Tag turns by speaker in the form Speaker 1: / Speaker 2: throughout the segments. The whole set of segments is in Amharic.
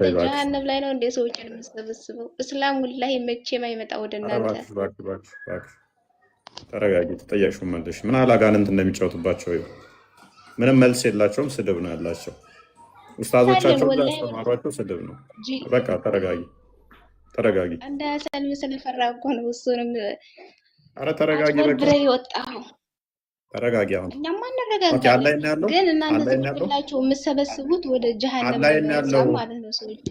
Speaker 1: እባክሽ
Speaker 2: ጀሃነም ላይ ነው እንደ ሰዎችን የምሰበስበው። እስላም ወላሂ መቼም አይመጣ ወደ እናንተ።
Speaker 1: እባክሽ ተረጋጊ። ተጠያቂውን መልሽ። ምን ያህል አጋንንት እንደሚጫወቱባቸው ይኸው። ምንም መልስ የላቸውም። ስድብ ነው ያላቸው። ኡስታዞቻቸው ያስተማሯቸው ስድብ ነው። በቃ ተረጋጊ።
Speaker 2: አንድ ሰልም ስለፈራ እኮ ነው እሱንም
Speaker 1: አረ ተረጋጊ። በቃ
Speaker 2: ይወጣው
Speaker 1: ተረጋጊ። አሁን
Speaker 2: እኛማ እንረጋጋለን፣ ግን እናንተ ዝም ብላችሁ የምትሰበስቡት ወደ ጀሃነም ነው ማለት ነው። ሰዎች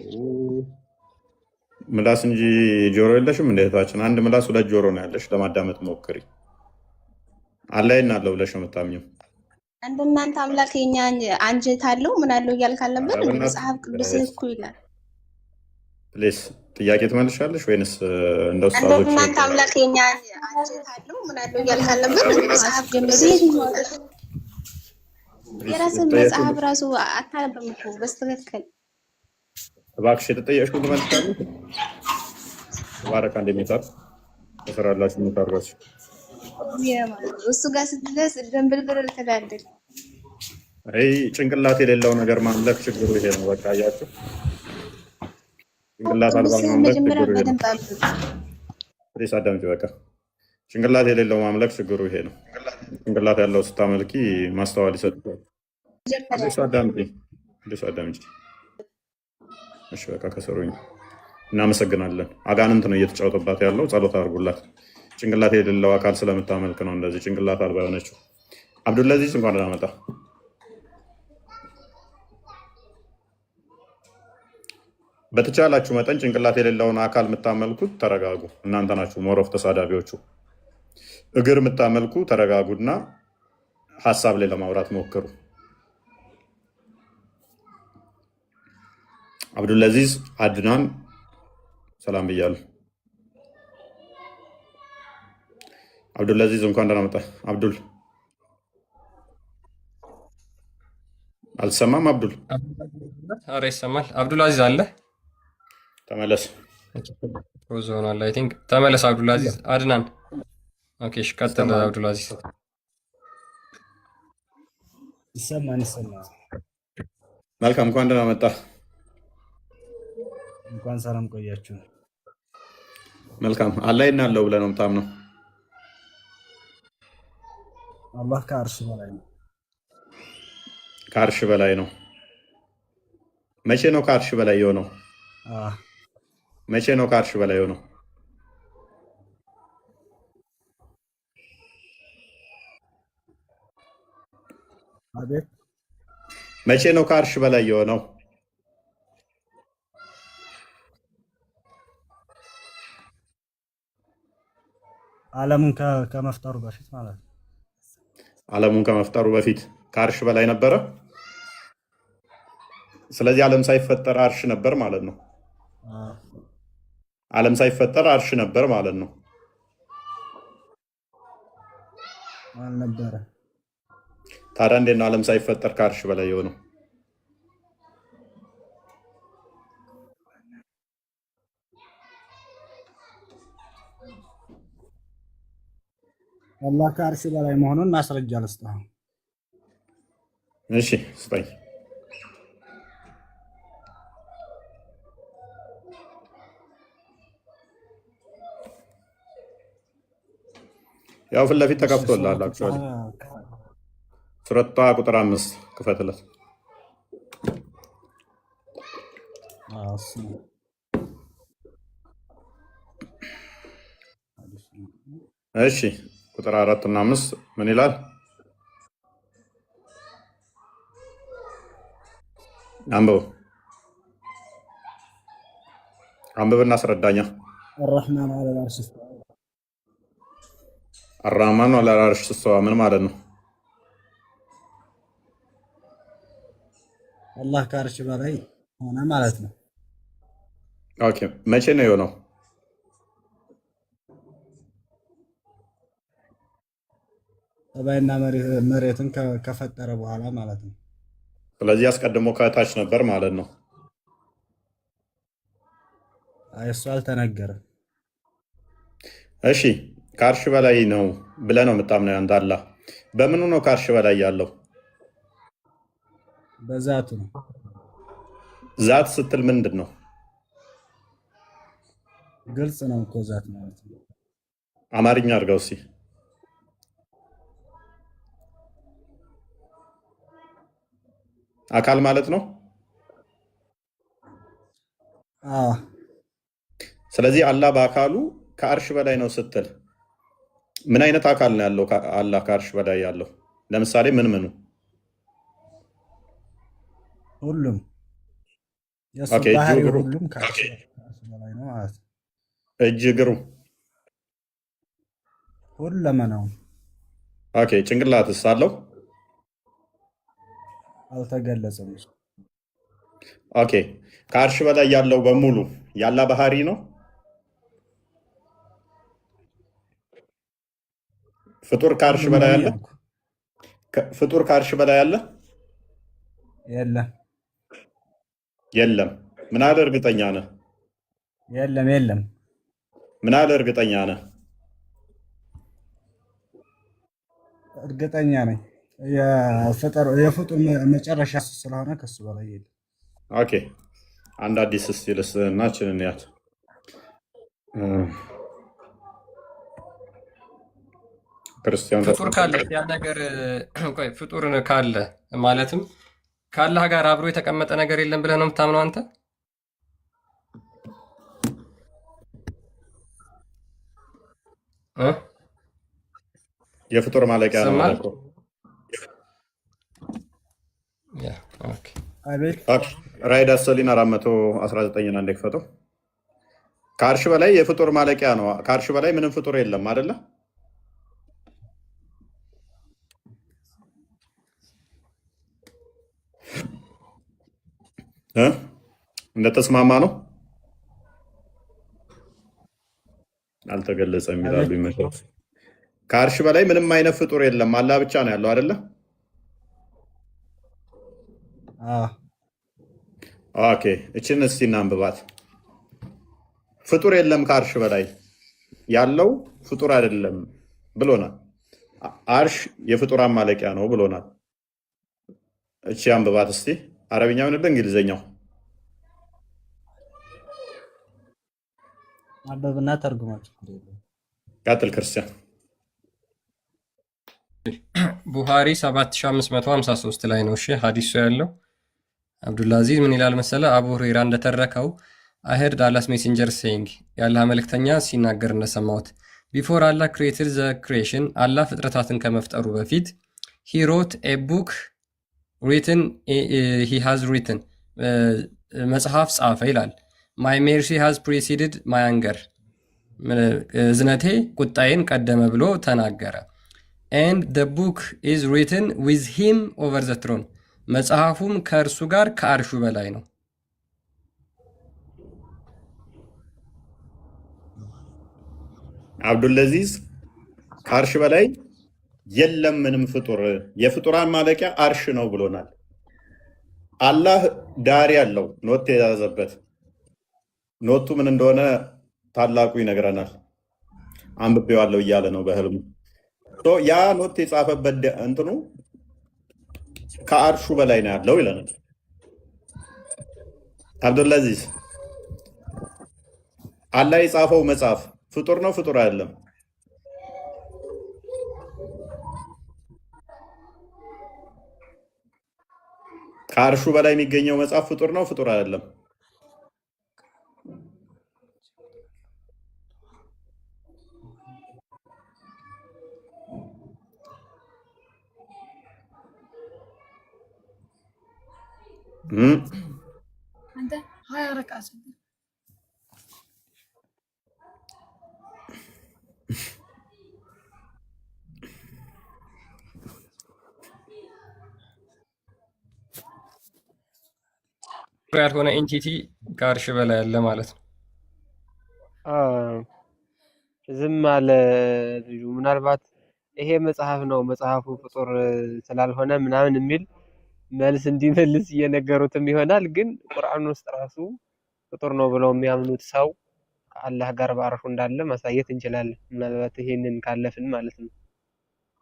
Speaker 1: ምላስ እንጂ ጆሮ የለሽም እንደ እህታችን። አንድ ምላስ ሁለት ጆሮ ነው ያለሽ። ለማዳመጥ ሞክሪ። አላይና አለው ብለሽ ነው የምታምኚው።
Speaker 2: አንድ እናንተ አምላክ የኛ አንጀት አለው ምን አለው እያልክ አልነበር? መጽሐፍ ቅዱስ እኮ ይላል።
Speaker 1: ፕሊስ ጥያቄ ትመልሻለሽ ወይንስ እንደ ኡስታዞች?
Speaker 2: እናንተ አምላክ የኛ አንጀት አለው ምን አለው እያልክ አልነበር? መጽሐፍ ጀምሮ የራስን መጽሐፍ ራሱ አታነብም እኮ በስተክክል።
Speaker 1: እባክሽ የተጠየቅሽውን ትመልሻለሽ። ተባረካ እንደሚታር ተሰራላችሁ ምታርጋችሁ
Speaker 2: እሱ ጋር ስትደርስ ደንብልብል ተዳደል።
Speaker 1: አይ ጭንቅላት የሌለው ነገር ማምለክ ችግሩ ይሄ ነው። በቃ አያችሁ፣ ጭንቅላት አልባ ማምለክ ችግሩ ይሄ ነው። ፕሊስ አዳምጪ። በቃ ጭንቅላት የሌለው ማምለክ ችግሩ ይሄ ነው። ጭንቅላት ያለው ስታመልኪ ማስተዋል ይሰጥሻል። ፕሊስ አዳምጪ። እሺ በቃ ከሰሩኝ እናመሰግናለን። አጋንንት ነው እየተጫወተባት ያለው። ጸሎት አድርጉላት። ጭንቅላት የሌለው አካል ስለምታመልክ ነው እንደዚህ ጭንቅላት አልባ የሆነችው። አብዱልአዚዝ እንኳን ደህና መጣ። በተቻላችሁ መጠን ጭንቅላት የሌለውን አካል የምታመልኩት ተረጋጉ። እናንተ ናችሁ ሞሮፍ ተሳዳቢዎቹ። እግር የምታመልኩ ተረጋጉና ሀሳብ ላይ ለማውራት ሞክሩ። አብዱልአዚዝ አድናን ሰላም ብያለሁ። አብዱልአዚዝ እንኳን ደህና መጣ። አብዱል አልሰማም። አብዱል
Speaker 3: ኧረ ይሰማል። አብዱልአዚዝ አለ።
Speaker 1: ተመለስ።
Speaker 3: ሮዝ ሆኗል። አይ ቲንክ ተመለስ። አብዱልአዚዝ አድናን። ኦኬ እሺ፣ ቀጥል አብዱልአዚዝ።
Speaker 4: ይሰማል።
Speaker 1: መልካም፣ እንኳን ደህና መጣ።
Speaker 4: እንኳን ሰላም ቆያችሁ።
Speaker 1: መልካም። አላህና አለው ብለህ ነው የምታምነው?
Speaker 4: አላህ ከአርሽ በላይ ነው።
Speaker 1: ከአርሽ በላይ ነው። መቼ ነው ከአርሽ በላይ የሆነው? መቼ ነው ከአርሽ በላይ የሆነው?
Speaker 4: አቤት፣
Speaker 1: መቼ ነው ከአርሽ በላይ የሆነው?
Speaker 4: ዓለሙን ከመፍጠሩ በፊት ማለት ነው።
Speaker 1: ዓለሙን ከመፍጠሩ በፊት ከአርሽ በላይ ነበረ። ስለዚህ ዓለም ሳይፈጠር አርሽ ነበር ማለት ነው። ዓለም ሳይፈጠር አርሽ ነበር ማለት ነው።
Speaker 4: አልነበረ።
Speaker 1: ታዲያ እንዴት ነው ዓለም ሳይፈጠር ከአርሽ በላይ የሆነው?
Speaker 4: አላህ ከአርሽ በላይ መሆኑን ማስረጃ ልስጥህ።
Speaker 1: እሺ ስጠኝ። ያው ፊት ለፊት ተከፍቶልሃል። አክቹዋሊ ሱረቱ ጣሃ ቁጥር 5 ክፈትለት። እሺ ቁጥር 4 እና 5 ምን ይላል? አንብብና አስረዳኛ። አራህማኑ ዐለል ዐርሽ እስተዋ ምን ማለት ነው?
Speaker 4: አላህ ከአርሽ በላይ ሆነ ማለት ነው።
Speaker 1: ኦኬ፣ መቼ ነው የሆነው?
Speaker 4: ሰማይና መሬትን ከፈጠረ በኋላ ማለት ነው።
Speaker 1: ስለዚህ አስቀድሞ ከታች ነበር ማለት ነው።
Speaker 4: እሱ አልተነገረም።
Speaker 1: እሺ ከአርሽ በላይ ነው ብለህ ነው የምታምነው አንተ? አላህ በምኑ ነው ከአርሽ በላይ ያለው?
Speaker 4: በዛቱ ነው።
Speaker 1: ዛት ስትል ምንድን ነው?
Speaker 4: ግልጽ ነው እኮ ዛት ማለት ነው።
Speaker 1: አማርኛ አድርገው እስኪ። አካል ማለት ነው። ስለዚህ አላህ በአካሉ ከአርሽ በላይ ነው ስትል ምን አይነት አካል ነው ያለው? አላህ ከአርሽ በላይ ያለው ለምሳሌ ምን ምኑ?
Speaker 4: ሁሉም የሱ
Speaker 1: ኦኬ፣ እጁ፣
Speaker 4: ባህሪ
Speaker 1: እግሩ፣
Speaker 4: ሁሉም ከአርሽ በላይ ነው ማለት ነው።
Speaker 1: እጅ፣ እግሩ፣
Speaker 4: ሁለመናው።
Speaker 1: ኦኬ፣ ጭንቅላትስ አለው?
Speaker 4: አልተገለጸም።
Speaker 1: ኦኬ፣ ከአርሽ በላይ ያለው በሙሉ ያላ ባህሪ ነው። ፍጡር ከአርሽ በላይ አለ? ፍጡር ከአርሽ በላይ አለ?
Speaker 4: የለም።
Speaker 1: የለም። ምን አለ እርግጠኛ ነህ?
Speaker 4: የለም የለም።
Speaker 1: ምን አለ እርግጠኛ ነህ?
Speaker 4: እርግጠኛ ነኝ። የፍጡር መጨረሻ ስለሆነ ከሱ በላይ የለም።
Speaker 1: ኦኬ፣ አንድ አዲስ ስቲልስ እናችንን ያት ክርስቲያን
Speaker 3: ፍጡር ካለ ያ ነገር ቆይ ፍጡር ካለ ማለትም ከአላህ ጋር አብሮ የተቀመጠ ነገር የለም ብለህ ነው የምታምነው አንተ?
Speaker 1: የፍጡር ማለቂያ ነው ማለት ነው። ራይድ አሰሊን 419 አንድ ክፈተው። ከአርሽ በላይ የፍጡር ማለቂያ ነው። ከአርሽ በላይ ምንም ፍጡር የለም አይደለ? እንደተስማማ ነው። አልተገለጸም ይላሉ ይመስላል። ከአርሽ በላይ ምንም አይነት ፍጡር የለም፣ አላህ ብቻ ነው ያለው አይደለ? ኦኬ፣ እችን እስቲ እናንብባት። ፍጡር የለም ከአርሽ በላይ ያለው ፍጡር አይደለም ብሎናል። አርሽ የፍጡራን ማለቂያ ነው ብሎናል። እቺ አንብባት እስቲ። አረብኛው ነው እንግሊዘኛው?
Speaker 4: አበብና ተርጉማችሁ
Speaker 1: ቀጥል ክርስቲያን።
Speaker 3: ቡሃሪ 7553 ላይ ነው። እሺ ሐዲሱ ያለው አብዱልአዚዝ ምን ይላል መሰለ? አቡ ሁረይራ እንደተረከው አይሄርድ አላስ ሜሴንጀር ሴይንግ የአላህ መልእክተኛ ሲናገር እንደሰማሁት ቢፎር አላህ ክሬትድ ዘ ክሬሽን አላህ ፍጥረታትን ከመፍጠሩ በፊት ሂ ሮት ኤ ቡክ ሪትን ሂ ሃዝ ሪትን መጽሐፍ ጻፈ ይላል። ማይ ሜርሲ ሃዝ ፕሪሲድድ ማይ አንገር እዝነቴ ቁጣዬን ቀደመ ብሎ ተናገረ። ኤንድ ደ ቡክ ኢዝ ሪትን ዊዝ ሂም ኦቨር ዘ ትሮን መጽሐፉም ከእርሱ ጋር ከአርሹ በላይ ነው።
Speaker 1: አብዱልአዚዝ ከአርሽ በላይ የለም ምንም ፍጡር፣ የፍጡራን ማለቂያ አርሽ ነው ብሎናል። አላህ ዳሪ ያለው ኖት የያዘበት ኖቱ ምን እንደሆነ ታላቁ ይነግረናል። አንብቤዋለሁ እያለ ነው በህልሙ። ያ ኖት የጻፈበት እንትኑ ከአርሹ በላይ ነው ያለው ይለናል። አብዱልአዚዝ አላህ የጻፈው መጽሐፍ ፍጡር ነው ፍጡር አይደለም? ከአርሹ በላይ የሚገኘው መጽሐፍ ፍጡር ነው ፍጡር አይደለም?
Speaker 5: አንተ 20 ረቃ
Speaker 3: ያልሆነ ኤንቲቲ ከአርሽ በላይ ያለ ማለት ነው።
Speaker 6: ዝም አለ ልጁ። ምናልባት ይሄ መጽሐፍ ነው መጽሐፉ ፍጡር ስላልሆነ ምናምን የሚል መልስ እንዲመልስ እየነገሩትም ይሆናል። ግን ቁርአን ውስጥ ራሱ ፍጡር ነው ብለው የሚያምኑት ሰው ከአላህ ጋር በአርሹ እንዳለ ማሳየት እንችላለን። ምናልባት ይሄንን ካለፍን ማለት ነው።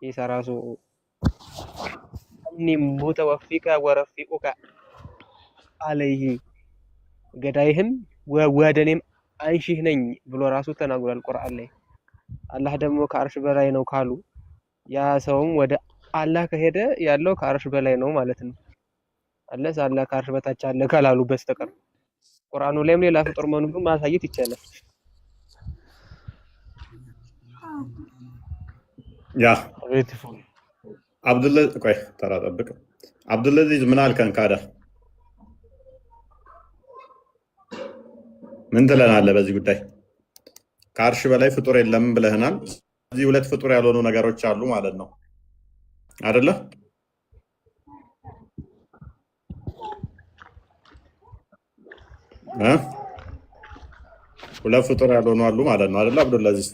Speaker 6: ኢሳ ራሱ እኒ ሙተወፊቀ ወረፊቁከ አለይሂ ገዳይህም ወደ እኔም አንሺህ ነኝ ብሎ ራሱ ተናግሯል ቁርአን ላይ። አላህ ደግሞ ከአርሽ በላይ ነው ካሉ ያ ሰውም ወደ አላህ ከሄደ ያለው ከአርሽ በላይ ነው ማለት ነው። አለስ አላህ ከአርሽ በታች አለ ካላሉ በስተቀር ቁርአኑ ላይም ሌላ ፍጡር መኖሩን ማሳየት ይቻላል።
Speaker 1: ያ አብዱላ ቆይ ተራ ጠብቅ። አብዱልአዚዝ ምን አልከን? ካዳ ምን ትለናለህ በዚህ ጉዳይ? ከአርሽ በላይ ፍጡር የለም ብለህናል። እዚህ ሁለት ፍጡር ያልሆኑ ነገሮች አሉ ማለት ነው አይደለ? ሁለት ፍጡር ያልሆኑ አሉ ማለት ነው አይደለ? አብዱልአዚዝ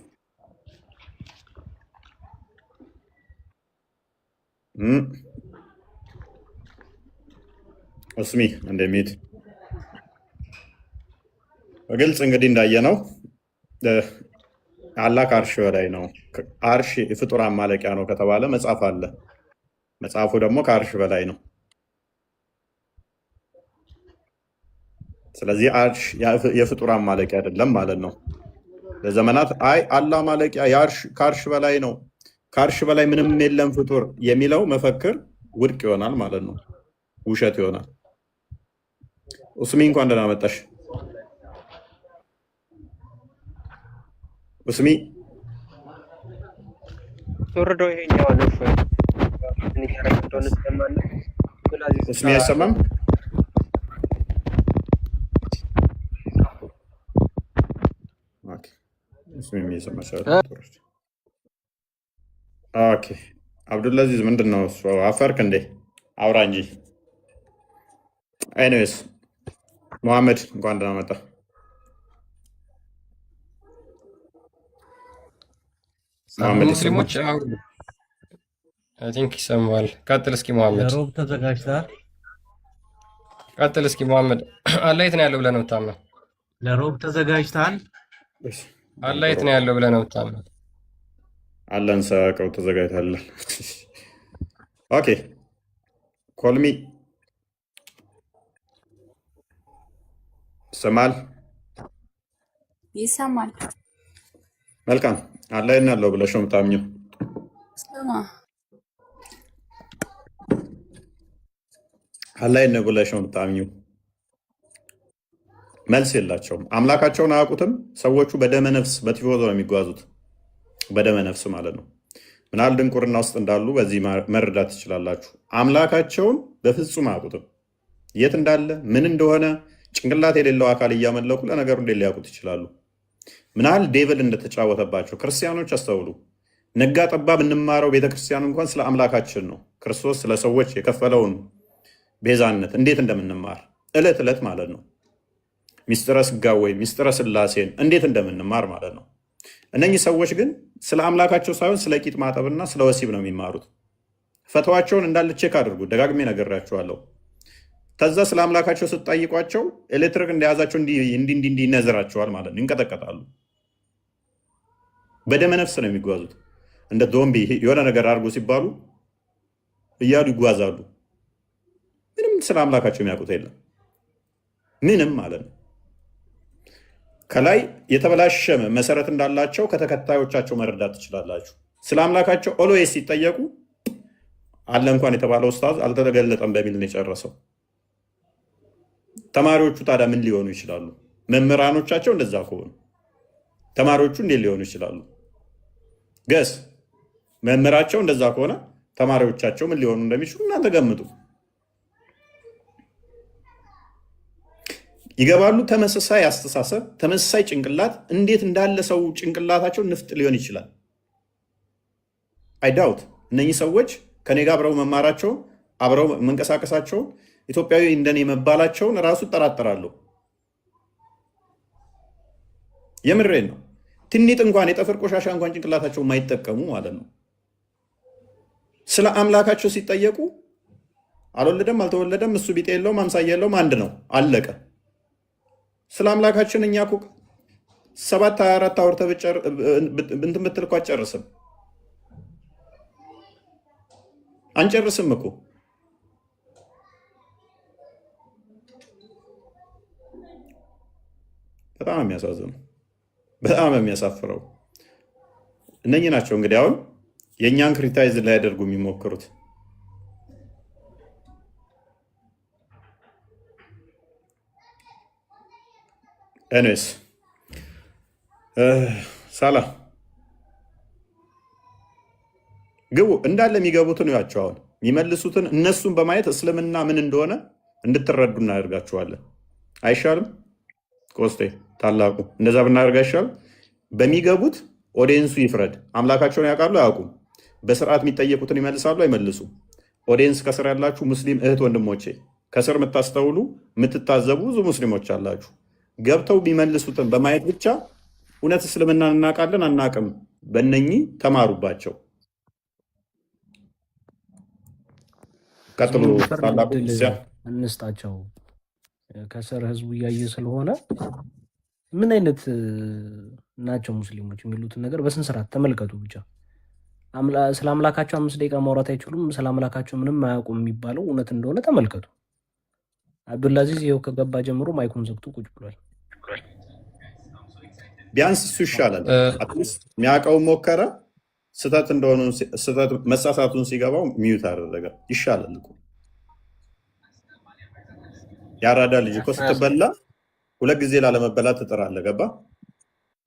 Speaker 1: እስሚ እንደሚት በግልጽ እንግዲህ እንዳየነው አላህ ከአርሽ በላይ ነው። አርሽ የፍጡራን ማለቂያ ነው ከተባለ መጽሐፍ አለ። መጽሐፉ ደግሞ ከአርሽ በላይ ነው። ስለዚህ አርሽ የፍጡራን ማለቂያ አይደለም ማለት ነው። ለዘመናት አይ አላህ ማለቂያ ከአርሽ በላይ ነው፣ ከአርሽ በላይ ምንም የለም ፍጡር የሚለው መፈክር ውድቅ ይሆናል ማለት ነው። ውሸት ይሆናል። ኡስሚ እንኳን ደህና መጣሽ። ኡስሚ
Speaker 6: ቶርዶ ይሄኛው ነው
Speaker 1: ኡስሚ አይሰማም። ኦኬ ኡስሚ የሚሰማሽ አይደል? ኦኬ አብዱልአዚዝ ምንድን ነው እሱ? አፈርክ እንዴ? አውራ እንጂ። ኤኒዌይስ መሐመድ እንኳን ደህና መጣ።
Speaker 3: ሙስሊሞች አይ ቲንክ ይሰማል። ቀጥል እስኪ መሐመድ።
Speaker 4: ለሮብ ተዘጋጅተሃል?
Speaker 3: ቀጥል እስኪ መሐመድ። አላህ የት ነው ያለው ብለህ ነው የምታምነው?
Speaker 4: ለሮብ ተዘጋጅተሃል?
Speaker 3: አላህ የት ነው ያለው ብለህ ነው የምታምነው?
Speaker 1: አላህን ሳያውቀው ተዘጋጅተሃል። ኦኬ ኮልሚ ይሰማል?
Speaker 5: ይሰማል።
Speaker 1: መልካም አላህ የት ነው ያለው ብለሽ ነው የምታምኚው? አላህ የት ነው ብለሽ ነው የምታምኚው? መልስ የላቸውም። አምላካቸውን አያውቁትም። ሰዎቹ በደመ ነፍስ በቲፎዞ ነው የሚጓዙት። በደመ ነፍስ ማለት ነው። ምናል ድንቁርና ውስጥ እንዳሉ በዚህ መረዳት ትችላላችሁ። አምላካቸውን በፍጹም አያውቁትም። የት እንዳለ ምን እንደሆነ ጭንቅላት የሌለው አካል እያመለኩ ለነገሩ እንዴት ሊያውቁት ይችላሉ? ምናል ዴቭል እንደተጫወተባቸው ክርስቲያኖች አስተውሉ። ነጋ ጠባ ብንማረው ቤተክርስቲያን እንኳን ስለ አምላካችን ነው። ክርስቶስ ስለ ሰዎች የከፈለውን ቤዛነት እንዴት እንደምንማር ዕለት ዕለት ማለት ነው። ሚስጥረ ስጋዌ ሚስጥረ ስላሴን እንዴት እንደምንማር ማለት ነው። እነኚህ ሰዎች ግን ስለ አምላካቸው ሳይሆን ስለ ቂጥ ማጠብና ስለ ወሲብ ነው የሚማሩት። ፈተዋቸውን እንዳለ ቼክ አድርጉ። ደጋግሜ ነግሬያቸዋለሁ። ከዛ ስለ አምላካቸው ስትጠይቋቸው ኤሌክትሪክ እንደያዛቸው እንዲህ ይነዝራቸዋል ማለት ነው። ይንቀጠቀጣሉ። በደመ ነፍስ ነው የሚጓዙት። እንደ ዞምቢ የሆነ ነገር አድርጎ ሲባሉ እያሉ ይጓዛሉ። ምንም ስለ አምላካቸው የሚያውቁት የለም። ምንም ማለት ነው። ከላይ የተበላሸ መሰረት እንዳላቸው ከተከታዮቻቸው መረዳት ትችላላችሁ። ስለ አምላካቸው ኦልዌይስ ሲጠየቁ አለ እንኳን የተባለው ኡስታዝ አልተገለጠም በሚል ነው የጨረሰው። ተማሪዎቹ ታዲያ ምን ሊሆኑ ይችላሉ? መምህራኖቻቸው እንደዛ ከሆኑ ተማሪዎቹ እንዴት ሊሆኑ ይችላሉ? ገስ መምህራቸው እንደዛ ከሆነ ተማሪዎቻቸው ምን ሊሆኑ እንደሚችሉ እናንተ ገምጡ። ይገባሉ። ተመሳሳይ አስተሳሰብ፣ ተመሳሳይ ጭንቅላት እንዴት እንዳለ ሰው ጭንቅላታቸው ንፍጥ ሊሆን ይችላል? አይዳውት እነኚህ ሰዎች ከኔ ጋር አብረው መማራቸው አብረው መንቀሳቀሳቸው ኢትዮጵያዊ እንደኔ መባላቸውን ራሱ እጠራጠራለሁ። የምሬን ነው። ትኒት እንኳን የጠፍር ቆሻሻ እንኳን ጭንቅላታቸው የማይጠቀሙ ማለት ነው። ስለ አምላካቸው ሲጠየቁ አልወለደም አልተወለደም እሱ ቢጤ የለውም አምሳያ የለውም አንድ ነው አለቀ። ስለ አምላካችን እኛ እኮ 724 አውርተህ እንትን ብትል እኮ አትጨርስም። አንጨርስም እኮ በጣም የሚያሳዝነው፣ በጣም የሚያሳፍረው እነኚህ ናቸው። እንግዲህ አሁን የእኛን ክሪታይዝ ሊያደርጉ የሚሞክሩት ኤኒዌይስ ሳላ ግቡ እንዳለ የሚገቡትን ያቸው አሁን የሚመልሱትን እነሱን በማየት እስልምና ምን እንደሆነ እንድትረዱ እናደርጋችኋለን። አይሻልም? ኮስቴ ታላቁ እንደዛ ብናደርግ አይሻልም? በሚገቡት ኦዲየንሱ ይፍረድ። አምላካቸውን ያውቃሉ አያውቁም? በስርዓት የሚጠየቁትን ይመልሳሉ አይመልሱም? ኦዲየንስ ከስር ያላችሁ ሙስሊም እህት ወንድሞቼ፣ ከስር የምታስተውሉ የምትታዘቡ ብዙ ሙስሊሞች አላችሁ። ገብተው የሚመልሱትን በማየት ብቻ እውነት እስልምናን እናውቃለን አናውቅም፣ በእነኚህ ተማሩባቸው። ቀጥሎ ታላቁ
Speaker 7: እንስጣቸው። ከስር ህዝቡ እያየ ስለሆነ ምን አይነት ናቸው ሙስሊሞች የሚሉትን ነገር በስንት ስርዓት ተመልከቱ። ብቻ ስለ አምላካቸው 5 ደቂቃ ማውራት አይችሉም፣ ስለ አምላካቸው ምንም አያውቁም የሚባለው እውነት እንደሆነ ተመልከቱ። አብዱልአዚዝ ይኸው ከገባ ጀምሮ ማይኩን ዘግቶ ቁጭ ብሏል።
Speaker 1: ቢያንስ እሱ ይሻላል። የሚያውቀውን ሞከረ፣ ስህተት እንደሆነ መሳሳቱን ሲገባው ሚዩት አደረገ። ይሻላል እኮ ያራዳ ልጅ እኮ ስትበላ 2 ጊዜ ላለመበላት ትጥራለህ። ገባ?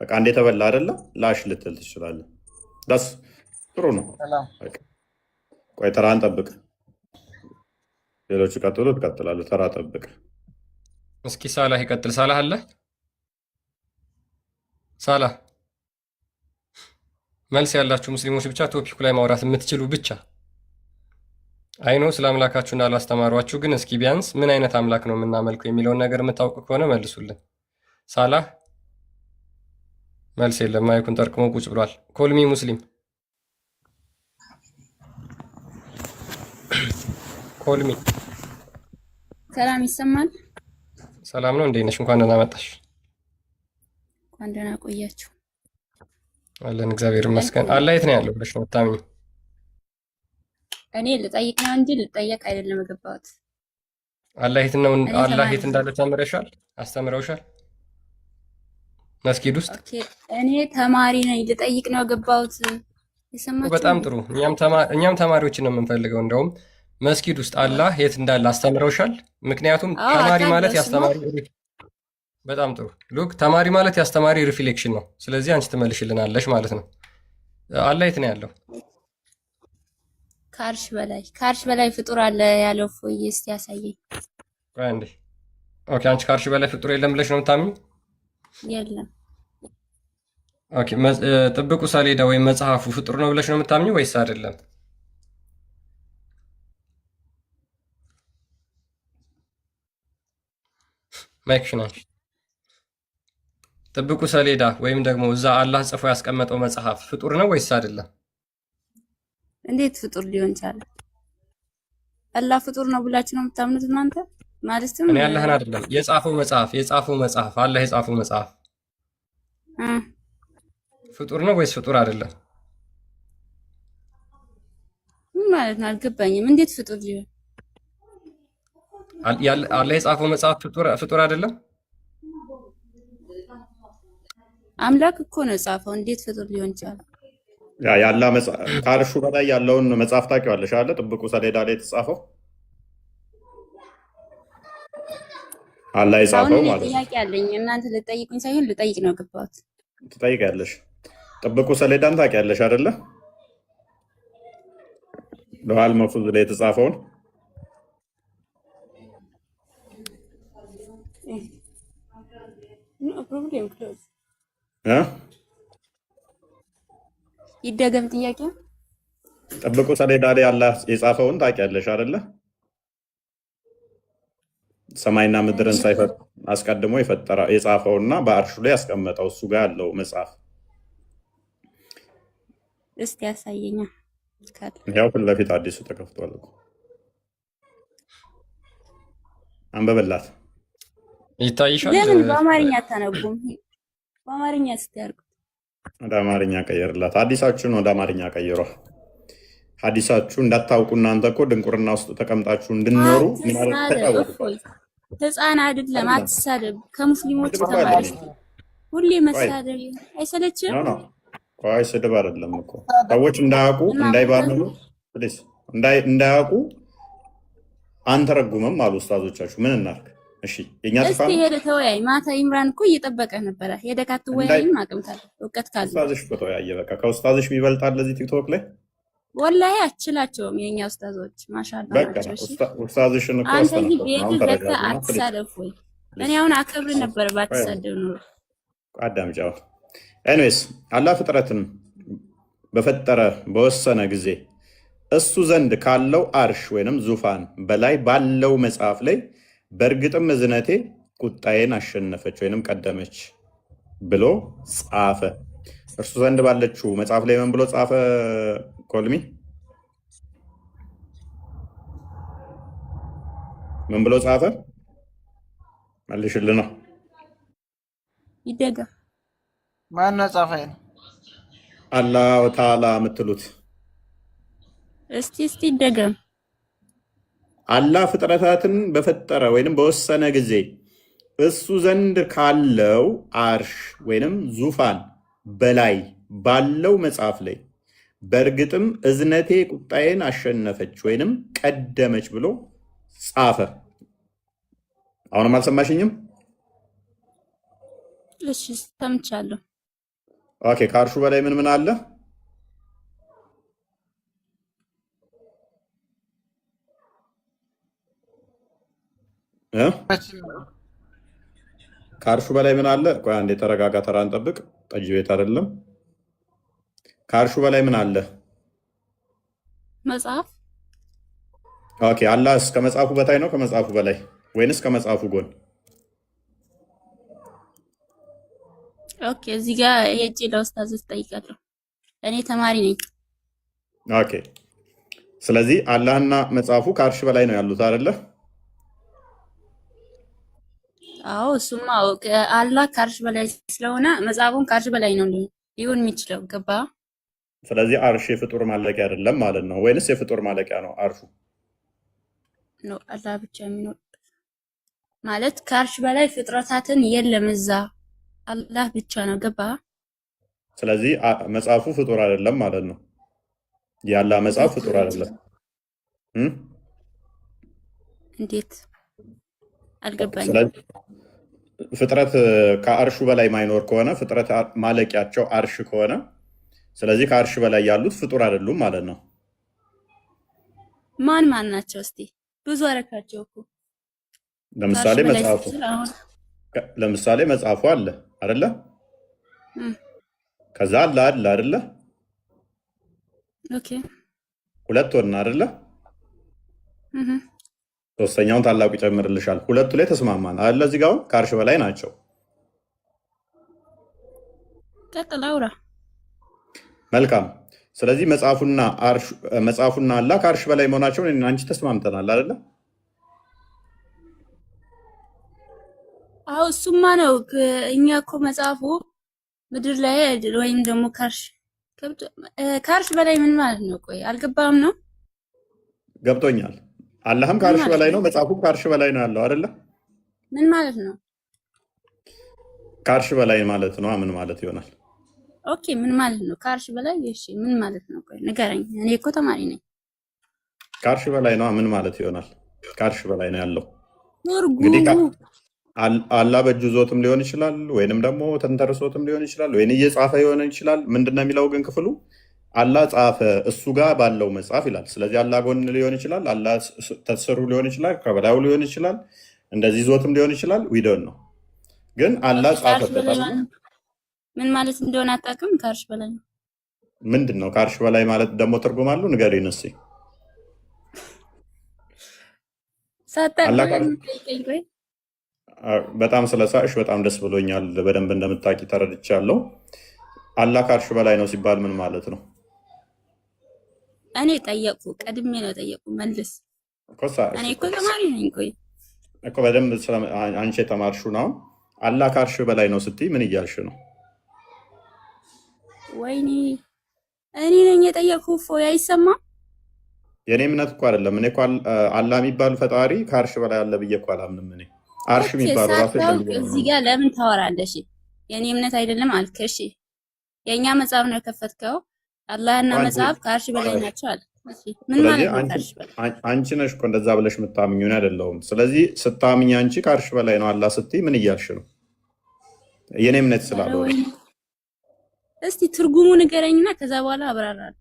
Speaker 1: በቃ አንዴ ተበላ አይደለ ላሽ ልትል ትችላለህ። ዳስ ጥሩ ነው። ቆይ ተራን ጠብቅ። ሌሎቹ ቀጥሎ ትቀጥላለህ። ተራ ጠብቅ።
Speaker 3: እስኪ ሳላህ ይቀጥል። ሳላህ አለ? ሳላህ መልስ ያላችሁ ሙስሊሞች ብቻ ቶፒኩ ላይ ማውራት የምትችሉ ብቻ። አይኖ ስለ አምላካችሁ እንዳላስተማሯችሁ፣ ግን እስኪ ቢያንስ ምን አይነት አምላክ ነው የምናመልከው የሚለውን ነገር የምታውቁ ከሆነ መልሱልን። ሳላህ መልስ የለም፣ ማይኩን ጠርቅሞ ቁጭ ብሏል። ኮልሚ ሙስሊም ኮልሚ
Speaker 2: ሰላም ይሰማል?
Speaker 3: ሰላም ነው፣ እንዴት ነሽ? እንኳን ደህና መጣሽ።
Speaker 2: እንኳን ደህና ቆያችሁ።
Speaker 3: አለን እግዚአብሔር ይመስገን። አላህ የት ነው ያለው ብለሽ ነው የምታምኚው?
Speaker 2: እኔ ልጠይቅ ነው እንጂ ልጠየቅ አይደለም የገባሁት።
Speaker 3: አላህ የት ነው? አላህ የት እንዳለ ተምረሻል? አስተምረውሻል? መስጊድ ውስጥ?
Speaker 2: ኦኬ፣ እኔ ተማሪ ነኝ፣ ልጠይቅ ነው የገባሁት። የሰማችሁ?
Speaker 3: በጣም ጥሩ። እኛም ተማሪዎችን ነው የምንፈልገው። እንደውም መስጊድ ውስጥ አላህ የት እንዳለ አስተምረውሻል? ምክንያቱም ተማሪ ማለት ያስተማሪ። በጣም ጥሩ ሉክ፣ ተማሪ ማለት ያስተማሪ ሪፍሌክሽን ነው። ስለዚህ አንቺ ትመልሽልናለሽ ማለት ነው። አላህ የት ነው ያለው?
Speaker 2: ከአርሽ በላይ ፍጡር አለ ያለው ፎይ እስቲ ያሳየኝ።
Speaker 3: ቆይ አንዴ። ኦኬ፣ አንቺ ከአርሽ በላይ ፍጡር የለም ብለሽ ነው የምታምኚው?
Speaker 2: የለም።
Speaker 3: ኦኬ፣ ጥብቁ ሰሌዳ ወይም መጽሐፉ ፍጡር ነው ብለሽ ነው የምታምኚው ወይስ አይደለም? ማይክሽን አንቺ። ጥብቁ ሰሌዳ ወይም ደግሞ እዛ አላህ ጽፎ ያስቀመጠው መጽሐፍ ፍጡር ነው ወይስ አይደለም?
Speaker 2: እንዴት ፍጡር ሊሆን ቻለ? አላህ ፍጡር ነው ብላችሁ ነው የምታምኑት እናንተ? ማለትም
Speaker 3: እኔ አላህን አይደለም የጻፈው መጽሐፍ አላህ የጻፈው መጽሐፍ ፍጡር ነው ወይስ ፍጡር አይደለም?
Speaker 2: ምን ማለት ነው? አልገባኝም። እንዴት ፍጡር ሊሆን?
Speaker 3: አላህ የጻፈው መጽሐፍ ፍጡር አይደለም?
Speaker 2: አምላክ እኮ ነው የጻፈው። እንዴት ፍጡር ሊሆን ይችላል?
Speaker 1: ያላ ከአርሹ በላይ ያለውን መጽሐፍ ታውቂዋለሽ አለ ጥብቁ ሰሌዳ ላይ የተጻፈው አላህ የጻፈው ማለት ነው።
Speaker 2: ጥያቄ አለኝ። እናንተ ልጠይቁኝ ሳይሆን ልጠይቅ ነው የገባሁት።
Speaker 1: ትጠይቂያለሽ። ጥብቁ ሰሌዳን ታውቂያለሽ አይደለ? ለዋል መፉዝ ላይ የተጻፈውን ይደገም ጥያቄ። ጥብቁ ሰሌዳ ላይ አላህ የጻፈውን ታውቂያለሽ አይደለ? ሰማይና ምድርን ሳይፈጥር አስቀድሞ የጻፈውና በአርሹ ላይ ያስቀመጠው እሱ ጋር ያለው መጽሐፍ
Speaker 2: እስቲ ያሳየኛ።
Speaker 1: ያው ፊት ለፊት አዲሱ ተከፍቷል እኮ አንበበላት።
Speaker 3: ይታይሻል?
Speaker 2: ለምን በአማርኛ አታነቡም? በአማርኛ ስትያርጉ
Speaker 1: ወደ አማርኛ ቀየርላት። ሐዲሳችሁን ወደ አማርኛ ቀይሯ። ሐዲሳችሁ እንዳታውቁ እናንተ እኮ ድንቁርና ውስጥ ተቀምጣችሁ እንድንኖሩ
Speaker 2: ህፃን አይደለም። አትሳደብ። ከሙስሊሞች ተማሪ ሁሌ መሳደብ አይሰለችም?
Speaker 1: ኖ ኖ ቆይ ስድብ አይደለም እኮ ሰዎች እንዳያውቁ እንዳይባንኑ ፕሊዝ እንዳያውቁ አንተረጉምም አሉ ኡስታዞቻችሁ። ምን እናድርግ? እሺ የኛ
Speaker 2: እስቲ ሄደ ተወያይ። ማታ ኢምራን እኮ እየጠበቀ ነበረ። ሄደ ካትወያይም አቅምታል እውቀት ካለ
Speaker 1: ኡስታዝሽ እኮ ተወያየ። በቃ ከኡስታዝሽ የሚበልጣል ለዚህ ቲክቶክ ላይ
Speaker 2: ወላሂ አችላቸውም የኛ ኡስታዞች ማሻአላ
Speaker 1: በቃ ኡስታዝሽን እኮ
Speaker 2: አንተ ይሄ ቤት ዘካ አትሳደብ ወይ? እኔ አሁን አከብር ነበር ባትሳደብ ኑሮ።
Speaker 1: አዳምጫው ኤኒዌይስ አላህ ፍጥረትን በፈጠረ በወሰነ ጊዜ እሱ ዘንድ ካለው አርሽ ወይንም ዙፋን በላይ ባለው መጽሐፍ ላይ በእርግጥም እዝነቴ ቁጣዬን አሸነፈች ወይንም ቀደመች ብሎ ጻፈ። እርሱ ዘንድ ባለችው መጽሐፍ ላይ ምን ብሎ ጻፈ? ኮልሚ ምን ብሎ ጻፈ? መልሽልና
Speaker 2: ይደጋ
Speaker 8: ማን ጻፈ?
Speaker 1: አላህ ተዓላ የምትሉት
Speaker 2: እስቲ ይደገም።
Speaker 1: አላህ ፍጥረታትን በፈጠረ ወይንም በወሰነ ጊዜ እሱ ዘንድ ካለው አርሽ ወይንም ዙፋን በላይ ባለው መጽሐፍ ላይ በእርግጥም እዝነቴ ቁጣዬን አሸነፈች ወይንም ቀደመች ብሎ ጻፈ። አሁንም አልሰማሽኝም?
Speaker 2: እሺ ሰምቻለሁ።
Speaker 1: ኦኬ ከአርሹ በላይ ምን አለ? ከአርሹ በላይ ምን አለ? ቆይ አንዴ ተረጋጋ፣ ተራን ጠብቅ። ጠጅ ቤት አይደለም። ከአርሹ በላይ ምን አለ?
Speaker 2: መጽሐፍ።
Speaker 1: ኦኬ አላህ ከመጽሐፉ በታይ ነው ከመጽሐፉ በላይ ወይንስ ከመጽሐፉ ጎን?
Speaker 2: ኦኬ እዚህ ጋር ሄጄ ለኡስታዝ ጠይቃለሁ። እኔ ተማሪ ነኝ።
Speaker 1: ኦኬ ስለዚህ አላህና መጽሐፉ ከአርሽ በላይ ነው ያሉት አይደለ?
Speaker 2: አዎ እሱማ አላህ ከአርሽ በላይ ስለሆነ መጽሐፉን ከአርሽ በላይ ነው ሊሆን የሚችለው። ገባ?
Speaker 1: ስለዚህ አርሽ የፍጡር ማለቂያ አይደለም ማለት ነው ወይንስ የፍጡር ማለቂያ ነው አርሹ?
Speaker 2: ነው አላህ ብቻ የሚኖር ማለት ከአርሽ በላይ ፍጥረታትን የለም እዛ አላህ ብቻ ነው። ገባ?
Speaker 1: ስለዚህ መጽሐፉ ፍጡር አይደለም ማለት ነው። የአላህ መጽሐፍ ፍጡር አይደለም።
Speaker 2: እንዴት አልገባኝም።
Speaker 1: ስለዚህ ፍጥረት ከአርሹ በላይ ማይኖር ከሆነ ፍጥረት ማለቂያቸው አርሽ ከሆነ ስለዚህ ከአርሽ በላይ ያሉት ፍጡር አይደሉም ማለት ነው።
Speaker 2: ማን ናቸው? እስቲ ብዙ አረካቸው እኮ
Speaker 1: ለምሳሌ መጽሐፉ አለ አይደለ? ከዛ አለ አይደለ?
Speaker 2: ኦኬ
Speaker 1: ሁለት ሆነ አይደለ? ሶስተኛውን ታላቁ ይጨምርልሻል። ሁለቱ ላይ ተስማማን አይደለ? እዚህ ጋር ከአርሽ በላይ ናቸው።
Speaker 2: ቀጥላውራ
Speaker 1: መልካም። ስለዚህ መጽሐፉና አላህ ከአርሽ በላይ መሆናቸውን አንቺ ተስማምተናል አይደለ?
Speaker 2: አዎ እሱማ ነው። እኛ እኮ መጽሐፉ ምድር ላይ ወይም ደግሞ ከአርሽ በላይ ምን ማለት ነው? ቆይ አልገባም ነው።
Speaker 1: ገብቶኛል። አላህም ከአርሽ በላይ ነው፣ መጽሐፉም ከአርሽ በላይ ነው ያለው አይደለ?
Speaker 2: ምን ማለት ነው?
Speaker 1: ከአርሽ በላይ ማለት ነው። ምን ማለት ይሆናል?
Speaker 2: ኦኬ ምን ማለት ነው? ከአርሽ በላይ እሺ፣ ምን ማለት ነው? ቆይ ንገረኝ። እኔ እኮ ተማሪ ነኝ።
Speaker 1: ከአርሽ በላይ ነው ምን ማለት ይሆናል? ከአርሽ በላይ ነው ያለው።
Speaker 2: እንግዲህ
Speaker 1: አላህ በእጁ ዞትም ሊሆን ይችላል፣ ወይንም ደግሞ ተንተርሶትም ሊሆን ይችላል፣ ወይን እየጻፈ ሊሆን ይችላል። ምንድነው የሚለው ግን ክፍሉ አላህ ጻፈ እሱ ጋር ባለው መጽሐፍ ይላል። ስለዚህ አላህ ጎን ሊሆን ይችላል፣ አላህ ተስሩ ሊሆን ይችላል፣ ከበላዩ ሊሆን ይችላል፣ እንደዚህ ዞትም ሊሆን ይችላል። ዊዶን ነው ግን አላህ ጻፈበት።
Speaker 2: ምን ማለት እንደሆነ አታውቅም? ከአርሽ በላይ ነው
Speaker 1: ምንድን ነው? ከአርሽ በላይ ማለት ደግሞ ትርጉም አለው? ንገሪን እስኪ። በጣም ስለሳቅሽ በጣም ደስ ብሎኛል። በደንብ እንደምታውቂ ተረድቻለሁ። አላህ ከአርሽ በላይ ነው ሲባል ምን ማለት ነው?
Speaker 2: እኔ ጠየቁ፣ ቀድሜ ነው ጠየቁ። መልስ። እኔ እኮ ተማሪ ነኝ። ቆይ
Speaker 1: እኮ በደንብ አንቺ የተማርሽው ነው። አላህ ከአርሽ በላይ ነው ስትይ ምን እያልሽ ነው?
Speaker 2: ወይኔ እኔ ነኝ የጠየቁ። ፎይ አይሰማም።
Speaker 1: የኔ እምነት እኮ አይደለም። እኔ እኮ አላህ የሚባል ፈጣሪ ከአርሽ በላይ አለ ብዬ እኮ አላምንም። እኔ አርሽ የሚባለው ራሱ
Speaker 2: እዚህ ጋር ለምን ታወራለሽ? የኔ እምነት አይደለም አልክ። እሺ የኛ መጽሐፍ ነው የከፈትከው። አላህና መጽሐፍ ከአርሽ በላይ ናቸው አለ። እሺ ምን ማለት ነው ከአርሽ በላይ?
Speaker 1: አንቺ ነሽ እኮ እንደዛ ብለሽ የምታምኚው ነው አይደለሁም። ስለዚህ ስታምኚ አንቺ ከአርሽ በላይ ነው አላህ ስትይ ምን እያልሽ ነው? የኔ እምነት ስላልሆነ
Speaker 2: እስቲ ትርጉሙ ንገረኝና ከዛ በኋላ አብራራለሁ።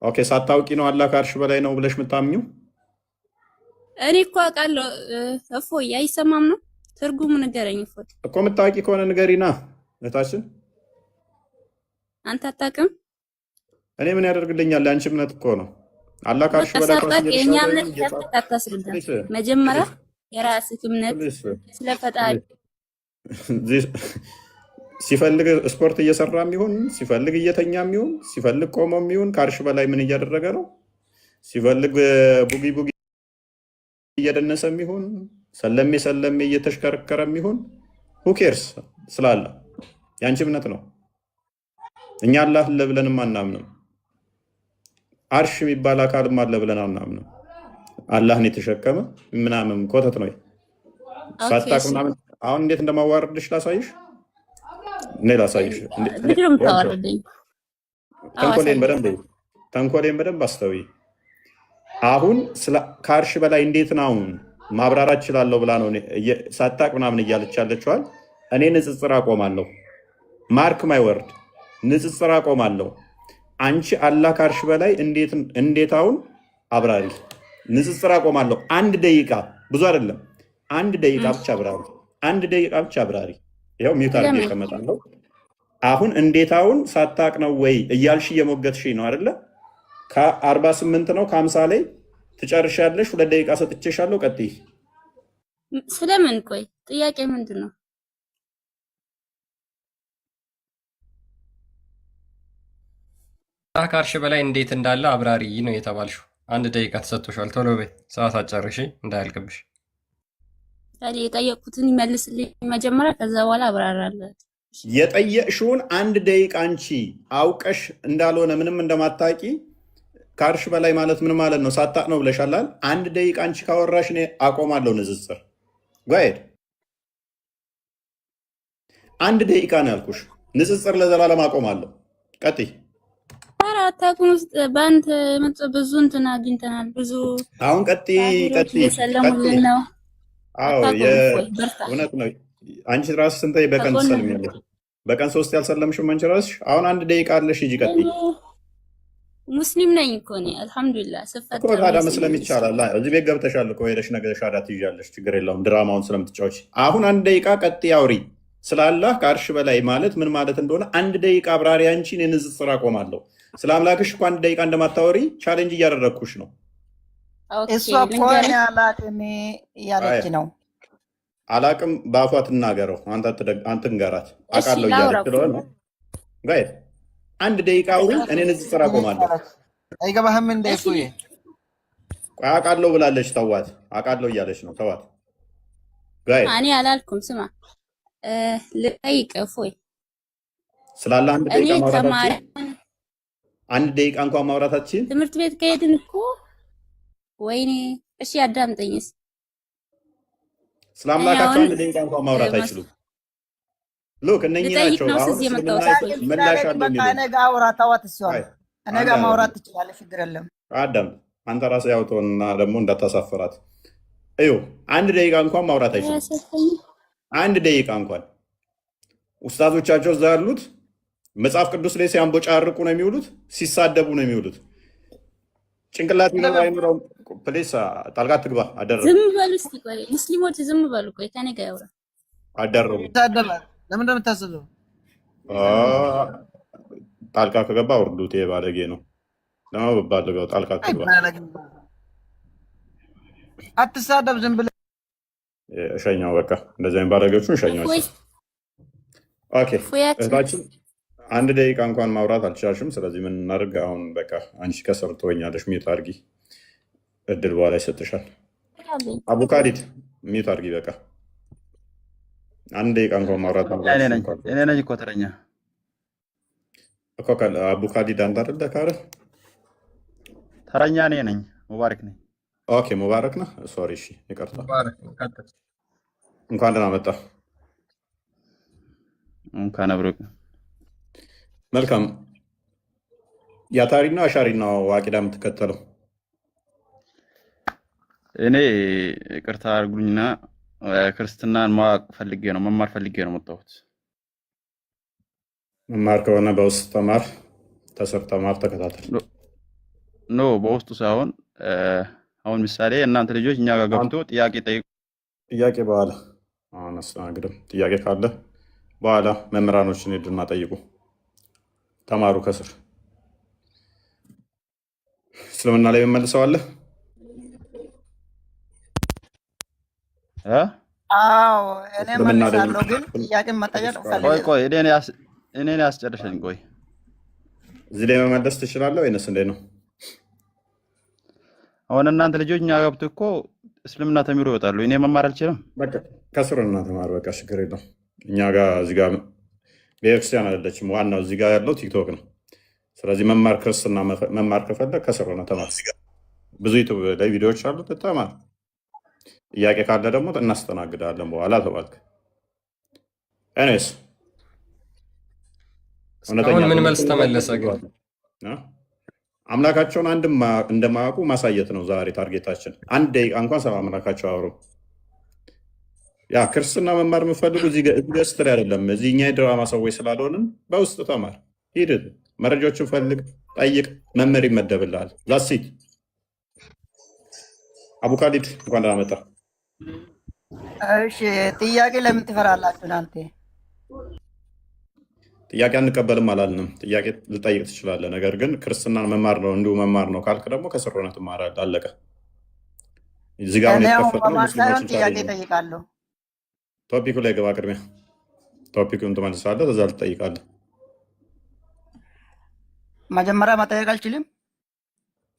Speaker 1: ኦኬ ሳታውቂ ነው አላህ ከአርሽ በላይ ነው ብለሽ የምታምኚው?
Speaker 2: እኔ እኮ አውቃለሁ። እፎይ አይሰማም ነው ትርጉሙ ንገረኝ። እፎይ
Speaker 1: እኮ የምታውቂ ከሆነ ንገሪና እህታችን።
Speaker 2: አንተ አታውቅም?
Speaker 1: እኔ ምን ያደርግልኛል? የአንቺ እምነት እኮ ነው። አላህ ከአርሽ በላይ
Speaker 2: የኛ እምነት ታታስረዳ። መጀመሪያ የራስህ እምነት ስለ ፈጣሪ
Speaker 1: ሲፈልግ ስፖርት እየሰራ የሚሆን ሲፈልግ እየተኛ የሚሆን ሲፈልግ ቆሞ የሚሆን ከአርሽ በላይ ምን እያደረገ ነው? ሲፈልግ ቡጊ ቡጊ እየደነሰ የሚሆን ሰለሜ ሰለሜ እየተሽከረከረ የሚሆን ሁኬርስ ስላለ የአንቺ እምነት ነው። እኛ አላህ አለ ብለንም አናምንም። አርሽ የሚባል አካልም አለ ብለን አናምንም። አላህን የተሸከመ ምናምን ኮተት ነው። ሳታቅ ምናምን አሁን እንዴት እንደማዋረድሽ ላሳይሽ። እኔ ላሳይሽ። ተንኮሌን በደንብ አስተውይ። አሁን ከአርሽ በላይ እንዴት ነው አሁን ማብራራት እችላለሁ ብላ ነው ሳታቅ ምናምን እያለች ያለችዋል። እኔ ንጽጽር አቆማለሁ። ማርክ ማይ ወርድ ንጽጽር አቆማለሁ። አንቺ አላህ ከአርሽ በላይ እንዴት አሁን አብራሪ። ንጽጽር አቆማለሁ። 1 ደቂቃ ብዙ አይደለም። 1 ደቂቃ ብቻ አብራሪ። 1 ደቂቃ ብቻ አብራሪ። ይኸው ሚውት አድርጌ እቀመጣለሁ። አሁን እንዴት አሁን ሳታቅ ነው ወይ እያልሽ እየሞገትሽኝ ነው አይደለ? ከ48 ነው ከ50 ላይ ትጨርሻለሽ። 2 ደቂቃ ሰጥቼሻለሁ። ቀጥይ።
Speaker 2: ስለምን? ቆይ ጥያቄ ምንድን ነው?
Speaker 3: ከአርሽ በላይ እንዴት እንዳለ አብራሪ ነው የተባልሽው። 1 ደቂቃ ተሰጥቶሻል። ቶሎ በይ፣ ሰዓት አጨርሺ እንዳያልቅብሽ።
Speaker 2: የጠየቁትን ይመልስልኝ መጀመሪያ፣ ከዛ በኋላ አብራራለሁ።
Speaker 1: የጠየቅሽውን 1 ደቂቃ አንቺ አውቀሽ እንዳልሆነ ምንም እንደማታቂ ከአርሽ በላይ ማለት ምን ማለት ነው ሳታቅ ነው ብለሻላል። 1 ደቂቃ አንቺ ካወራሽ እኔ አቆማለሁ ንጽጽር። ጓሄድ 1 ደቂቃ ነው ያልኩሽ። ንጽጽር ለዘላለም አቆማለሁ። ቀጥይ።
Speaker 2: አታውቅም ውስጥ በአንተ መጥቶ ብዙ እንትን አግኝተናል። ብዙ
Speaker 1: አሁን ቀጥይ
Speaker 2: የሰለሙልን ነው።
Speaker 1: እውነት ነው። አንቺ ራስሽ ስንት በቀን ትሰልሚያለሽ? በቀን 3 ያልሰለምሽም አንቺ ራስሽ። አሁን 1 ደቂቃ አለሽ። ሂጂ ቀጥይ።
Speaker 2: ሙስሊም ነኝ እኮ እኔ አልሐምዱሊላህ። ስፈታ
Speaker 1: ታዲያ መስለም ይቻላል። እዚህ ቤት ገብተሻል እኮ ሄደሽ ነገ ሻዳ ትይዣለሽ። ችግር የለውም ድራማውን ስለምትጫወች። አሁን 1 ደቂቃ ቀጥይ አውሪ። ስላላህ ከአርሽ በላይ ማለት ምን ማለት እንደሆነ 1 ደቂቃ አብራሪ። አንቺ እኔ ንጽጽር አቆማለሁ። ስለ አምላክሽ እኮ 1 ደቂቃ እንደማታወሪ ቻሌንጅ እያደረግኩሽ ነው።
Speaker 8: እሷ እኮ እኔ አላቅም እያለች ነው።
Speaker 1: አላቅም በአፏ ትናገረው። አንተ ንገራት። አውቃለሁ እያለች ስለሆነ ጋር 1 ደቂቃ አውሪ። እኔ ንጽጽር አቆማለሁ።
Speaker 8: አይገባህም እንደ እፉዬ
Speaker 1: አውቃለሁ ብላለች። ተዋት። አውቃለሁ እያለች ነው። ተዋት። ጋር
Speaker 2: እኔ አላልኩም። ስማ ልጠይቅ እፎይ
Speaker 1: ስላለ 1 ደቂቃ ማውራታችን 1 ደቂቃ እንኳን ማውራታችን
Speaker 2: ትምህርት ቤት ከሄድን እኮ ወይኔ። እሺ አዳምጠኝስ።
Speaker 1: ስለ አምላካቸው 1 ደቂቃ እንኳን ማውራት አይችሉም። ሉክ እነኚህ ናቸው። አሁን ምላሽ አለ።
Speaker 8: ነገ አውራ ተዋት። እሷን ነገ ማውራት ትችላለች። ችግር የለም።
Speaker 1: አዳም አንተ ራስህ ያውተውና ደግሞ እንዳታሳፍራት። እዩ 1 ደቂቃ እንኳን ማውራት አይችሉም። 1 ደቂቃ እንኳን ኡስታዞቻቸው እዛ ያሉት መጽሐፍ ቅዱስ ላይ ሲያንቦጫርቁ ነው የሚውሉት፣ ሲሳደቡ ነው የሚውሉት። ጭንቅላት ይኖር አይኖረው ፕሌስ ጣልቃ ትግባ። አደረጉ።
Speaker 2: ዝም በሉ እስቲ። ቆይ ሙስሊሞች ዝም በሉ። ቆይ ከኔ ጋር ያውራ።
Speaker 1: አደረጉ።
Speaker 8: ለምን እንደምታስበው
Speaker 1: ጣልቃ ከገባ ወርዱት። ባለጌ ነው ነው ባለገው ጣልቃ ትግባ።
Speaker 8: አትሳደብ። ዝም ብለህ
Speaker 1: እሸኛው። በቃ እንደዚህ አይነት ባለጌዎቹን እሸኛው። ኦኬ እህታችን 1 ደቂቃ እንኳን ማውራት አልቻልሽም። ስለዚህ ምን እናድርግ አሁን? በቃ አንቺ ከስር ትወኛለሽ። ሚዩት አድርጊ። እድል በኋላ ይሰጥሻል። አቡካዲድ ሚዩት አድርጊ። በቃ 1 ደቂቃ እንኳን ማውራት
Speaker 9: እኔ ነኝ እኮ ተረኛ
Speaker 1: እኮ አቡካዲድ አንተ አይደለ? ካረ
Speaker 9: ተረኛ እኔ ነኝ። ሙባረክ ነኝ።
Speaker 1: ኦኬ ሙባረክ ነህ። ሶሪ እሺ፣ ይቅርታ። እንኳን ደህና መጣ።
Speaker 9: ካነብሩክ
Speaker 1: መልካም የአታሪና አሻሪና ዋቂዳ የምትከተለው?
Speaker 9: እኔ ይቅርታ አድርጉልኝና ክርስትናን ማወቅ ፈልጌ ነው መማር ፈልጌ ነው መጣሁት።
Speaker 1: መማር ከሆነ በውስጥ ተማር፣ ተስር ተማር፣ ተከታተል።
Speaker 9: ኖ በውስጡ ሳይሆን አሁን ምሳሌ እናንተ ልጆች እኛ ጋር ገብቶ ጥያቄ ጠይቁ።
Speaker 1: ጥያቄ በኋላ አሁን አስተናግድም። ጥያቄ ካለ በኋላ መምህራኖችን ሄዱና ጠይቁ፣ ተማሩ ከስር። እስልምና ላይ የምመልሰዋለህ?
Speaker 8: አዎ እኔ መልሳለሁ፣ ግን ጥያቄ መጠየቅ ፈልጋለሁ።
Speaker 9: ቆይ እኔን ያስጨርሰኝ። ቆይ
Speaker 1: እዚህ ላይ መመለስ ትችላለህ ወይንስ እንዴት ነው?
Speaker 9: አሁን እናንተ ልጆች እኛ ገብቶ እኮ እስልምና ተሚሩ ይወጣሉ። እኔ መማር አልችልም?
Speaker 1: በቃ ከስር እና ተማር። በቃ ችግር የለም። እኛ ጋር እዚህ ጋር ቤተክርስቲያን አይደለችም። ዋናው እዚህ ጋር ያለው ቲክቶክ ነው። ስለዚህ መማር ክርስትና መማር ከፈለግ ከስር ሆነ ተማር። ብዙ ዩቱብ ላይ ቪዲዮዎች አሉት፣ ተማር። ጥያቄ ካለ ደግሞ እናስተናግዳለን በኋላ ተባልክ። እኔስ
Speaker 3: አሁን ምን መልስ ተመለሰ? ግን
Speaker 1: አምላካቸውን አንድም እንደማያውቁ ማሳየት ነው ዛሬ ታርጌታችን። አንድ ደቂቃ እንኳን ስለ አምላካቸው አውሩ። ያ ክርስትና መማር የምፈልጉ እዚህ ገስት ላይ አይደለም። እዚህ እኛ የድራማ ሰዎች ስላልሆንን በውስጥ ተማር፣ ሂድ፣ መረጃዎችን ፈልግ፣ ጠይቅ፣ መምህር ይመደብልሃል። ዛሲት አቡ ካሊድ እንኳን ደህና መጣ።
Speaker 8: እሺ ጥያቄ ለምን ትፈራላችሁ እናንተ?
Speaker 1: ጥያቄ አንቀበልም አላልንም። ጥያቄ ልጠይቅ ትችላለህ። ነገር ግን ክርስትናን መማር ነው እንዲሁ መማር ነው ካልክ ደግሞ ከስር ሆነህ ትማራለህ። አለቀ። እዚህ ጋር
Speaker 8: ሳይሆን ጥያቄ እጠይቃለሁ።
Speaker 1: ቶፒኩ ላይ ግባ። ቅድሚያ ቶፒኩን ትመልሳለህ፣ እዛ ትጠይቃለህ።
Speaker 8: መጀመሪያ መጠየቅ አልችልም?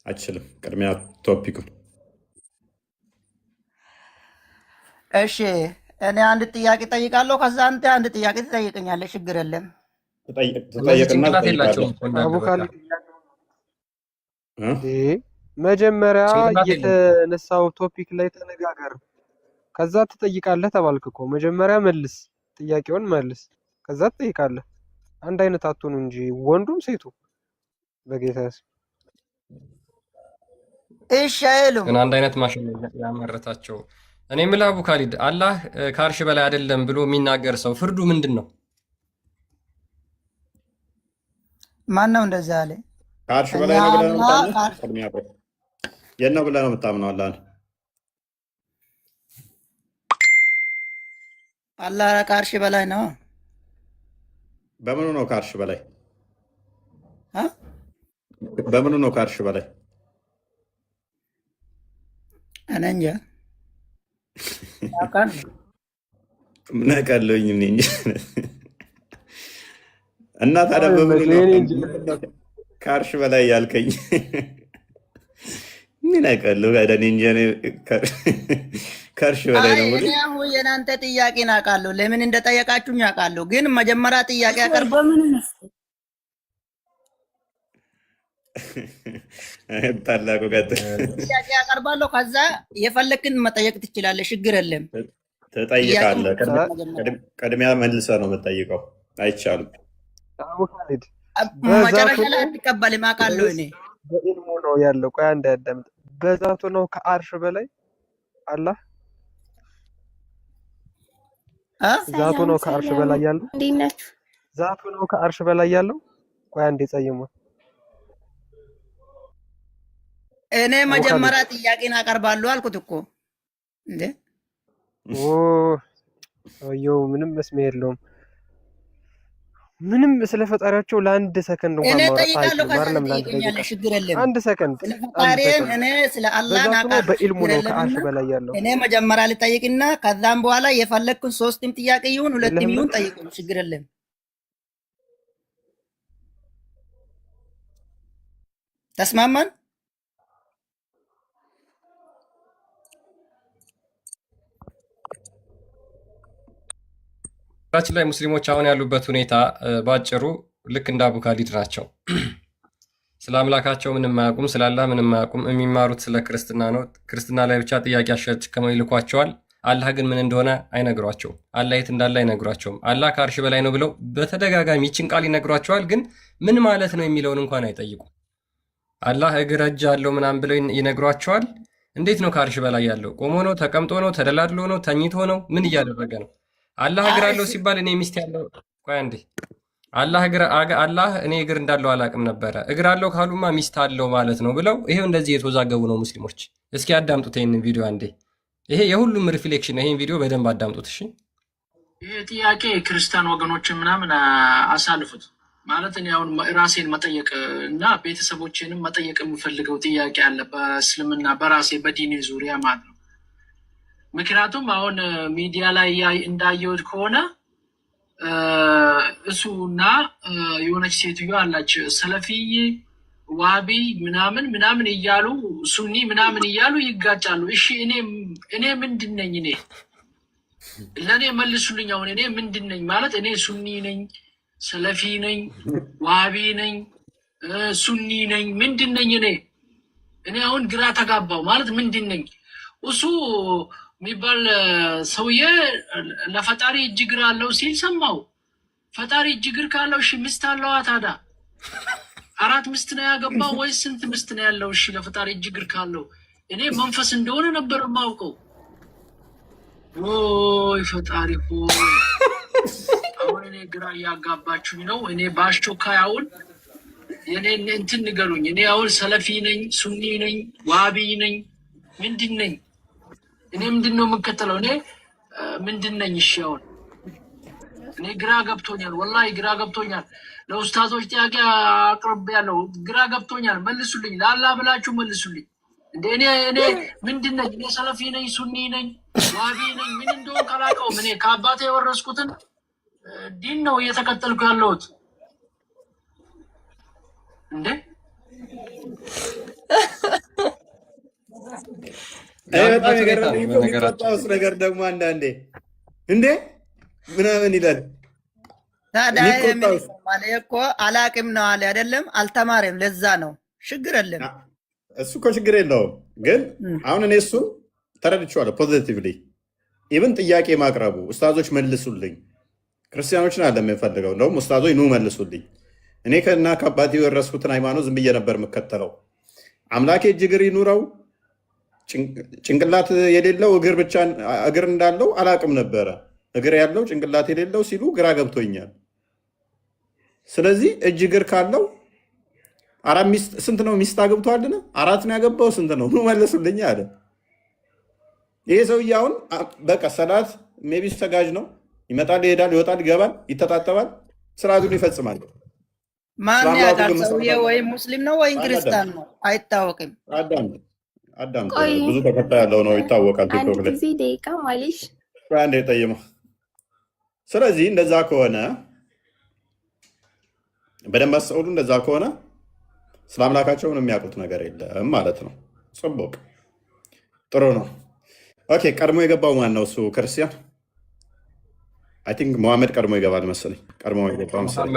Speaker 1: አይችልም። ቅድሚያ ቶፒኩን።
Speaker 8: እሺ እኔ አንድ ጥያቄ ጠይቃለሁ፣ ከዛ አንተ አንድ ጥያቄ ትጠይቀኛለህ። ችግር የለም።
Speaker 6: መጀመሪያ የተነሳው ቶፒክ ላይ ተነጋገር፣ ከዛ ትጠይቃለህ ተባልክ እኮ። መጀመሪያ መልስ፣ ጥያቄውን መልስ፣ ከዛ ትጠይቃለህ። አንድ አይነት አትሆኑ እንጂ ወንዱም ሴቱ በጌታ ስም።
Speaker 8: እሺ አይሉም
Speaker 3: ግን አንድ አይነት ማሽን ያመረታቸው። እኔ የምልህ አቡ ካሊድ አላህ ከአርሽ በላይ አይደለም ብሎ የሚናገር ሰው ፍርዱ ምንድን ነው?
Speaker 8: ማን ነው እንደዛ አለ?
Speaker 1: ከአርሽ በላይ ነው ብለህ ነው የምታምነው? የት ነው ብለህ ነው የምታምነው?
Speaker 8: አላህ ከአርሽ በላይ ነው።
Speaker 1: በምኑ ነው ከአርሽ በላይ? በምኑ ነው ከአርሽ በላይ?
Speaker 8: እኔ እንጃ
Speaker 1: ምን አውቃለሁኝ እኔ እንጂ። እና ታዲያ በምኑ ነው ከአርሽ በላይ ያልከኝ? ምን አውቃለሁ ታዲያ እኔ እንጂ ከአርሽ በላይ ነው።
Speaker 8: እኔ አሁን የእናንተ ጥያቄን አውቃለሁ፣ ለምን እንደጠየቃችሁኝ አውቃለሁ። ግን መጀመሪያ ጥያቄ አቀርብ
Speaker 1: ታላቁ
Speaker 8: ጥያቄ አቀርባለሁ፣ ከዛ የፈለክን መጠየቅ ትችላለህ። ችግር የለም።
Speaker 1: ትጠይቃለህ። ቅድሚያ መልሰህ ነው የምትጠይቀው። አይቻልም።
Speaker 8: መጨረሻ ላይ አትቀበልም። አውቃለሁ እኔ
Speaker 6: በኢልሙ ነው ያለው። ቆይ አንድ ያዳምጥ። በዛቱ ነው ከአርሽ በላይ አላህ ዛቱ ነው ከአርሽ በላይ ያለው።
Speaker 2: እንዴት ናችሁ?
Speaker 6: ዛቱ ነው ከአርሽ በላይ ያለው። ቆይ አንዴ ጸይሙ።
Speaker 8: እኔ መጀመሪያ ጥያቄን አቀርባለሁ አልኩት እኮ እንዴ።
Speaker 6: አየው ምንም መስሚያ የለውም። ምንም ስለ ፈጣሪያቸው ለአንድ ሰከንድ እንኳን ማውራት አይችልም። አይደለም ለአንድ ደቂቃ፣
Speaker 8: ችግር የለም።
Speaker 6: አንድ ሰከንድ
Speaker 8: ስለ ፈጣሪን እኔ ስለ አላህ ናቃ
Speaker 6: በኢልሙ ነው ከአርሽ በላይ ያለው።
Speaker 8: እኔ መጀመሪያ ልጠይቅና ከዛም በኋላ የፈለግኩን ሶስትም ጥያቄ ይሁን ሁለትም ይሁን ጠይቁኝ፣ ችግር የለም። ተስማማን?
Speaker 3: ራችን ላይ ሙስሊሞች አሁን ያሉበት ሁኔታ ባጭሩ ልክ እንደ አቡ ካሊድ ናቸው። ስለ አምላካቸው ምንም አያውቁም፣ ስለ አላህ ምንም አያውቁም። የሚማሩት ስለ ክርስትና ነው። ክርስትና ላይ ብቻ ጥያቄ አሸክመው ይልኳቸዋል። አላህ ግን ምን እንደሆነ አይነግሯቸውም። አላህ የት እንዳለ አይነግሯቸውም። አላህ ከአርሽ በላይ ነው ብለው በተደጋጋሚ ይችን ቃል ይነግሯቸዋል። ግን ምን ማለት ነው የሚለውን እንኳን አይጠይቁም። አላህ እግር እጅ አለው ምናምን ብለው ይነግሯቸዋል። እንዴት ነው ከአርሽ በላይ ያለው? ቆሞ ነው? ተቀምጦ ነው? ተደላድሎ ነው? ተኝቶ ነው? ምን እያደረገ ነው? አላህ እግር አለው ሲባል እኔ ሚስት ያለው ቆይ አንዴ አላህ እኔ እግር እንዳለው አላቅም ነበረ። እግር አለው ካሉማ ሚስት አለው ማለት ነው ብለው ይሄው እንደዚህ የተወዛገቡ ነው ሙስሊሞች። እስኪ አዳምጡት ይህንን ቪዲዮ አንዴ። ይሄ የሁሉም ሪፍሌክሽን። ይሄን ቪዲዮ በደንብ አዳምጡት እሺ።
Speaker 10: ይህ ጥያቄ ክርስቲያን ወገኖችን ምናምን አሳልፉት። ማለት እኔ አሁን ራሴን መጠየቅ እና ቤተሰቦችንም መጠየቅ የምፈልገው ጥያቄ አለ በእስልምና በራሴ በዲኔ ዙሪያ ማለት ነው። ምክንያቱም አሁን ሚዲያ ላይ እንዳየሁት ከሆነ እሱና የሆነች ሴትዮ አላች ሰለፊይ ዋቢ ምናምን ምናምን እያሉ ሱኒ ምናምን እያሉ ይጋጫሉ። እሺ እኔ ምንድን ነኝ? እኔ ለእኔ መልሱልኝ። አሁን እኔ ምንድን ነኝ? ማለት እኔ ሱኒ ነኝ፣ ሰለፊ ነኝ፣ ዋቢ ነኝ፣ ሱኒ ነኝ፣ ምንድን ነኝ? እኔ አሁን ግራ ተጋባው። ማለት ምንድን ነኝ? እሱ የሚባል ሰውዬ ለፈጣሪ እጅ እግር አለው ሲል ሰማው። ፈጣሪ እጅ እግር ካለው እሺ ሚስት አለዋ ታዲያ? 4 ሚስት ነው ያገባው ወይስ ስንት ሚስት ነው ያለው? እሺ ለፈጣሪ እጅ እግር ካለው እኔ መንፈስ እንደሆነ ነበር የማውቀው። ኦይ ፈጣሪ ሆይ አሁን እኔ ግራ እያጋባችሁኝ ነው። እኔ በአስቸኳይ አሁን የኔ እንትን ንገሩኝ። እኔ አሁን ሰለፊ ነኝ፣ ሱኒ ነኝ፣ ዋቢ ነኝ፣ ምንድን ነኝ? እኔ ምንድን ነው የምከተለው? እኔ ምንድን ነኝ? እሺ አሁን እኔ ግራ ገብቶኛል፣ ወላሂ ግራ ገብቶኛል። ለኡስታዞች ጥያቄ አቅርቤያለሁ፣ ግራ ገብቶኛል። መልሱልኝ፣ ለአላህ ብላችሁ መልሱልኝ። እንደ እኔ ምንድን ነኝ? እኔ ሰለፊ ነኝ፣ ሱኒ ነኝ፣ ዋቢ ነኝ፣ ምን እንደሆነ አላውቀውም። እኔ ከአባቴ የወረስኩትን ዲን ነው እየተከተልኩ ያለሁት። እንዴ
Speaker 1: በጣም የገረመኝ የሚቆጣውስ ነገር ደግሞ አንዳንዴ እንዴ ምናምን ይላል።
Speaker 8: ታዲያ እኮ አላቅም ነው አለ አይደለም፣ አልተማረም። ለዛ ነው ችግር የለም።
Speaker 1: እሱ እኮ ችግር የለውም። ግን አሁን እኔ እሱን ተረድቼዋለሁ ፖዚቲቭሊ። ኢቭን ጥያቄ ማቅረቡ ኡስታዞች መልሱልኝ፣ ክርስቲያኖችን አለ የምፈልገው እንደውም ኡስታዞች ኑ መልሱልኝ። እኔ ከና ከአባቴ የወረስኩትን ሃይማኖት ዝም ብዬ ነበር የምከተለው። አምላኬ እጅ እግር ይኑረው ጭንቅላት የሌለው እግር ብቻ እግር እንዳለው አላቅም ነበረ። እግር ያለው ጭንቅላት የሌለው ሲሉ ግራ ገብቶኛል። ስለዚህ እጅ እግር ካለው ስንት ነው ሚስት አግብቷልን? 4 ነው ያገባው። ስንት ነው ኑ መልሱልኝ አለ። ይሄ ሰውዬ አሁን በቃ ሰላት ሜቢ ሰጋጅ ነው። ይመጣል፣ ይሄዳል፣ ይወጣል፣ ይገባል፣ ይተጣጠባል፣ ስርዓቱን ይፈጽማል።
Speaker 8: ማን ያውቃል? ሰውዬ ወይም ሙስሊም ነው ወይም ክርስቲያን ነው አይታወቅም።
Speaker 1: አዳም ብዙ ተከታይ ያለው ነው ይታወቃል። ቲክቶክ ላይ
Speaker 2: ደቂቃ ማለሽ
Speaker 1: አንዴ ጠይመው። ስለዚህ እንደዛ ከሆነ በደንብ አስተውሉ። እንደዛ ከሆነ ስለ አምላካቸው ምንም የሚያውቁት ነገር የለም ማለት ነው። ጽቦቅ ጥሩ ነው። ኦኬ ቀድሞ የገባው ማን ነው? እሱ ክርስቲያን አይ ቲንክ መሐመድ ቀድሞ ይገባል መሰለኝ። ቀድሞ የገባው መሰለኝ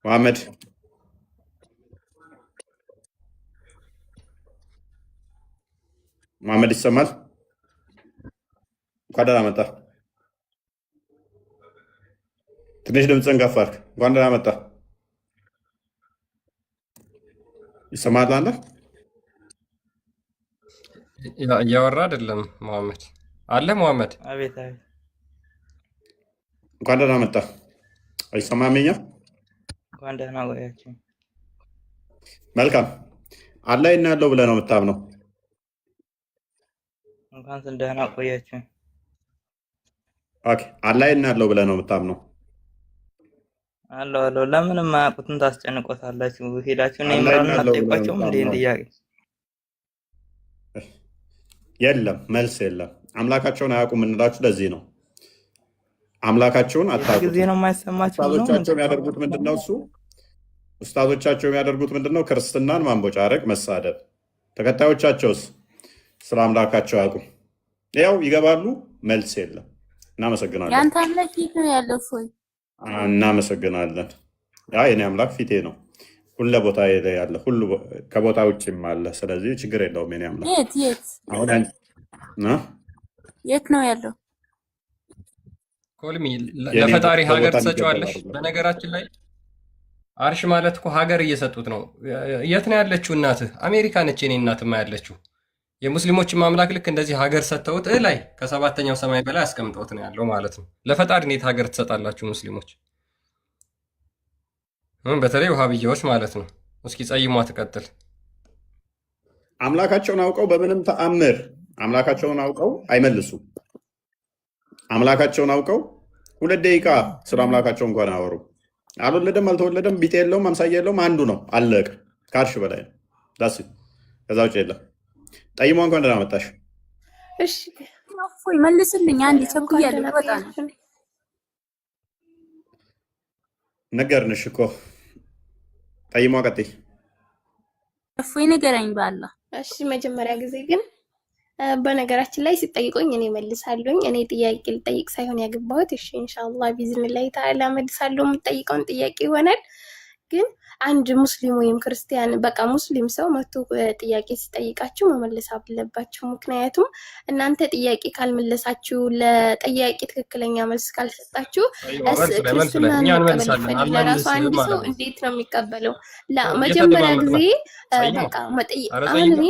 Speaker 1: መሐመድ። መሐመድ ይሰማል? እንኳን ደህና መጣ። ትንሽ ድምፅህን ከፍ አድርግ። እንኳን ደህና መጣ። ይሰማል? አንተ
Speaker 3: እያወራ አይደለም መሐመድ አለ። መሐመድ
Speaker 11: አቤት አቤት።
Speaker 1: እንኳን ደህና መጣ። አይሰማም? እኛ
Speaker 11: እንኳን ደህና ቆያችሁ።
Speaker 1: መልካም። አላህ እና ያለው ብለህ ነው የምታምነው?
Speaker 11: እንኳን ደህና ቆያችሁ።
Speaker 1: ኦኬ አላህ እና ያለው ብለህ ነው የምታምነው?
Speaker 11: አለው አለው። ለምን የማያውቁትን ታስጨንቆታላችሁ? ሄዳችሁ ነው ኢምራንን አትጠይቋቸውም እንዴ? ጥያቄ
Speaker 1: የለም መልስ የለም። አምላካቸውን አያውቁም እንላችሁ ለዚህ ነው። አምላካቸውን አታውቁም።
Speaker 11: ጊዜ ነው የማይሰማችሁ።
Speaker 1: ኡስታዞቻቸው የሚያደርጉት ምንድነው? ኡስታዞቻቸው የሚያደርጉት ምንድነው? ክርስትናን ማንቦጫረቅ፣ መሳደብ። ተከታዮቻቸውስ ስለ አምላካቸው አያውቁም። ያው ይገባሉ፣ መልስ የለም። እናመሰግናለን።
Speaker 2: ያንተ አምላክ ፊት ነው ያለው ፎይ
Speaker 1: እናመሰግናለን። ያ የኔ አምላክ ፊቴ ነው፣ ሁሉ ቦታ ያለ፣ ሁሉ ከቦታ ውጭም አለ። ስለዚህ ችግር የለውም። የኔ አምላክ
Speaker 2: የት የት ነው ያለው?
Speaker 3: ኮልሚ ለፈጣሪ ሀገር ትሰጪዋለሽ። በነገራችን ላይ አርሽ ማለት እኮ ሀገር እየሰጡት ነው። የት ነው ያለችው እናትህ? አሜሪካ ነች የኔ እናትማ ያለችው። የሙስሊሞችን ማምላክ ልክ እንደዚህ ሀገር ሰጥተውት ላይ ከሰባተኛው ሰማይ በላይ አስቀምጠውት ነው ያለው ማለት ነው። ለፈጣሪ እንዴት ሀገር ትሰጣላችሁ ሙስሊሞች? በተለይ ውሃብያዎች ማለት ነው። እስኪ ጸይሟ ትቀጥል።
Speaker 1: አምላካቸውን አውቀው በምንም ተአምር አምላካቸውን አውቀው አይመልሱም። አምላካቸውን አውቀው 2 ደቂቃ ስለ አምላካቸው እንኳን አወሩ። አልወለደም አልተወለደም ቢጤ የለውም አምሳያ የለውም አንዱ ነው አለቀ። ከአርሽ በላይ ነው ዳስ ከዛ ውጭ የለም። ጠይሟ እንኳን ደህና መጣሽ።
Speaker 2: እሺ እፎይ መልስልኝ። አንድ ቸኩያለሁ በጣም
Speaker 1: ነገርንሽ እኮ ጠይሟ ቀጥይ።
Speaker 2: እፎይ ንገረኝ ባላ።
Speaker 12: እሺ መጀመሪያ ጊዜ ግን በነገራችን ላይ ሲጠይቁኝ እኔ መልሳለሁኝ። እኔ ጥያቄ ልጠይቅ ሳይሆን ያገባሁት። እሺ ኢንሻአላህ ቢዝኒላህ ተዓላ መልሳለሁ። የምጠይቀውን ጥያቄ ይሆናል። ግን አንድ ሙስሊም ወይም ክርስቲያን በቃ ሙስሊም ሰው መጥቶ ጥያቄ ሲጠይቃችሁ መመለስ አለባችሁ። ምክንያቱም እናንተ ጥያቄ ካልመለሳችሁ ለጥያቄ ትክክለኛ መልስ ካልሰጣችሁ ለራሱ አንድ ሰው እንዴት ነው የሚቀበለው? መጀመሪያ ጊዜ በቃ አሁን እኔ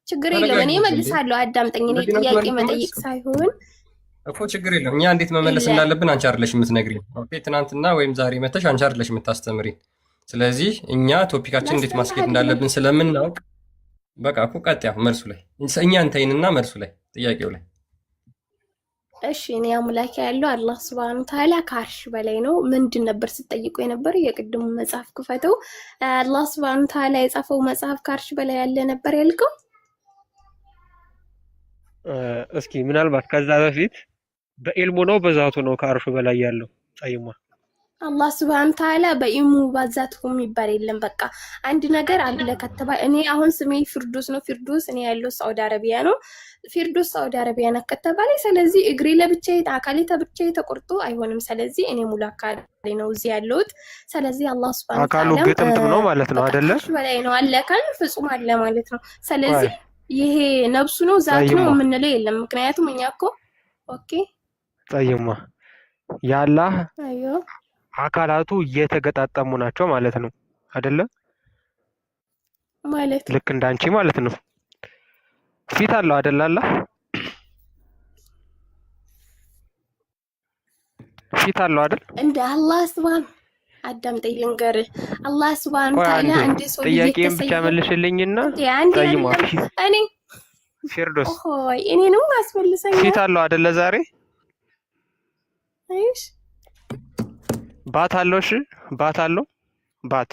Speaker 12: ችግር የለም እኔ መልሳለሁ። አዳምጠኝ። እኔ ጥያቄ መጠየቅ ሳይሆን
Speaker 3: እኮ ችግር የለም። እኛ እንዴት መመለስ እንዳለብን አንቺ አይደለሽ የምትነግሪን። ኦኬ ትናንትና ወይም ዛሬ መተሽ አንቺ አይደለሽ የምታስተምሪን። ስለዚህ እኛ ቶፒካችን እንዴት ማስኬድ እንዳለብን ስለምናውቅ በቃ እኮ ቀጥያ መልሱ ላይ እኛ እንተይንና መልሱ ላይ ጥያቄው ላይ
Speaker 12: እሺ እኔ አምላክ ያለው አላህ Subhanahu Wa Ta'ala ከአርሽ በላይ ነው። ምንድን ነበር ስትጠይቁ የነበረው? የቅድሙ መጽሐፍ ክፈተው። አላህ Subhanahu Wa Ta'ala የጻፈው መጽሐፍ ከአርሽ በላይ ያለ ነበር ያልከው?
Speaker 6: እስኪ ምናልባት ከዛ በፊት በኢልሙ ነው በዛቱ ነው ከአርሹ በላይ ያለው? ጠይሟ
Speaker 12: አላህ Subhanahu Wa Ta'ala በኢልሙ በዛቱ የሚባል የለም። በቃ አንድ ነገር አለ ከተባለ እኔ አሁን ስሜ ፊርዶስ ነው። ፊርዶስ እኔ ያለው ሳውዲ አረቢያ ነው። ፊርዶስ ሳውዲ አረቢያ ነው ከተባለ ስለዚህ እግሬ ለብቻዬ አካሌ ተብቻዬ ተቆርጦ አይሆንም። ስለዚህ እኔ ሙሉ አካሌ ነው እዚህ ያለሁት። ስለዚህ አላህ Subhanahu Wa Ta'ala
Speaker 6: አካሉ ግጥምጥም ነው ማለት ነው አይደለ?
Speaker 12: በላይ ነው አለ ካል ፍጹም አለ ማለት ነው። ስለዚህ ይሄ ነብሱ ነው ዛት ነው የምንለው የለም። ምክንያቱም እኛ እኮ ኦኬ
Speaker 6: ጠይማ ያላህ
Speaker 12: አዮ
Speaker 6: አካላቱ እየተገጣጠሙ ናቸው ማለት ነው አይደለ?
Speaker 12: ማለት
Speaker 6: ልክ እንዳንቺ ማለት ነው። ፊት አለው አይደል? አላህ ፊት አለው አይደል?
Speaker 12: እንደ አላህ Subhanahu አዳምጠኝ ልንገርህ። አላህ Subhanahu Wa Ta'ala እንደ ሰው
Speaker 6: ጥያቄን ብቻ መልሽልኝና ጠይሟ
Speaker 12: እኔ
Speaker 6: ፊርዶስ
Speaker 12: ኦይ እኔንም አስፈልሰኝ
Speaker 6: ፊት አለው አይደለ? ዛሬ
Speaker 12: አይሽ
Speaker 6: ባት አለው። እሺ ባት አለው። ባት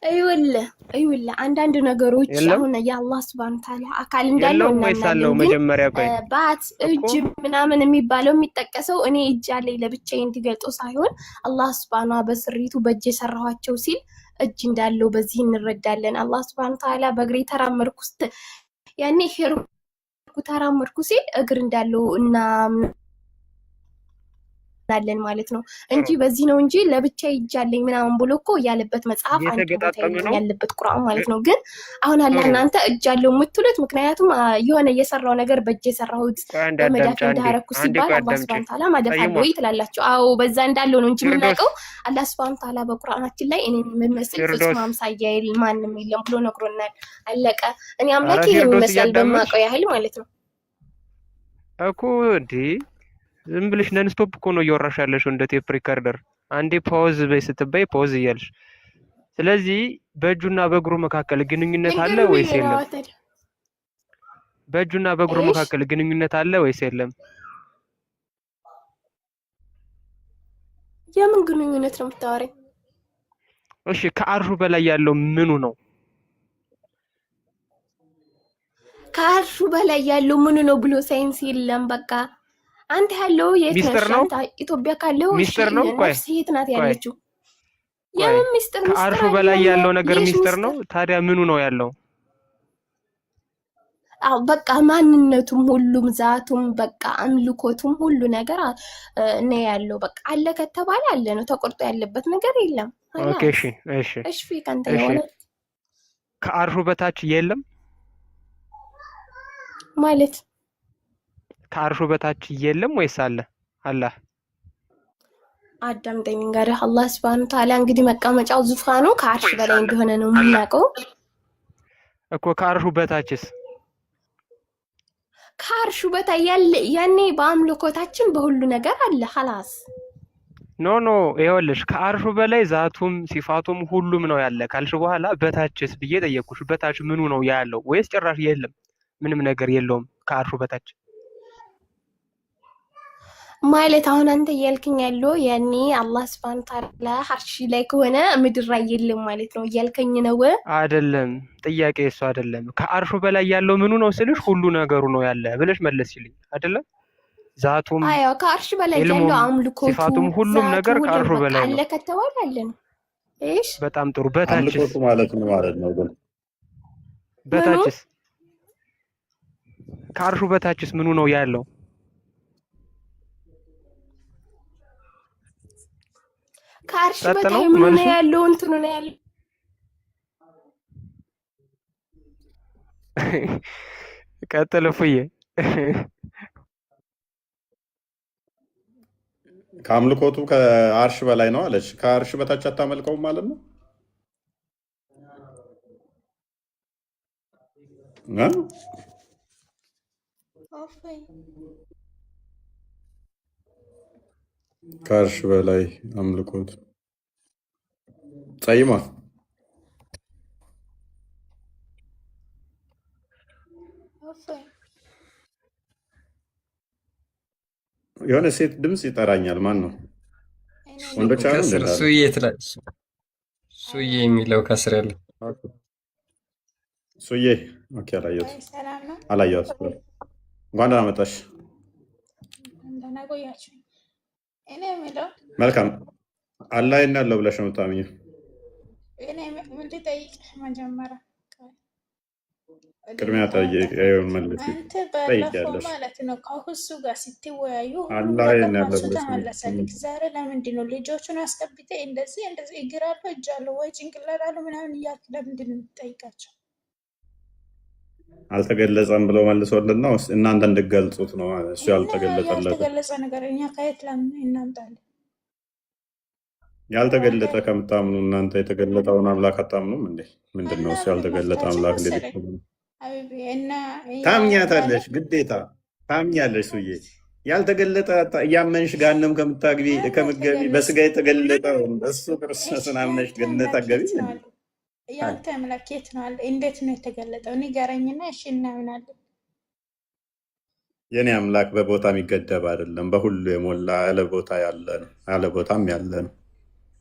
Speaker 12: አይውላ አንዳንድ ነገሮች አሁን የአላህ Subhanahu Wa Ta'ala አካል እንዳለው
Speaker 6: እናናለው። መጀመሪያ ቆይ
Speaker 12: ባት እጅ ምናምን የሚባለው የሚጠቀሰው እኔ እጅ አለኝ ለብቻዬ እንዲገልጦ ሳይሆን አላህ Subhanahu በስሪቱ በእጅ የሰራኋቸው ሲል እጅ እንዳለው በዚህ እንረዳለን። አላህ Subhanahu Wa Ta'ala በእግሬ ተራመድኩ ያኔ ሄርኩ ተራመድኩ ሲል እግር እንዳለው እና እናለን ማለት ነው እንጂ በዚህ ነው እንጂ ለብቻ ይጃለኝ ምናምን ብሎ እኮ ያለበት መጽሐፍ አንድ ቦታ ያለበት ቁርአን ማለት ነው። ግን አሁን አላህ እናንተ እጃለው የምትሉት ምክንያቱም የሆነ የሰራው ነገር በእጅ የሰራሁት በመዳፍ እንዳረኩ ሲባል አላህ Subhanahu Wa Ta'ala ማደፋለው ይላላችሁ። አዎ በዛ እንዳለው ነው እንጂ የምናውቀው አላህ Subhanahu Wa Ta'ala በቁርአናችን ላይ እኔ የምመስል ፍጹም አምሳያ ማንም የለም ብሎ ነግሮናል። አለቀ። እኔ አምላክ የሚመስል በማውቀው ያህል ማለት ነው
Speaker 6: እኮ እንዴ ዝም ብለሽ ነን ስቶፕ እኮ ነው እያወራሽ ያለሽው እንደ ቴፕ ሪከርደር። አንዴ ፓውዝ በይ ስትበይ ፓውዝ እያልሽ። ስለዚህ በእጁና በእግሩ መካከል ግንኙነት አለ ወይስ የለም? በእጁና በእግሩ መካከል ግንኙነት አለ ወይስ የለም?
Speaker 12: የምን ግንኙነት ነው የምታወሪው?
Speaker 6: እሺ ከአርሹ በላይ ያለው ምኑ ነው?
Speaker 12: ከአርሹ በላይ ያለው ምኑ ነው ብሎ ሳይንስ የለም። በቃ አንተ ያለው የት ነው? ኢትዮጵያ ካለው
Speaker 6: ሚስጥር ነው። ቆይ
Speaker 12: የት ናት ያለችው? የምን ሚስጥር?
Speaker 6: ከአርሹ በላይ ያለው ነገር ሚስጥር ነው። ታዲያ ምኑ ነው ያለው?
Speaker 12: አው በቃ ማንነቱም ሁሉም ዛቱም በቃ አምልኮቱም ሁሉ ነገር ነው ያለው። በቃ አለ ከተባለ አለ ነው። ተቆርጦ ያለበት ነገር የለም።
Speaker 6: ኦኬ እሺ እሺ
Speaker 12: እሺ ካንተ የሆነ
Speaker 6: ከአርሹ በታች የለም
Speaker 12: ማለት
Speaker 6: ከአርሹ በታች የለም ወይስ አለ? አላህ
Speaker 12: አዳምጠኝ እንግዲህ አላህ ሱብሃነሁ ወተዓላ እንግዲህ መቀመጫው ዙፋኑ ከአርሽ በላይ እንደሆነ ነው የምናውቀው
Speaker 6: እኮ። ከአርሹ በታችስ?
Speaker 12: ከአርሹ በታይ ያኔ በአምልኮታችን በሁሉ ነገር አለ خلاص።
Speaker 6: ኖ ይኸውልሽ ከአርሹ በላይ ዛቱም ሲፋቱም ሁሉም ነው ያለ ካልሽ በኋላ በታችስ ብዬ ጠየቅኩሽ። በታች ምኑ ነው ያለው? ወይስ ጭራሽ የለም ምንም ነገር የለውም ከአርሹ በታች
Speaker 12: ማለት? አሁን አንተ እያልከኝ ያለው ያኔ አላህ ሱብሃነሁ ወተዓላ አርሽ ላይ ከሆነ ምድር ላይ የለም ማለት ነው እያልከኝ ነው?
Speaker 6: አይደለም፣ ጥያቄ እሱ አይደለም። ከአርሹ በላይ ያለው ምኑ ነው ስልሽ ሁሉ ነገሩ ነው ያለ ብለሽ መለስሽልኝ አይደለም? ዛቱም
Speaker 12: አዎ ከአርሽ በላይ ያለው አምልኮቱ
Speaker 6: ሲፋቱም ሁሉም ነገር ከአርሹ በላይ ነው
Speaker 12: አለ ከተባለ አለ ነው። እሺ
Speaker 6: በጣም ጥሩ። በታችስ?
Speaker 1: አምልኮቱ ማለት ነው ግን
Speaker 6: በታችስ? ከአርሹ በታችስ ምኑ ነው ያለው?
Speaker 12: ከአርሽ በታይ ምኑ ነው ያለው? እንትኑ ነው ያለው።
Speaker 6: ቀጥል እፉዬ።
Speaker 1: ከአምልኮቱ ከአርሽ በላይ ነው አለች። ከአርሽ በታች አታመልከውም ማለት ነው? ከአርሽ በላይ አምልኮት ጸይማ የሆነ ሴት ድምፅ ይጠራኛል። ማን ነው? ወንዶች አይደል?
Speaker 3: ሱዬ የሚለው ከስር ያለ
Speaker 1: ሱዬ። ኦኬ፣ አላየሁትም። እንኳን ደህና መጣሽ። መልካም። አላህ ያለው ብለሽ ነው የምታምኚው? ቅድሚያ መልስ ጠይቂያለሽ
Speaker 13: ማለት ነው። ከሁሱ ጋር ስትወያዩ
Speaker 1: አላህ ያለው
Speaker 13: ተመለሰልክ። ዛሬ ለምንድን ነው ልጆቹን አስገብቴ እንደዚህ እግር አለው እጅ አለው ወይ ጭንቅላት አለው ምናምን እያልክ ለምንድን ነው የምትጠይቃቸው?
Speaker 1: አልተገለጸም ብሎ መልሶልን ነው እናንተ እንድገልጹት ነው። እሱ
Speaker 13: ያልተገለጸ ነገር እኛ ከየት ለምን እናምጣለን?
Speaker 1: ያልተገለጠ ከምታምኑ እናንተ የተገለጠውን አምላክ አታምኑም እንዴ? ምንድነው እሱ ያልተገለጠ አምላክ? እንዴት ታምኛታለሽ? ግዴታ ታምኛለሽ። ሱዬ ያልተገለጠ እያመንሽ ጋንም ከምታግቢ ከምትገቢ በስጋ የተገለጠ እሱ ክርስቶስን አምነሽ ገነት አትገቢ?
Speaker 13: ያንተ አምላክ የት ነው? እንዴት ነው የተገለጠው? ንገረኝና እሺ እናምናለን።
Speaker 1: የኔ አምላክ በቦታ የሚገደብ አይደለም፣ በሁሉ የሞላ ያለ ቦታ ያለ ነው፣ ያለ ቦታም ያለ ነው።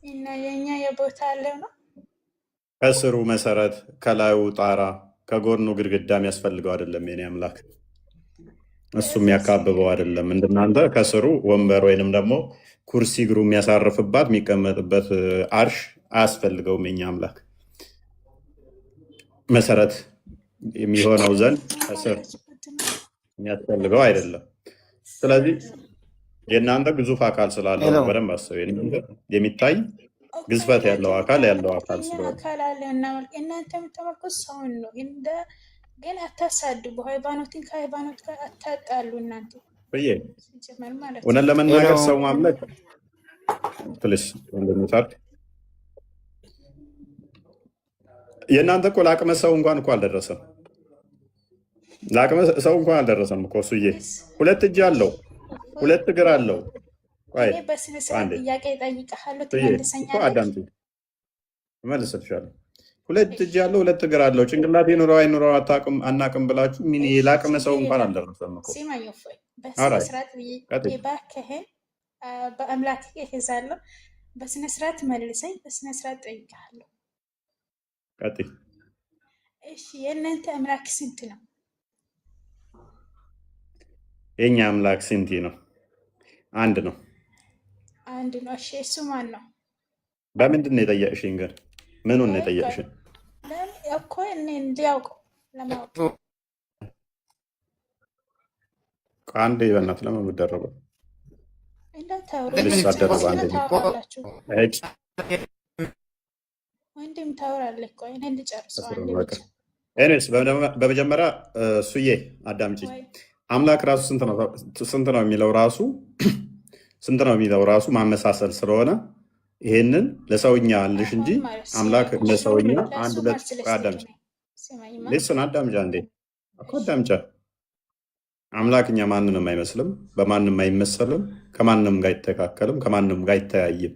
Speaker 13: እና የኛ የቦታ ያለው ነው።
Speaker 1: ከስሩ መሰረት፣ ከላዩ ጣራ፣ ከጎኑ ግድግዳ የሚያስፈልገው አይደለም የኔ አምላክ። እሱ የሚያካብበው አይደለም እንደናንተ ከስሩ ወንበር ወይንም ደግሞ ኩርሲ እግሩ የሚያሳርፍባት የሚቀመጥበት አርሽ አያስፈልገውም የኛ አምላክ። መሰረት የሚሆነው ዘንድ ከስር የሚያስፈልገው አይደለም። ስለዚህ የእናንተ ግዙፍ አካል ስላለው በደንብ አስበው። የሚታይ ግዝፈት ያለው አካል ስለሆነ
Speaker 13: እናንተ የምታመልኩት ሰውን ነው። ግን አታሳድቡ፣ ሃይማኖትን ከሃይማኖት ጋር አታጣሉ። እናንተ
Speaker 1: እውነት ለመናገር ሰው ማምለክ ትልሽ እንደምታርድ የእናንተ እኮ ለአቅመ ሰው እንኳን እኮ አልደረሰም። ለአቅመ ሰው እንኳን አልደረሰም እኮ እሱዬ። ሁለት እጅ አለው፣ ሁለት እግር አለው።
Speaker 13: ጥያቄ እጠይቅሃለሁ ትመልሰኛለህ?
Speaker 1: እመልስልሻለሁ። ሁለት እጅ አለው፣ ሁለት እግር አለው። ጭንቅላት ይኑረው አይኑረው አናቅም ብላችሁ ምን ለአቅመ ሰው እንኳን አልደረሰም እኮ።
Speaker 13: በስነስርዓት እባክህን በአምላክ ይዛለሁ። በስነስርዓት መልሰኝ፣ በስነስርዓት ጠይቅሃለሁ።
Speaker 1: ቀጥይ።
Speaker 13: እሺ የእናንተ አምላክ ስንት ነው?
Speaker 1: የኛ አምላክ ስንት ነው? አንድ ነው።
Speaker 13: አንድ ነው። እሺ እሱ ማን ነው?
Speaker 1: በምንድን ነው የጠየቅሽኝ? ግን ምኑን ነው የጠየቅሽኝ?
Speaker 13: እኮ እኔ እንዲያውቀው ለማወቅ።
Speaker 1: አንዴ በእናትህ ለምን የምትደረበው?
Speaker 13: ወንድም ታወራለህ እኮ እኔ ልጨርሰው።
Speaker 1: በመጀመሪያ ሱዬ አዳምጪኝ። አምላክ ራሱ ስንት ነው የሚለው ራሱ ስንት ነው የሚለው ራሱ ማመሳሰል ስለሆነ ይሄንን ለሰውኛ አልሽ እንጂ አምላክ ለሰውኛ አንድ ሁለት አዳምጫ ሌስን አዳምጫ እንዴ እኮ አዳምጫ አምላክ እኛ ማንንም አይመስልም፣ በማንም አይመሰልም፣ ከማንም ጋር አይተካከልም፣ ከማንም ጋር አይተያይም።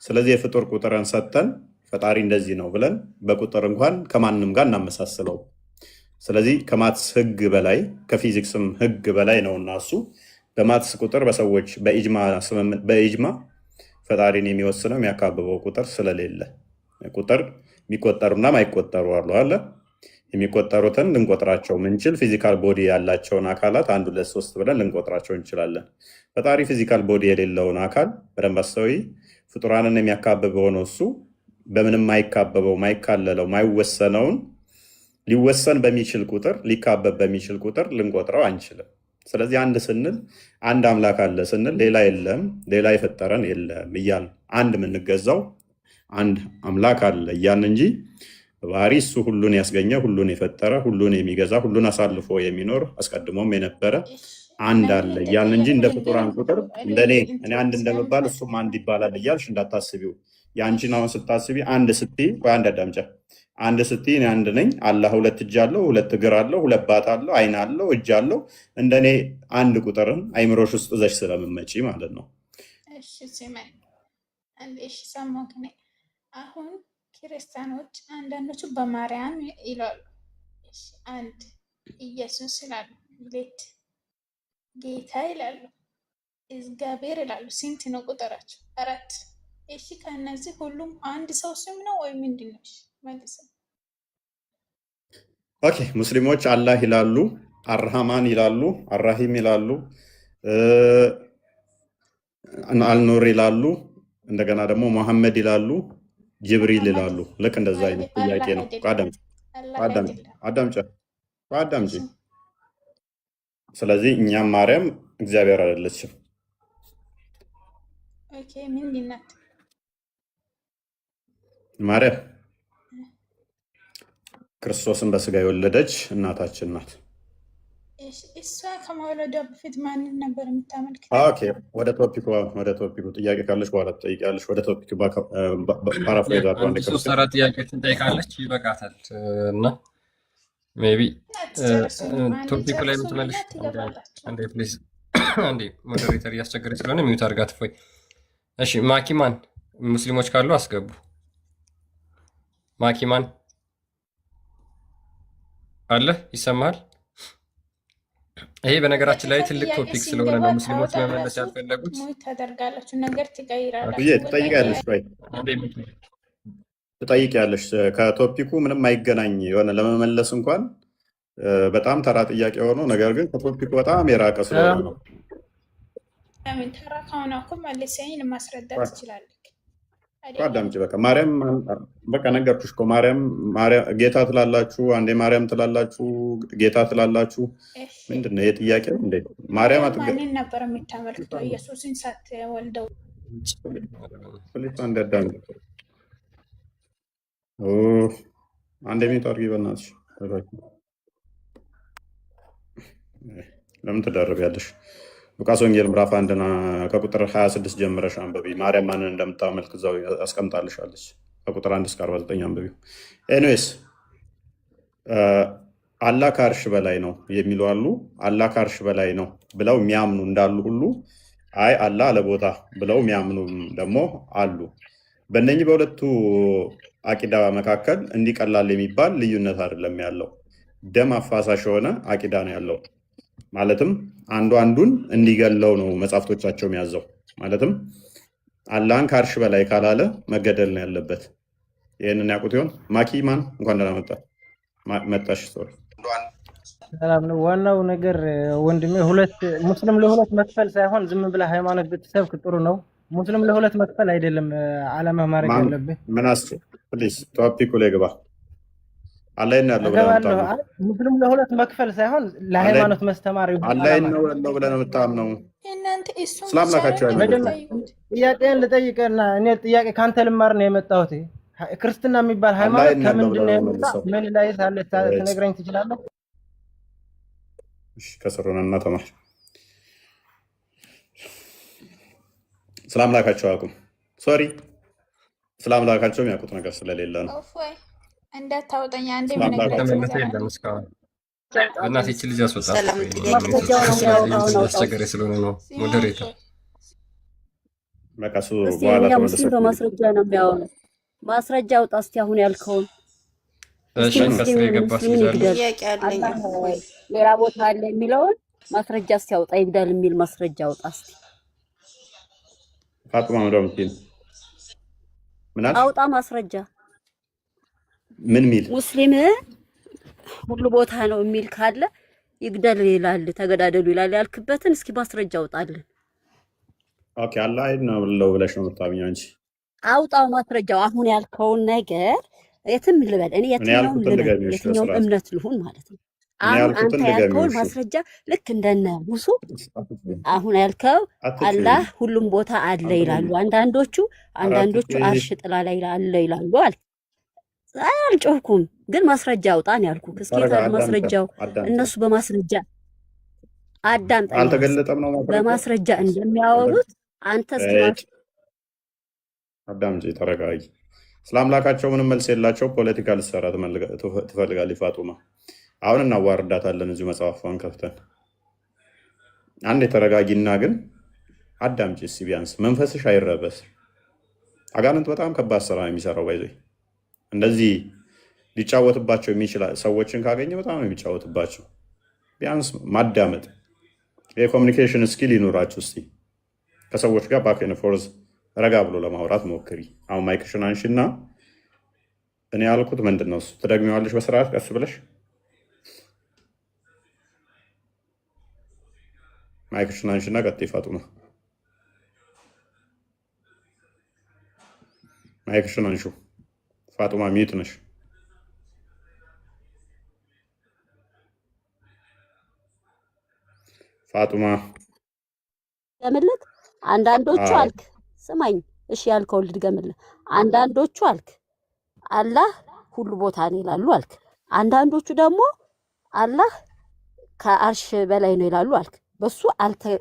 Speaker 1: ስለዚህ የፍጡር ቁጥርን ሰጠን ፈጣሪ እንደዚህ ነው ብለን በቁጥር እንኳን ከማንም ጋር እናመሳስለው። ስለዚህ ከማትስ ህግ በላይ ከፊዚክስም ህግ በላይ ነው እና እሱ በማትስ ቁጥር በሰዎች በኢጅማ ፈጣሪን የሚወስነው የሚያካብበው ቁጥር ስለሌለ ቁጥር የሚቆጠሩና ማይቆጠሩ አለ። የሚቆጠሩትን ልንቆጥራቸው ምንችል ፊዚካል ቦዲ ያላቸውን አካላት 1 2 3 ብለን ልንቆጥራቸው እንችላለን። ፈጣሪ ፊዚካል ቦዲ የሌለውን አካል በደንብ አስተውይ። ፍጡራንን የሚያካብበው ነው እሱ። በምንም ማይካበበው ማይካለለው ማይወሰነውን ሊወሰን በሚችል ቁጥር ሊካበብ በሚችል ቁጥር ልንቆጥረው አንችልም። ስለዚህ አንድ ስንል አንድ አምላክ አለ ስንል ሌላ የለም፣ ሌላ የፈጠረን የለም እያልን አንድ የምንገዛው አንድ አምላክ አለ እያልን እንጂ በባህሪ እሱ ሁሉን ያስገኘ ሁሉን የፈጠረ ሁሉን የሚገዛ ሁሉን አሳልፎ የሚኖር አስቀድሞም የነበረ አንድ አለ እያልን እንጂ እንደ ፍጡራን ቁጥር እንደኔ እኔ አንድ እንደመባል እሱም አንድ ይባላል እያልሽ እንዳታስቢው። የአንቺን አሁን ስታስቢ አንድ ስትይ ወይ አንድ አዳምጫ አንድ ስትይ እኔ አንድ ነኝ፣ አላህ 2 እጅ አለው፣ 2 እግር አለው፣ 2 ባት አለው፣ አይን አለው፣ እጅ አለው። እንደኔ አንድ ቁጥርን አይምሮሽ ውስጥ ዘሽ ስለምመጪ ማለት ነው።
Speaker 13: እሺ ሲመን እሺ ሰማሁት። አሁን ክርስቲያኖች አንዳንዶቹ በማርያም ይላሉ፣ አንድ ኢየሱስ ይላሉ፣ ሁለት ጌታ ይላሉ፣ እግዚአብሔር ይላሉ። ስንት ነው ቁጥራቸው? 4። እሺ ከነዚህ ሁሉም አንድ ሰው ስም ነው ወይ ምንድን ነው? መልስ።
Speaker 1: ኦኬ ሙስሊሞች አላህ ይላሉ፣ አርሃማን ይላሉ፣ አራሂም ይላሉ፣ አልኑር ይላሉ፣ እንደገና ደግሞ መሐመድ ይላሉ፣ ጅብሪል ይላሉ። ልክ እንደዛ አይነት ጥያቄ ነው። አዳምጪ። ስለዚህ እኛም ማርያም እግዚአብሔር አይደለችም።
Speaker 13: ኦኬ ምንድን ናት
Speaker 1: ማርያም? ክርስቶስን በስጋ የወለደች እናታችን ናት።
Speaker 13: እሷ ከመውለዷ በፊት ማንን ነበር የምታመልክ?
Speaker 1: ወደ ቶፒኩ ጥያቄ ካለች በኋላ ትጠይቂያለሽ። ወደ ቶፒኩ ፓራፍሬዝ
Speaker 3: ሶስት አራት ጥያቄዎችን ትጠይቃለች፣ ይበቃታል። እና ሜይ ቢ ቶፒኩ ላይ የምትመልሽ አንዴ ፕሊዝ፣ አንዴ ሞዴሬተር እያስቸገረች ስለሆነ ሚዩት አድርጋት። እፎይ። እሺ ማኪማን ሙስሊሞች ካሉ አስገቡ። ማኪማን አለ ይሰማል? ይሄ በነገራችን ላይ ትልቅ ቶፒክ ስለሆነ ነው ሙስሊሞች መመለስ ያልፈለጉት።
Speaker 13: ታደርጋላችሁ ነገር ትቀይራላችሁ።
Speaker 1: ትጠይቂያለሽ። ከቶፒኩ ምንም አይገናኝ የሆነ ለመመለስ እንኳን በጣም ተራ ጥያቄ ሆኖ ነገር ግን ከቶፒኩ በጣም የራቀ ስለሆነ ነው።
Speaker 13: ለምን ተራ ከሆነ እኮ መልሰኝ ለማስረዳት ትችላለህ።
Speaker 1: አዳምጪ። በቃ ማርያም በቃ ነገርኩሽ እኮ ማርያም ጌታ ትላላችሁ፣ አንዴ ማርያም ትላላችሁ፣ ጌታ ትላላችሁ። ምንድን ነው የጥያቄ እንዴ? ማርያም
Speaker 13: ማንን ነበር የምታመልክተው? ኢየሱስን ሳትወልደው
Speaker 1: አንዴ ሚዩት አድርጊ በእናትሽ። ለምን ትደርቢያለሽ? ሉቃስ ወንጌል ምዕራፍ 1 ከቁጥር 26 ጀምረሽ አንብቢ። ማርያም ማንን እንደምታመልክ እዛው አስቀምጣልሻለች። ከቁጥር 1 እስከ 49 አንብቢው። ኤኒዌይስ አላህ ከአርሽ በላይ ነው የሚሉ አሉ። አላህ ከአርሽ በላይ ነው ብለው የሚያምኑ እንዳሉ ሁሉ አይ አላህ አለቦታ ብለው የሚያምኑ ደግሞ አሉ። በእነኚህ በሁለቱ አቂዳ መካከል እንዲቀላል የሚባል ልዩነት አይደለም ያለው። ደም አፋሳሽ የሆነ አቂዳ ነው ያለው። ማለትም አንዱ አንዱን እንዲገለው ነው መጽሐፍቶቻቸው የሚያዘው። ማለትም አላህን ከአርሽ በላይ ካላለ መገደል ነው ያለበት። ይህንን ያውቁት ይሆን? ማኪማን እንኳን ደህና መጣሽ።
Speaker 14: ሰላም ነው። ዋናው ነገር ወንድሜ ሙስሊም ለሁለት መክፈል ሳይሆን ዝም ብለህ ሃይማኖት ብትሰብክ ጥሩ ነው። ሙስሊም ለሁለት መክፈል አይደለም ዓላማ ማድረግ ያለብህ።
Speaker 1: ምን አስችል ፕሊዝ ቶፒኩ ላይ ግባ። አላይን ያለው
Speaker 14: ሙስሊም ለሁለት መክፈል ሳይሆን ለሃይማኖት መስተማር ይሁን።
Speaker 1: አላይን ነው ያለው ብለህ ነው የምታምነው?
Speaker 13: እናንተ እሱ
Speaker 1: ስላምላካቸው
Speaker 14: ጥያቄን ልጠይቅና እኔ ጥያቄ ካንተ ልማር ነው የመጣሁት። ክርስትና የሚባል ሃይማኖት ከምንድን ነው የመጣው? ምን ላይ ሳለ ትነግረኝ ትችላለህ?
Speaker 1: እሺ ከስሩንና ተማር ስለ አምላካቸው አያውቁም። ሶሪ ስለ አምላካቸው የሚያውቁት ነገር ስለሌለ ነው።
Speaker 13: እፎይ እንዳታወጣኝ አንዴ
Speaker 1: ስለ አምላካቸው
Speaker 3: ተመለሰ የለም እስካሁን እናት ይቺ ልጅ አስወጣት። አስቸጋሪ ስለሆነ ነው ሞዴሬተር
Speaker 1: በቃ እሱ በኋላ ተመለሰ።
Speaker 15: በማስረጃ ነው የሚያወራው። ማስረጃ አውጣ እስቲ አሁን ያልከውን።
Speaker 3: እሺ ከስሬ የገባች ልጅ አለ
Speaker 15: ሌላ ቦታ አለ የሚለውን ማስረጃ እስቲ አውጣ። ይግዳል የሚል ማስረጃ አውጣ እስቲ።
Speaker 1: ፋጡማ ምንድነው ምን አልሽ?
Speaker 15: አውጣ ማስረጃ።
Speaker 1: ምን ሚል
Speaker 15: ሙስሊም ሁሉ ቦታ ነው የሚል ካለ ይግደል ይላል፣ ተገዳደሉ ይላል ያልክበትን እስኪ ማስረጃ አውጣልን።
Speaker 1: ኦኬ አላህ ነው ብለሽ ነው የምታምኚው አንቺ?
Speaker 15: አውጣው ማስረጃው። አሁን ያልከውን ነገር የትም ልበል እኔ የትኛውም እምነት ልሁን ማለት ነው። አሁን አንተ ያልከውን ማስረጃ ልክ እንደነ ሙሱ አሁን ያልከው አላህ ሁሉም ቦታ አለ ይላሉ አንዳንዶቹ አርሽ ጥላ ላይ አለ ይላሉ አለ። አልጮህኩም ግን ማስረጃ አውጣ ነው ያልኩህ። እስኪ ማስረጃው እነሱ በማስረጃ አዳምጠኝ።
Speaker 1: አልተገለጠም ነው
Speaker 15: በማስረጃ እንደሚያወሩት አንተ እስኪ
Speaker 1: አዳምጪ፣ ተረጋጊ። ስለ አምላካቸው ምንም መልስ የላቸው። ፖለቲካ ልትሰራ ትፈልጋለች ፋጡማ። አሁን እናዋርዳታለን እዚሁ መጽሐፏን ከፍተን። አንድ ተረጋጊና ግን አዳምጪ እስኪ ቢያንስ መንፈስሽ አይረበስ። አጋንንት በጣም ከባድ ስራ ነው የሚሰራው። ባይዘ እንደዚህ ሊጫወትባቸው የሚችል ሰዎችን ካገኘ በጣም ነው የሚጫወትባቸው። ቢያንስ ማዳመጥ የኮሚኒኬሽን ስኪል ይኑራችሁ። እስቲ ከሰዎች ጋር ባክ ኤንድ ፎርዝ ረጋ ብሎ ለማውራት ሞክሪ። አሁን ማይክሽን አንሺና እኔ ያልኩት ምንድን ነው እሱ ትደግሚዋለሽ በስርዓት ቀስ ብለሽ። ማይክሽን አንሺና ቀጥይ ፋጡማ። ማይክሽን አንሹ ፋጡማ፣ ሚዩት ነሽ። ፋጡማ
Speaker 15: ገምልክ አንዳንዶቹ አልክ ስማኝ እሺ ያልከውን ልድገምልህ። አንዳንዶቹ አልክ አላህ ሁሉ ቦታ ነው ይላሉ አልክ። አንዳንዶቹ ደግሞ አላህ ከአርሽ በላይ ነው ይላሉ አልክ። በሱ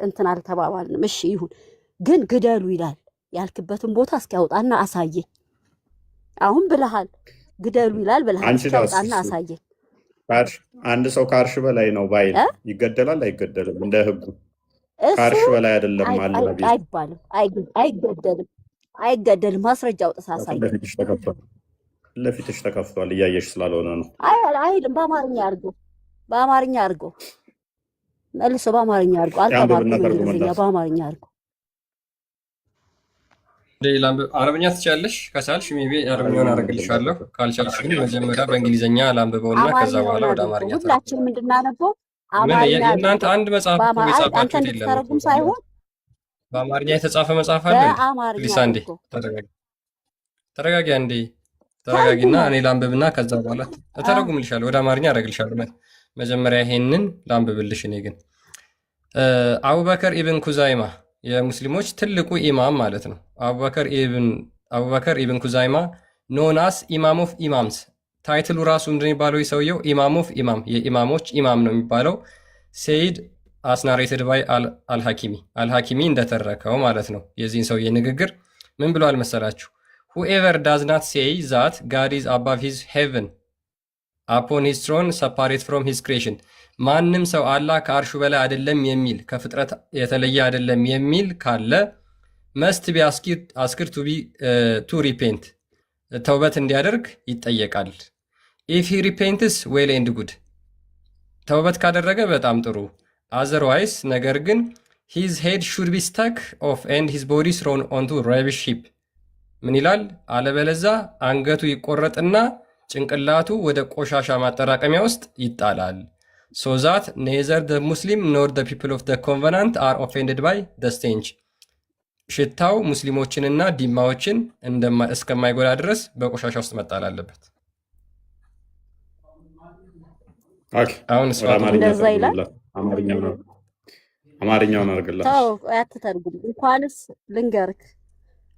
Speaker 15: እንትን አልተባባልንም። እሺ ይሁን ግን ግደሉ ይላል ያልክበትን ቦታ እስኪያውጣና አሳየኝ። አሁን ብለሃል ግደሉ ይላል ብለሃል፣ እስኪያውጣና አሳየኝ።
Speaker 1: አንድ ሰው ከአርሽ በላይ ነው ባይል ይገደላል አይገደልም? እንደ ህጉ ከአርሽ በላይ አይደለም አለ
Speaker 15: አይባልም። አይገደልም። ማስረጃ አውጥተህ አሳየኝ።
Speaker 1: ለፊትሽ ተከፍቷል እያየሽ ስላልሆነ ነው።
Speaker 15: አይልም። በአማርኛ አድርጎ መልሶ በአማርኛ አድርጎ አልተማርኩም እንግሊዝኛ። በአማርኛ አድርጎ
Speaker 3: አረብኛ ትችያለሽ? ከቻልሽ ሜቢ አረብኛውን አደርግልሻለሁ። ካልቻልሽ ግን መጀመሪያ በእንግሊዝኛ ላንብበውና ከዛ በኋላ ወደ አማርኛ
Speaker 15: ሁላችንም እንድናነበው
Speaker 3: እናንተ አንድ መጽሐፍ የጻፋችሁት የለም
Speaker 15: ሳይሆን
Speaker 3: በአማርኛ የተጻፈ መጽሐፍ አለ። ፕሊስ አንዴ ተረጋጊ፣ አንዴ ተረጋጊና እኔ ላንብብና ከዛ በኋላ እተረጉምልሻለሁ፣ ወደ አማርኛ አደርግልሻለሁ። መጀመሪያ ይሄንን ላንብብልሽ። እኔ ግን አቡበከር ኢብን ኩዛይማ የሙስሊሞች ትልቁ ኢማም ማለት ነው። አቡበከር ኢብን ኩዛይማ ኖናስ ኢማም ኦፍ ኢማምስ፣ ታይትሉ ራሱ ምንድን የሚባለው የሰውየው ኢማም ኦፍ ኢማም፣ የኢማሞች ኢማም ነው የሚባለው። ሴይድ አስናሬትድ ባይ አልሐኪሚ እንደተረከው ማለት ነው። የዚህን ሰውዬ ንግግር ምን ብለዋል መሰላችሁ? ሁኤቨር ዳዝ ናት ሴይ ዛት ጋድ ኢዝ አባቭ ሂዝ ሄቨን አፖን ሂዝ ትሮን ሰፓሬት ፍሮም ሂዝ ክሬሽን፣ ማንም ሰው አላህ ከአርሹ በላይ አይደለም የሚል ከፍጥረት የተለየ አይደለም የሚል ካለ መስት ቢ አስክር ቱ ሪፔንት፣ ተውበት እንዲያደርግ ይጠየቃል። ኢፍ ሂ ሪፔንትስ ዌል ኤንድ ጉድ፣ ተውበት ካደረገ በጣም ጥሩ። አዘርዋይስ ነገር ግን ሂዝ ሄድ ሹድ ቢ ስተክ ኦፍ ኤንድ ሂዝ ቦዲ ስሮን ኦንቱ ራቢሽ ሂፕ፣ ምን ይላል? አለበለዛ አንገቱ ይቆረጥና ጭንቅላቱ ወደ ቆሻሻ ማጠራቀሚያ ውስጥ ይጣላል። ሶ ዛት ኔዘር ደ ሙስሊም ኖር ደ ፒፕል ኦፍ ደ ኮንቨናንት አር ኦፌንድድ ባይ ደ ስቴንጅ፣ ሽታው ሙስሊሞችንና ዲማዎችን እስከማይጎዳ ድረስ በቆሻሻ ውስጥ መጣል አለበት። አሁን
Speaker 15: እንደዛ ይላል።
Speaker 1: አማርኛውን አድርግላት።
Speaker 15: አትተርጉም። እንኳንስ ልንገርክ፣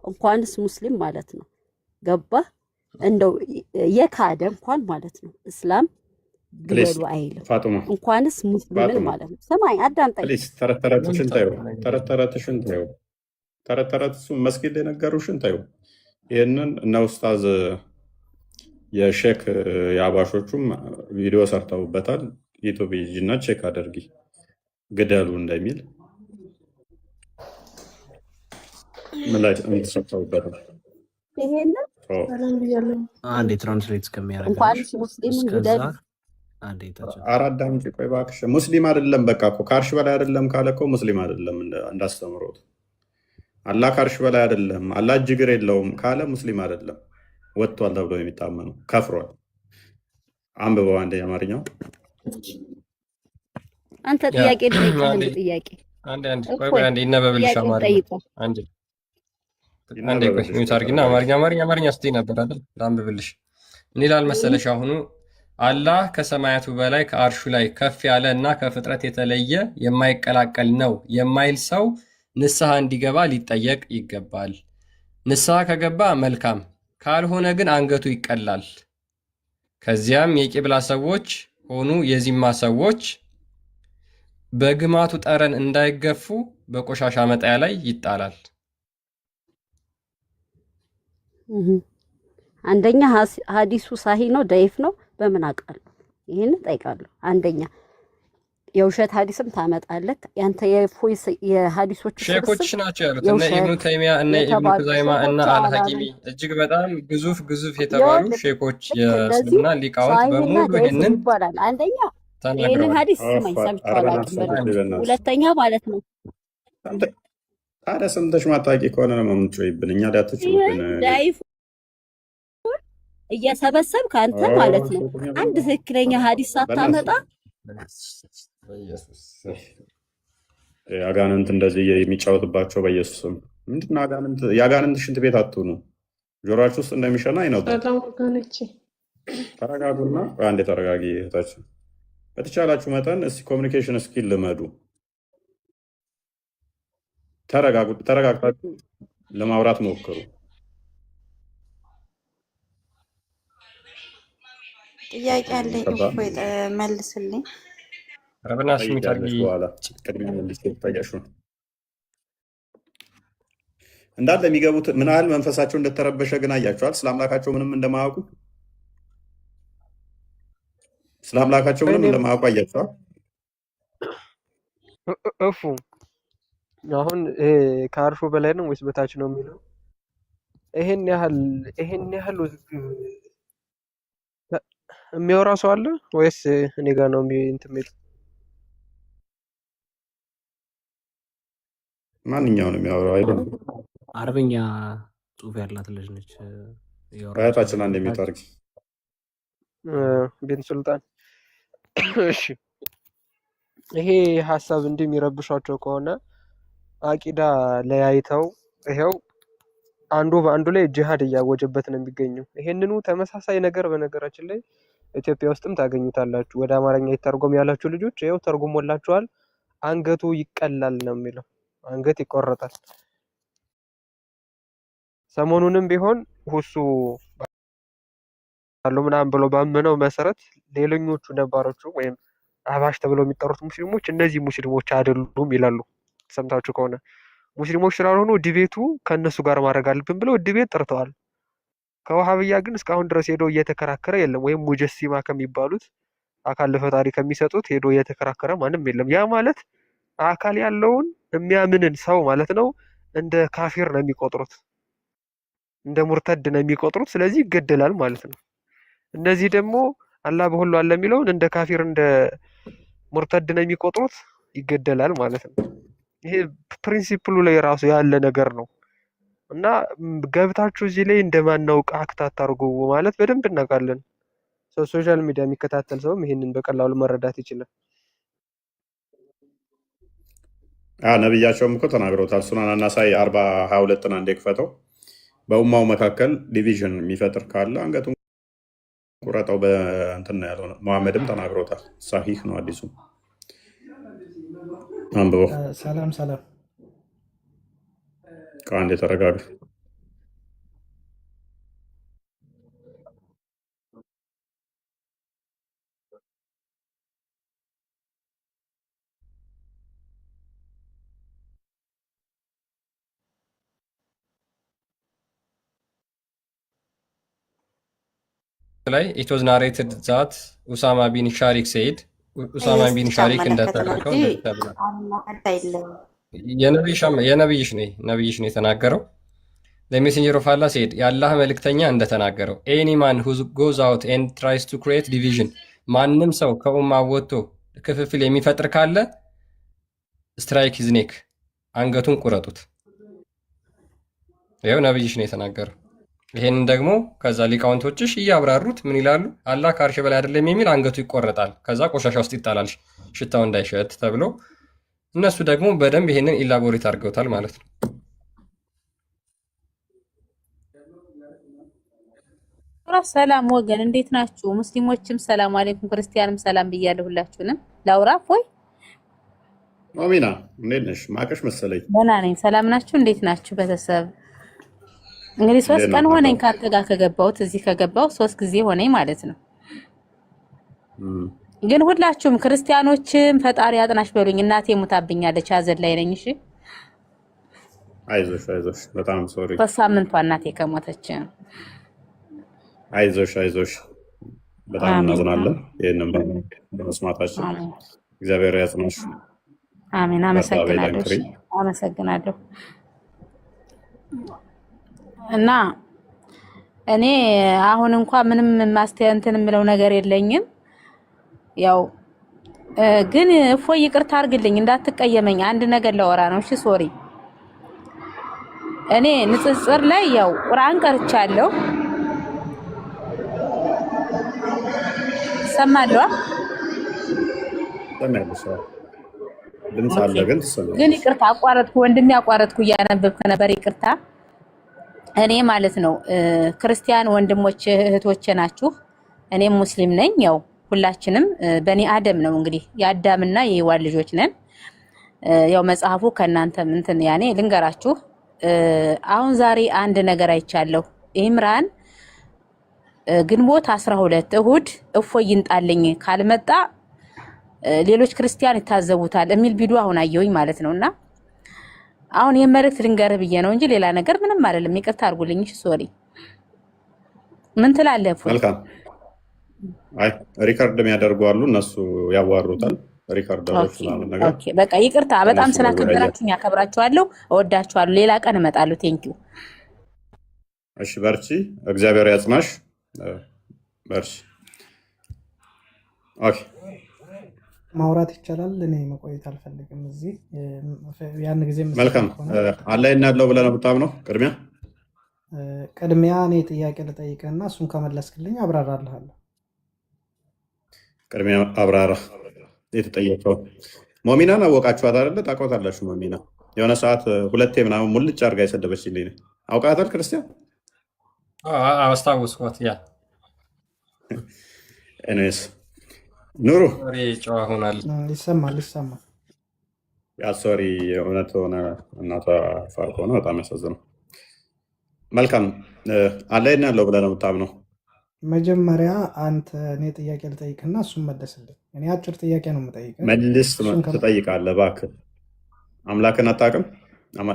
Speaker 15: እንኳንስ ሙስሊም ማለት ነው ገባህ? እንደው የካደ እንኳን ማለት ነው እስላም ግደሉ አይልም።
Speaker 1: ፋጡማ
Speaker 15: እንኳንስ ሙስሊምን ማለት ነው። ሰማይ አዳምጠኝ።
Speaker 1: ፕሊስ ተረተረትሽን ታዩ ተረተረትሽን ታዩ ተረተረትሱ መስጊድ የነገሩሽን ታዩ። ይህንን እነ ኡስታዝ የሼክ የአባሾቹም ቪዲዮ ሰርተውበታል። ዩቱብ እና ቼክ አድርጊ ግደሉ እንደሚል ምን ላይ ሰርተውበታል።
Speaker 15: ይሄንን
Speaker 7: አንዴ ትራንስሌት እስከሚያደርግ
Speaker 15: እንኳንስ ሙስሊምን ግደሉ
Speaker 1: አራት ዳምጪ ቆይ እባክሽ። ሙስሊም አይደለም በቃ እኮ ከአርሽ በላይ አይደለም ካለ እኮ ሙስሊም አይደለም። እንዳስተምሮት አላህ ከአርሽ በላይ አይደለም አላህ እጅ እግር የለውም ካለ ሙስሊም አይደለም። ወጥቷል ተብሎ የሚታመነው ከፍሯል። አንብበው አንዴ የአማርኛው
Speaker 15: አንተ ጥያቄ ጠይቀህ አንድ ጥያቄ
Speaker 3: አንዴ ይነበብልሽ። አማርኛ አንዴ ቆይ ሚውት አድርጊና አማርኛ ስትይ ነበር አይደል? ላንብብልሽ። ምን ይላል መሰለሽ? አሁኑ አላህ ከሰማያቱ በላይ ከአርሹ ላይ ከፍ ያለ እና ከፍጥረት የተለየ የማይቀላቀል ነው የማይል ሰው ንስሐ እንዲገባ ሊጠየቅ ይገባል። ንስሐ ከገባ መልካም፣ ካልሆነ ግን አንገቱ ይቀላል። ከዚያም የቂብላ ሰዎች ሆኑ የዚማ ሰዎች በግማቱ ጠረን እንዳይገፉ በቆሻሻ መጣያ ላይ ይጣላል።
Speaker 15: አንደኛ ሀዲሱ ሳሂ ነው ደይፍ ነው በምን አውቃለሁ? ይህን ጠይቃለሁ። አንደኛ የውሸት ሀዲስም ታመጣለህ። ያንተ የፎይስ የሀዲሶች
Speaker 3: ሼኮች ናቸው ያሉት እነ ኢብኑ ተይሚያ እነ ኢብኑ ኩዛይማ እና አልሐኪሚ እጅግ በጣም ግዙፍ የተባሉ ሼኮች የእስልምና ሊቃውንት በሙሉ ይህንን
Speaker 15: ይባላል። አንደኛ ይህንን ሀዲስ ስማኝ ሰምቼዋለሁ። ሁለተኛ ማለት ነው
Speaker 1: ታዲያ ሰምተሽ ማታውቂ ከሆነ ነው የምትጮይብን። እኛ ዳትችሉብን
Speaker 15: ዳይፍ እየሰበሰብክ አንተ ማለት ነው አንድ ትክክለኛ ሀዲስ ሳታመጣ
Speaker 1: አጋንንት እንደዚህ የሚጫወትባቸው በኢየሱስም ምንድን አጋንንት የአጋንንት ሽንት ቤት አትሁኑ። ጆሮአችሁ ውስጥ እንደሚሸና አይነበር። ተረጋጉና አንዴ ተረጋጊ እህታችን። በተቻላችሁ መጠን እስቲ ኮሚኒኬሽን ስኪል ልመዱ። ተረጋግታችሁ ለማውራት ሞክሩ።
Speaker 16: ጥያቄ አለኝ እፎይ መልስልኝ።
Speaker 3: ረብናሽ ሚታርጊ
Speaker 1: ቅድሚያ መልስ ታያሹ እንዳለ የሚገቡት ምን ያህል መንፈሳቸው እንደተረበሸ ግን አያቸዋል። ስለ አምላካቸው ምንም እንደማያውቁ አያቸዋል።
Speaker 6: እፉ አሁን ከአርሹ በላይ ነው ወይስ በታች ነው የሚለው ይሄን ያህል የሚያወራ ሰው አለ ወይስ እኔ ጋር ነው እንትሜት?
Speaker 1: ማንኛው ነው የሚያወራው? አይደለም
Speaker 7: አረብኛ ጽሁፍ ያላት ልጅ ነች።
Speaker 1: አያታችን አንድ የሚታርግ
Speaker 6: ቢን ሱልጣን። እሺ ይሄ ሀሳብ እንዲህ የሚረብሿቸው ከሆነ አቂዳ ለያይተው ይሄው አንዱ በአንዱ ላይ ጂሃድ እያወጀበት ነው የሚገኘው። ይሄንኑ ተመሳሳይ ነገር በነገራችን ላይ ኢትዮጵያ ውስጥም ታገኙታላችሁ። ወደ አማርኛ ይተርጎም ያላችሁ ልጆች ይሄው ተርጉሞላችኋል። አንገቱ ይቀላል ነው የሚለው፣ አንገት ይቆረጣል። ሰሞኑንም ቢሆን ሁሱ አሉ ምናምን ብሎ ባመነው መሰረት ሌሎኞቹ ነባሮቹ ወይም አህባሽ ተብለው የሚጠሩት ሙስሊሞች እነዚህ ሙስሊሞች አይደሉም ይላሉ። ሰምታችሁ ከሆነ ሙስሊሞች ስላልሆኑ ዲቤቱ ከነሱ ጋር ማድረግ አለብን ብለው ዲቤት ጠርተዋል። ከወሃብያ ግን እስካሁን ድረስ ሄዶ እየተከራከረ የለም። ወይም ሙጀሲማ ከሚባሉት አካል ለፈጣሪ ከሚሰጡት ሄዶ እየተከራከረ ማንም የለም። ያ ማለት አካል ያለውን የሚያምንን ሰው ማለት ነው እንደ ካፊር ነው የሚቆጥሩት፣ እንደ ሙርተድ ነው የሚቆጥሩት። ስለዚህ ይገደላል ማለት ነው። እነዚህ ደግሞ አላህ በሁሉ አለ የሚለውን እንደ ካፊር እንደ ሙርተድ ነው የሚቆጥሩት፣ ይገደላል ማለት ነው። ይሄ ፕሪንሲፕሉ ላይ ራሱ ያለ ነገር ነው እና ገብታችሁ እዚህ ላይ እንደማናውቅ አክት አታርጉ ማለት በደንብ እናውቃለን። ሶሻል ሚዲያ የሚከታተል ሰውም ይሄንን በቀላሉ መረዳት ይችላል።
Speaker 1: ነብያቸውም እኮ ተናግረውታል። ሱናን አናሳይ 40:22 አንዴ ክፈተው። በኡማው መካከል ዲቪዥን የሚፈጥር ካለ አንገቱን ቁረጠው በእንትን ነው ያለው። መሐመድም ተናግረውታል። ሳሂህ ነው አዲሱ አንብበው።
Speaker 4: ሰላም
Speaker 1: ከአንድ የተረጋጋ
Speaker 3: ላይ it was narrated that Usama bin Sharik said ኡሳማ ቢን ሻሪክ እንደተረከው የነብይሽ ነው የተናገረው። ለሜሴንጀር ኦፍ አላህ said የአላህ መልእክተኛ እንደተናገረው any man who goes out and tries to create division ማንም ሰው ከኡማ ወጥቶ ክፍፍል የሚፈጥር ካለ strike his neck አንገቱን ቁረጡት። ይሄው ነብይሽ ነው የተናገረው። ይሄንን ደግሞ ከዛ ሊቃውንቶችሽ እያብራሩት ምን ይላሉ? አላህ ከአርሽ በላይ አይደለም የሚል አንገቱ ይቆረጣል፣ ከዛ ቆሻሻ ውስጥ ይጣላል ሽታው እንዳይሸት ተብሎ እነሱ ደግሞ በደንብ ይሄንን ኢላቦሬት አድርገውታል ማለት ነው።
Speaker 17: ሰላም ወገን እንዴት ናችሁ? ሙስሊሞችም ሰላም አለይኩም፣ ክርስቲያንም ሰላም ብያለሁ። ሁላችሁንም ላውራ ፎይ
Speaker 1: አሚና እንዴት ነሽ? ማቀሽ መሰለኝ።
Speaker 17: ደህና ነኝ። ሰላም ናችሁ? እንዴት ናችሁ ቤተሰብ? እንግዲህ 3 ቀን ሆነኝ ካንተ ጋር ከገባሁት እዚህ ከገባሁ 3 ጊዜ ሆነኝ ማለት ነው። ግን ሁላችሁም ክርስቲያኖችም ፈጣሪ አጥናሽ በሉኝ። እናቴ ሙታብኛለች፣ ሀዘን ላይ ነኝ። እሺ
Speaker 1: አይዞሽ በጣም ሶሪ።
Speaker 17: በሳምንቷ እናቴ ከሞተች።
Speaker 1: አይዞሽ በጣም እናዝናለን ይሄንን በመስማታችን። እግዚአብሔር ያጽናሽ።
Speaker 17: አሜን። አመሰግናለሁ። እና እኔ አሁን እንኳን ምንም ማስተያየትን የምለው ነገር የለኝም። ያው ግን እፎይ ይቅርታ አድርግልኝ እንዳትቀየመኝ፣ አንድ ነገር ለወራ ነው። እሺ ሶሪ። እኔ ንጽጽር ላይ ያው ቁርአን ቀርቻለሁ። ሰማለሁ
Speaker 1: ድምጽ አለ ግን
Speaker 17: ይቅርታ አቋረጥኩ፣ ወንድሜ አቋረጥኩ፣ እያነበብኩ ነበር። ይቅርታ። እኔ ማለት ነው ክርስቲያን ወንድሞች እህቶቼ ናችሁ፣ እኔም ሙስሊም ነኝ። ያው ሁላችንም በኒ አደም ነው እንግዲህ የአዳምና የሔዋን ልጆች ነን። ያው መጽሐፉ ከናንተ እንትን ያኔ ልንገራችሁ። አሁን ዛሬ አንድ ነገር አይቻለሁ። ኢምራን ግንቦት 12 እሁድ እፎይ ይንጣልኝ ካልመጣ ሌሎች ክርስቲያን ይታዘቡታል የሚል ቪዲዮ አሁን አየሁኝ ማለት ነውና አሁን የመልእክት ልንገርህ ብዬ ነው እንጂ ሌላ ነገር ምንም አይደለም። ይቅርታ አድርጉልኝ። እሺ ሶሪ። ምን ትላለህ እፎይ?
Speaker 1: መልካም። አይ ሪካርድ የሚያደርጉ አሉ፣ እነሱ ያዋሩታል ሪካርደሮች ማለት ነገር።
Speaker 17: ኦኬ በቃ ይቅርታ። በጣም ስላከበራችሁኝ ያከብራችኋለሁ፣ እወዳችኋለሁ። ሌላ ቀን እመጣለሁ። ቴንኪው።
Speaker 1: እሺ በርቺ፣ እግዚአብሔር ያጽናሽ። በርቺ። ኦኬ
Speaker 18: ማውራት ይቻላል። እኔ መቆየት አልፈልግም እዚህ ያን ጊዜ።
Speaker 1: መልካም አላህ ያለው ብለህ ነው የምታምነው?
Speaker 18: ቅድሚያ እኔ ጥያቄ ልጠይቅህና እሱን ከመለስክልኝ አብራራልሃለሁ።
Speaker 1: ቅድሚያ አብራራ። የተጠየቀው ሞሚናን አወቃችኋት አይደለ? ታውቃታላችሁ? ሞሚና የሆነ ሰዓት ሁለቴ ምናምን ሙልጭ አድርጋ የሰደበችልኝ ነው። አውቃታል ክርስቲያን?
Speaker 3: አስታውስኳት። ያ
Speaker 1: እኔስ ኑሩ
Speaker 3: ጨዋ ሆናል።
Speaker 18: ይሰማል።
Speaker 1: ያ ሶሪ የእውነት ሆነ እናቷ ፋርቅ ሆነ። በጣም ያሳዝነው። መልካም አላህ ያለው ብለህ ነው የምታምነው?
Speaker 18: መጀመሪያ አንተ እኔ ጥያቄ ልጠይቅና እሱን መለስልኝ። እኔ አጭር ጥያቄ ነው የምጠይቅህ።
Speaker 1: መልስ ትጠይቃለህ። እባክህ አምላክን አታውቅም?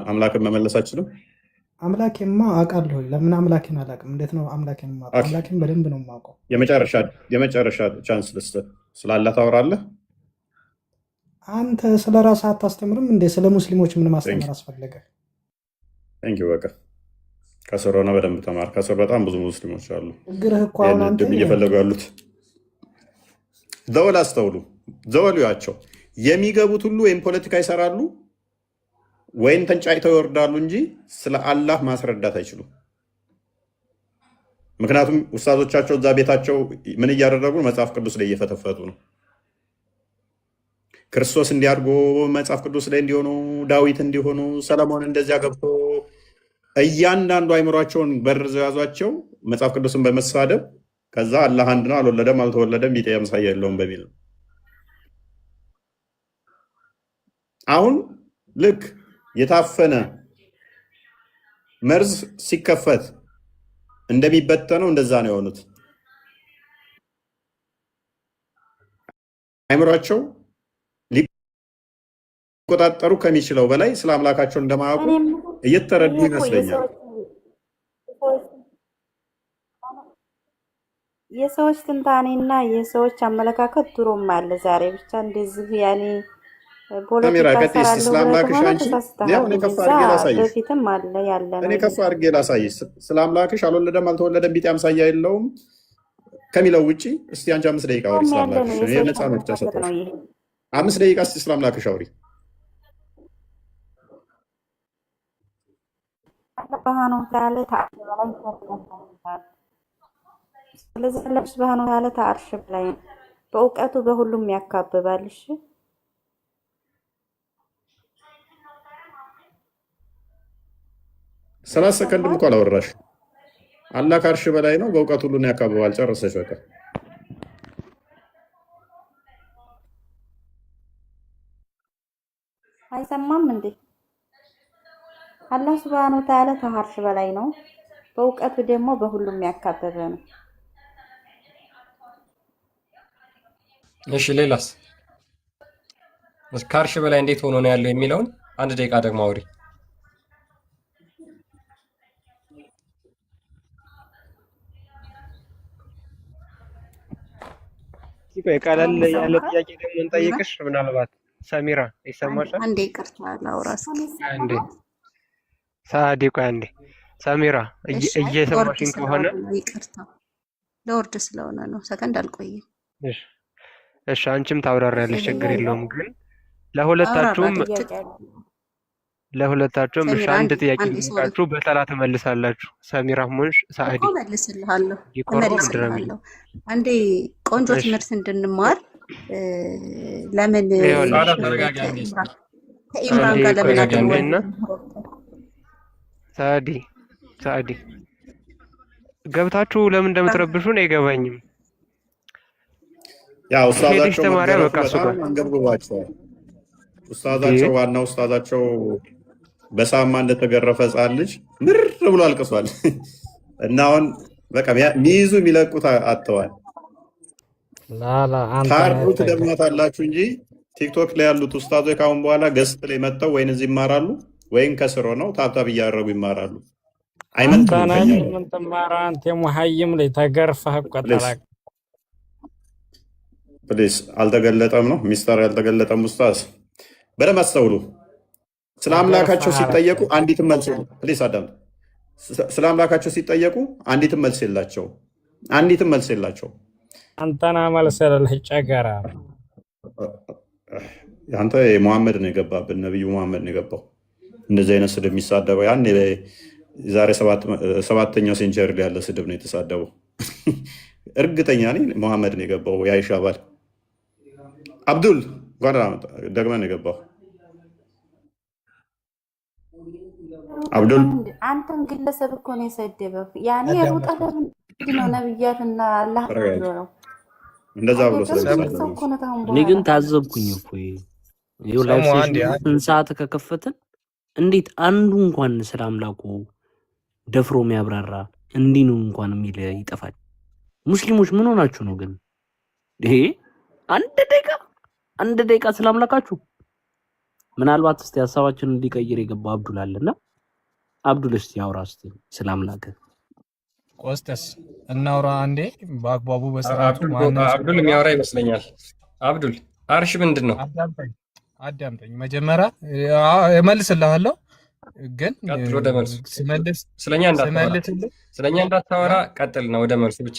Speaker 1: አምላክን መመለስ አችልም?
Speaker 18: አምላኬማ አውቃለሁ። ለምን አምላኬን አላውቅም? እንዴት ነው አምላኬን የማውቀው? አምላኬን በደንብ ነው የማውቀው።
Speaker 1: የመጨረሻ ቻንስ ልስጥህ። ስላለ ታወራለህ።
Speaker 18: አንተ ስለ ራስህ አታስተምርም እንዴ? ስለ ሙስሊሞች ምን ማስተማር አስፈለገ?
Speaker 1: በቃ ከስር ሆነ በደንብ ተማር። ከስር በጣም ብዙ ሙስሊሞች አሉ
Speaker 18: እግርህ እኮ አሁን አንተ
Speaker 1: እየፈለጉ ያሉት። ዘወል አስተውሉ፣ ዘወሉ ያቸው የሚገቡት ሁሉ ወይም ፖለቲካ ይሰራሉ ወይም ተንጫይተው ይወርዳሉ እንጂ ስለ አላህ ማስረዳት አይችሉም። ምክንያቱም ኡስታዞቻቸው እዛ ቤታቸው ምን እያደረጉ መጽሐፍ ቅዱስ ላይ እየፈተፈቱ ነው። ክርስቶስ እንዲያድጎ መጽሐፍ ቅዱስ ላይ እንዲሆኑ፣ ዳዊት እንዲሆኑ፣ ሰለሞን እንደዚያ ገብቶ እያንዳንዱ አይምሯቸውን በርዘው ያዟቸው መጽሐፍ ቅዱስን በመሳደብ ከዛ አላህ አንድ ነው፣ አልወለደም፣ አልተወለደም፣ ቢጤ አምሳያ የለውም በሚል ነው። አሁን ልክ የታፈነ መርዝ ሲከፈት እንደሚበተነው እንደዛ ነው የሆኑት። አይምሯቸው ሊቆጣጠሩ ከሚችለው በላይ ስለ አምላካቸው እንደማያውቁ እየተረዱ ይመስለኛል።
Speaker 16: የሰዎች ትንታኔና የሰዎች አመለካከት ድሮም አለ። ዛሬ ብቻ እንደዚህ ያኔ ፖለቲካ ሰራለሁ ብለህ ከሆነ ተሳስተሃል። በፊትም አለ ያለ ነው።
Speaker 1: እኔ ከፍ አድርጌ ላሳይሽ። ስለ አምላክሽ አልወለደም አልተወለደም ቢጤ አምሳያ የለውም ከሚለው ውጪ እስቲ አንቺ 5 ደቂቃ አውሪ ስለ አምላክሽ። እኔ ነፃ መፍቻ ሰጠሽ። 5 ደቂቃ እስቲ ስለ አምላክሽ አውሪ።
Speaker 16: ስብሃነሁ ወተዓላ ስለዚህ አላህ ስብሃነሁ ወተዓላ ተዓርሽ በላይ በእውቀቱ በሁሉም ያካብባል። እሺ
Speaker 1: 30 ሰከንድም እኮ አላወራሽ። አላህ ከአርሽ በላይ ነው፣ በእውቀት ሁሉን ያካብባል። ጨረሰሽ በቃ።
Speaker 16: አይሰማም እንዴ? አላህ ሱብሃነሁ ወተዓላ ከአርሽ በላይ ነው፣ በእውቀቱ ደግሞ በሁሉም ያካበበ ነው።
Speaker 3: እሺ ሌላስ? ከአርሽ በላይ እንዴት ሆኖ ነው ያለው የሚለውን 1 ደቂቃ ደግሞ አውሪ።
Speaker 6: ቀለል ያለ ጥያቄ ደግሞ እንጠይቅሽ። ምናልባት ሰሚራ ይሰማሻል?
Speaker 16: አንዴ ይቅርታ ላውራስ።
Speaker 6: አንዴ ሳዲ ቆይ አንዴ ሰሚራ እየሰማሽኝ ከሆነ
Speaker 16: ይቅርታ፣ ለወርድ ስለሆነ ነው። ሰከንድ አልቆይም።
Speaker 6: እሺ አንቺም ታብራሪያለሽ፣ ችግር የለውም። ግን ለሁለታችሁም እሺ አንድ ጥያቄ ልጠይቃችሁ፣ በተራ ትመልሳላችሁ። ሰሚራ ሆንሽ ሳዲ
Speaker 16: እመልስልሃለሁ። አንዴ ቆንጆ ትምህርት እንድንማር ለምን ከኢምራን ጋር ለምን አደረገና
Speaker 6: ሳዲ ገብታችሁ ለምን እንደምትረብሹን አይገባኝም።
Speaker 1: ያው ኡስታዛቸው ተማሪያ በቃ አንገብግቧቸዋል። ኡስታዛቸው ዋና ኡስታዛቸው በሳማ እንደተገረፈ ሕፃን ልጅ ምር ብሎ አልቅሷል። እና አሁን በቃ ሚይዙ የሚለቁት አጥተዋል። ታርዱ ትደግማታላችሁ እንጂ ቲክቶክ ላይ ያሉት ኡስታዞች ካሁን በኋላ ገስት ላይ መጥተው ወይን እዚህ ይማራሉ ወይን ከስሮ ነው ታብታብ እያደረጉ ይማራሉ። አይመንተናኝ ምን ተማራ አንተ ሙሐይም ላይ ተገርፈህ ቆጠላቅ ፕሊስ። አልተገለጠም ነው ሚስጥር ያልተገለጠም ኡስታዝ በደንብ አስተውሉ። ስለ አምላካቸው ሲጠየቁ አንዲት መልስ ፕሊስ አዳም። ስለ አምላካቸው ሲጠየቁ አንዲት መልስ የላቸው፣ አንዲት መልስ የላቸው። አንተና መልስ ያለህ ጨገራ አንተ ሙሐመድ ነው የገባብን፣ ነብዩ ሙሐመድ ነው የገባው። እንደዚህ አይነት ስድብ የሚሳደበው ያን ዛሬ 7ኛው ሴንቸሪ ላይ ያለ ስድብ ነው የተሳደበው። እርግጠኛ ነኝ ሙሐመድ ነው የገባው። የአይሻ ባል አብዱል ጓዳ ደግመህ ነው የገባው። አብዱል
Speaker 16: አንተን ግለሰብ እኮ ነው የሰደበው። ያኔ ሩጠህ ነው ነብያትና አላህ ነው
Speaker 1: እንደዛ ብሎ
Speaker 7: እኔ ግን ታዘብኩኝ እኮ ይኸው ላይ ሰዓት ከከፈትን እንዴት አንዱ እንኳን ስለ አምላኩ ደፍሮ የሚያብራራ እንዲህ ነው እንኳን የሚል ይጠፋል። ሙስሊሞች ምን ሆናችሁ ነው ግን? ይሄ አንድ ደቂቃ ስለ አምላካችሁ ምናልባት እስቲ ሀሳባችንን እንዲቀይር የገባው አብዱል አለና አብዱል እስቲ አውራ እስቲ ስለ አምላክ
Speaker 19: ቆስጠስ እናውራ አንዴ በአግባቡ በሰዓቱ።
Speaker 3: አብዱል የሚያወራ ይመስለኛል። አብዱል አርሽ ምንድን ነው?
Speaker 19: አዳምጠኝ መጀመሪያ እመልስልሃለሁ፣ ግን
Speaker 3: ወደ መልሱ ስለኛ እንዳታወራ ቀጥል ነው ወደ መልሱ ብቻ።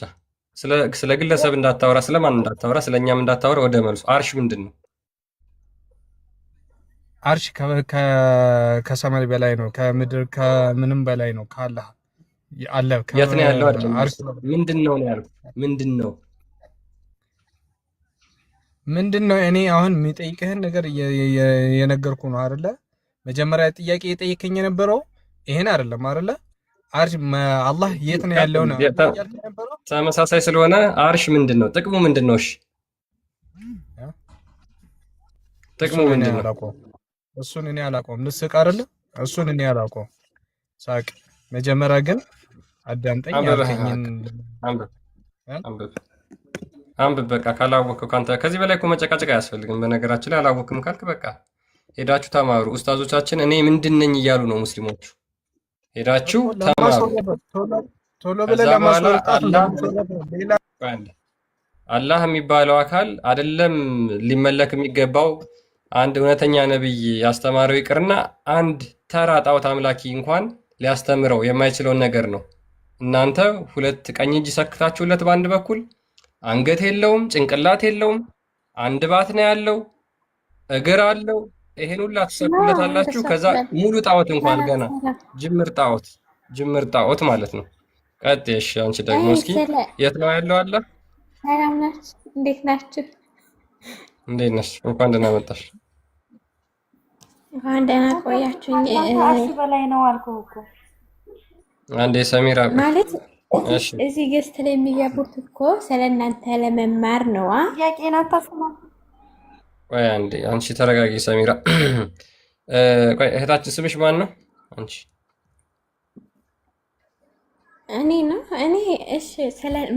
Speaker 3: ስለ ግለሰብ እንዳታወራ፣ ስለማን እንዳታወራ፣ ስለኛም እንዳታወራ፣ ወደ መልሱ። አርሽ ምንድን ነው?
Speaker 19: አርሽ ከሰማይ በላይ ነው፣ ከምድር ከምንም በላይ ነው። ካላህ አለ
Speaker 3: የት ነው ያለው? ምንድን ነው ያልኩት?
Speaker 19: ምንድን ነው? እኔ አሁን የሚጠይቅህን ነገር የነገርኩ ነው አይደለ? መጀመሪያ ጥያቄ የጠየከኝ የነበረው ይሄን አይደለም አይደለ? አርሽ አላህ የት ነው ያለው ነው
Speaker 3: ተመሳሳይ ስለሆነ አርሽ ምንድን ነው? ጥቅሙ ምንድን ነው? እሺ ጥቅሙ ምንድን ነው?
Speaker 19: እሱን እኔ አላውቀውም። ልስቅ አይደለ? እሱን እኔ አላውቀውም። ሳቅ። መጀመሪያ ግን አዳምጠኝ። ያልከኝን
Speaker 3: አንብብ። በቃ ካላወቅከው ካንተ ከዚህ በላይ እኮ መጨቃጨቅ አያስፈልግም። በነገራችን ላይ አላወቅም ካልክ በቃ ሄዳችሁ ተማሩ። ኡስታዞቻችን እኔ ምንድን ነኝ እያሉ ነው ሙስሊሞቹ። ሄዳችሁ ተማሩ።
Speaker 19: ቶሎ ብለህ ለማስወጣት ሌላ
Speaker 3: አላህ የሚባለው አካል አይደለም ሊመለክ የሚገባው አንድ እውነተኛ ነብይ ያስተማረው ይቅርና አንድ ተራ ጣዖት አምላኪ እንኳን ሊያስተምረው የማይችለውን ነገር ነው። እናንተ ሁለት ቀኝ እጅ ሰክታችሁለት በአንድ በኩል አንገት የለውም፣ ጭንቅላት የለውም፣ አንድ ባት ነው ያለው፣ እግር አለው። ይሄን ሁላ ትሰክቱለታላችሁ። ከዛ ሙሉ ጣዖት እንኳን ገና ጅምር ጣዖት ማለት ነው። ቀጥሽ አንቺ ደግሞ እስኪ የት ነው ያለው አላህ?
Speaker 13: ሰላም ናችሁ? እንዴት ናችሁ?
Speaker 3: እንዴት ነሽ? እንኳን ደህና መጣሽ።
Speaker 13: እንኳን ደህና ቆያችሁኝ።
Speaker 16: ከአርሽ በላይ ነው አልኩህ እኮ
Speaker 3: አንዴ ሰሚራ
Speaker 13: ማለት
Speaker 3: እሺ፣
Speaker 13: እዚህ ገስት ላይ የሚገቡት እኮ ስለእናንተ ለመማር ነው።
Speaker 16: ጥያቄን አታስማ።
Speaker 3: ቆይ አንዴ አንቺ ተረጋጊ ሰሚራ። ቆይ እህታችን ስምሽ ማን ነው አንቺ?
Speaker 13: እኔ ነው እኔ። እሺ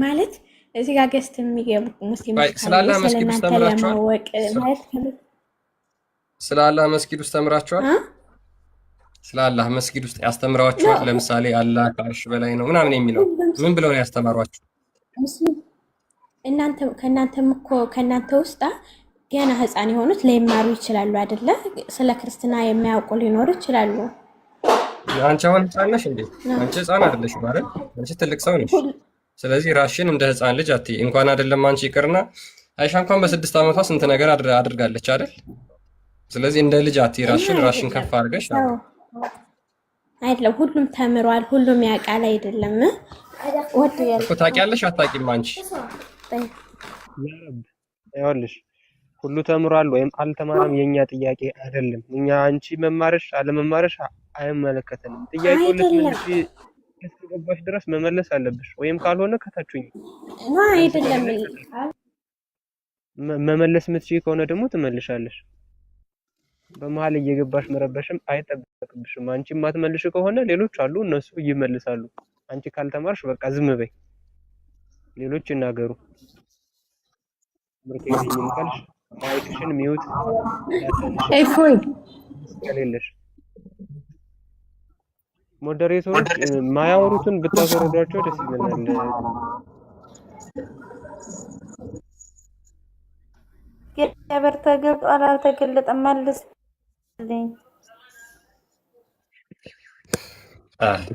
Speaker 13: ማለት እዚህ ጋር ገስት የሚገቡ ሙስሊሞች
Speaker 3: ስላላ መስጊድ ውስጥ ተምራችኋል? ስላላ መስጊድ ውስጥ ተምራችኋል? ስላላ መስጊድ ውስጥ ያስተምራችኋል? ለምሳሌ አላህ ከአርሽ በላይ ነው ምናምን የሚለው ምን ብለው ነው ያስተማሯችሁ?
Speaker 13: ከእናንተ ውስጥ ገና ህፃን የሆኑት ላይማሩ ይችላሉ አይደለ? ስለ ክርስትና የሚያውቁ ሊኖሩ ይችላሉ።
Speaker 3: አንቺ አሁን ህፃን ነሽ እንዴ? አንቺ ህፃን አይደለሽ ማለት አንቺ ትልቅ ሰው ነሽ። ስለዚህ ራስሽን እንደ ህፃን ልጅ አትይ። እንኳን አይደለም አንቺ ይቅርና አይሻ እንኳን በ6 ዓመቷ ስንት ነገር አድርጋለች አይደል? ስለዚህ እንደ ልጅ አትይ። ራስሽን ከፍ አድርገሽ
Speaker 13: አይደለም ሁሉም ተምሯል፣ ሁሉም ያውቃል አይደለም።
Speaker 3: እኮ ታውቂያለሽ አታውቂም አንቺ?
Speaker 6: ይኸውልሽ ሁሉ ተምሯል ወይም አልተማረም የኛ ጥያቄ አይደለም። እኛ አንቺ መማርሽ አለመማርሽ አይመለከተንም። ጥያቄው ልትመልሺ እስከገባሽ ድረስ መመለስ አለብሽ፣ ወይም ካልሆነ ከታችሁኝ
Speaker 13: አይደለም።
Speaker 6: መመለስ የምትችይ ከሆነ ደግሞ ትመልሻለሽ። በመሀል እየገባሽ መረበሽም አይጠበቅብሽም። አንቺ የማትመልሽ ከሆነ ሌሎች አሉ እነሱ ይመልሳሉ። አንቺ ካልተማርሽ በቃ ዝም በይ፣ ሌሎች ይናገሩ። ምርጤልኝ ካልሽ ማይክሽን ሚውት
Speaker 13: አይፎን
Speaker 6: ከሌለሽ ሞዴሬተሮች ማያወሩትን ብታወርዷቸው ደስ ይለናል።
Speaker 16: ገበር ተገልጧል አልተገለጠም መልስልኝ።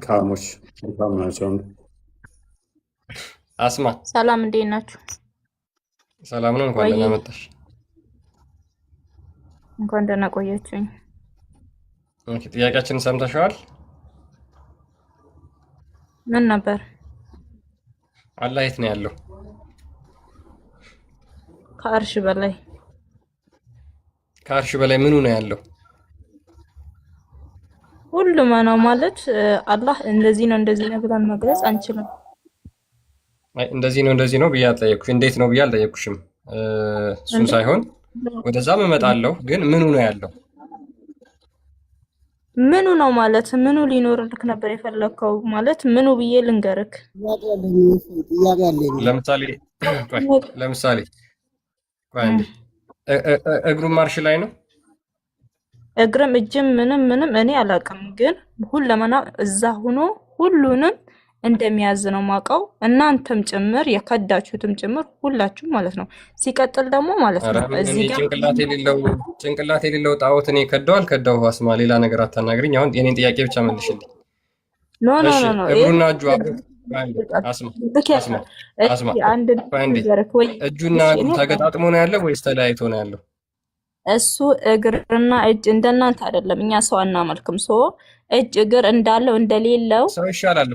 Speaker 1: ካሞች ናቸው።
Speaker 3: አስማ
Speaker 17: ሰላም፣ እንዴት ናችሁ?
Speaker 3: ሰላም ነው። እንኳን ደህና መጣሽ።
Speaker 17: እንኳን ደህና ቆያችሁኝ።
Speaker 3: ኦኬ፣ ጥያቄያችንን ሰምተሻል?
Speaker 17: ምን ነበር?
Speaker 3: አላህ የት ነው ያለው?
Speaker 17: ከአርሽ በላይ።
Speaker 3: ከአርሽ በላይ ምኑ ነው ያለው?
Speaker 17: ሁሉም ነው ማለት አላህ እንደዚህ ነው ብለን መግለጽ አንችልም።
Speaker 3: አይ እንደዚህ ነው ብዬ አልጠየኩሽ። እንዴት ነው ብዬ አልጠየኩሽም። እሱን ሳይሆን ወደዛም እመጣለሁ፣ ግን ምኑ ነው ያለው?
Speaker 17: ምኑ ነው ማለት ምኑ ሊኖርልክ ነበር የፈለከው ማለት ምኑ ብዬ ልንገርክ?
Speaker 3: ለምሳሌ እግሩም ማርሽ ላይ ነው።
Speaker 17: እግርም እጅም ምንም እኔ አላውቅም፣ ግን ሁለመና እዛ ሆኖ ሁሉንም እንደሚያዝ ነው ማውቀው። እናንተም ጭምር የከዳችሁትም ጭምር ሁላችሁም ማለት ነው። ሲቀጥል ደግሞ ማለት ነው እዚህ ጋር
Speaker 3: ጭንቅላት የሌለው ጣዖት እኔ ከዳው አስማ፣ ሌላ ነገር አታናግሪኝ። አሁን የኔን ጥያቄ ብቻ መልሽልኝ።
Speaker 17: ኖ
Speaker 3: እግሩና እጁ እጁና እግሩ ተገጣጥሞ ነው ያለው ወይስ ተለያይቶ ነው ያለው?
Speaker 17: እሱ እግርና እጅ እንደናንተ አይደለም። እኛ ሰው አናመልክም። ሰው እጅ እግር እንዳለው እንደሌለው
Speaker 3: ሰው ይሻላል።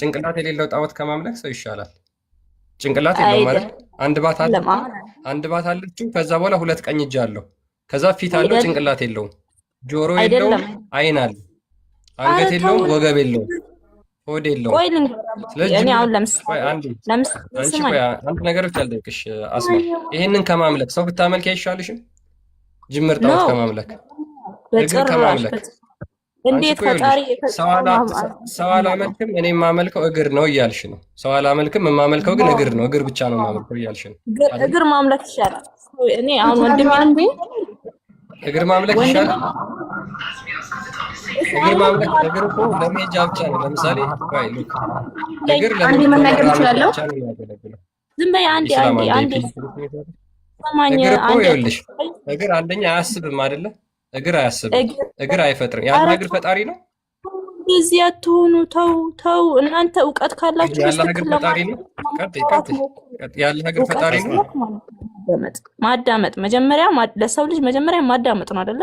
Speaker 3: ጭንቅላት የሌለው ጣዖት ከማምለክ ሰው ይሻላል። ጭንቅላት የለው ማለት አንድ ባት አለችው። ከዛ በኋላ 2 ቀኝ እጅ አለው። ከዛ ፊት አለው፣ ጭንቅላት የለውም። ጆሮ የለውም፣ አይን አለ፣ አንገት የለውም፣ ወገብ የለውም፣ ሆድ የለውም።
Speaker 17: ስለዚህ እኔ አሁን ለምሳሌ
Speaker 3: አንድ ነገር ብቻ ልጠይቅሽ አስማ፣ ይሄንን ከማምለክ ሰው ብታመልክ አይሻልሽም? ጅምር ጣዖት ከማምለክ እግር ከማምለክ
Speaker 17: እንዴት ፈጣሪ
Speaker 3: ሰው አላመልክም እኔ የማመልከው እግር ነው እያልሽ ነው። ሰው አላመልክም የማመልከው ግን እግር ነው፣ እግር ብቻ ነው የማመልከው እያልሽ ነው።
Speaker 17: እግር ማምለክ ይሻላል። እኔ አሁን ወንድሜ
Speaker 3: እግር ማምለክ ይሻላል። እግር ማምለክ እግር እኮ ለመሄጃ ብቻ ነው። ለምሳሌ ቆይ ሉክ እግር
Speaker 2: አንዴ መናገር እችላለሁ?
Speaker 3: ብቻ ነው የሚያገለግለው።
Speaker 2: ዝም በይ አንዴ ሰማኝ።
Speaker 3: እግር እኮ ይኸውልሽ እግር አንደኛ አያስብም አይደለ? እግር አያስብም፣ እግር አይፈጥርም። ያለ እግር ፈጣሪ ነው።
Speaker 2: እንደዚህ አትሆኑ። ተው እናንተ እውቀት ካላችሁ
Speaker 3: ያለ እግር ፈጣሪ ነው። ያለ እግር ፈጣሪ ነው።
Speaker 2: ማዳመጥ መጀመሪያ ለሰው ልጅ መጀመሪያ ማዳመጥ ነው አይደለ?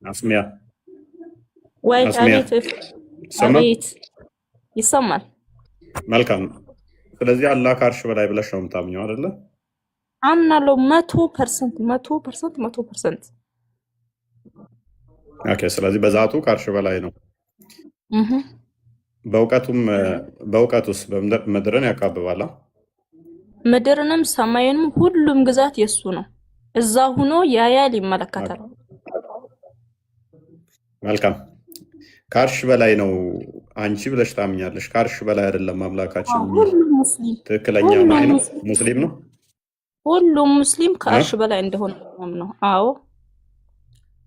Speaker 1: አስሚያ
Speaker 2: ወይ አቤት አቤት ይሰማል።
Speaker 1: መልካም። ስለዚህ አላህ ከአርሽ በላይ ብለሽ ነው የምታምኘው አይደለ?
Speaker 2: አምናለሁ 100%።
Speaker 1: ኦኬ። ስለዚህ በዛቱ ከአርሽ በላይ ነው። በእውቀቱስ ምድርን ያካብባል።
Speaker 2: ምድርንም ሰማይንም ሁሉም ግዛት የሱ ነው። እዛ ሆኖ ያያል፣ ይመለከታል።
Speaker 1: መልካም። ከአርሽ በላይ ነው አንቺ ብለሽ ታምኛለሽ። ከአርሽ በላይ አይደለም አምላካችን።
Speaker 2: ሁሉም ሙስሊም
Speaker 1: ትክክለኛ ማን ነው? ሙስሊም ነው።
Speaker 2: ሁሉም ሙስሊም ከአርሽ በላይ እንደሆነ ነው። አዎ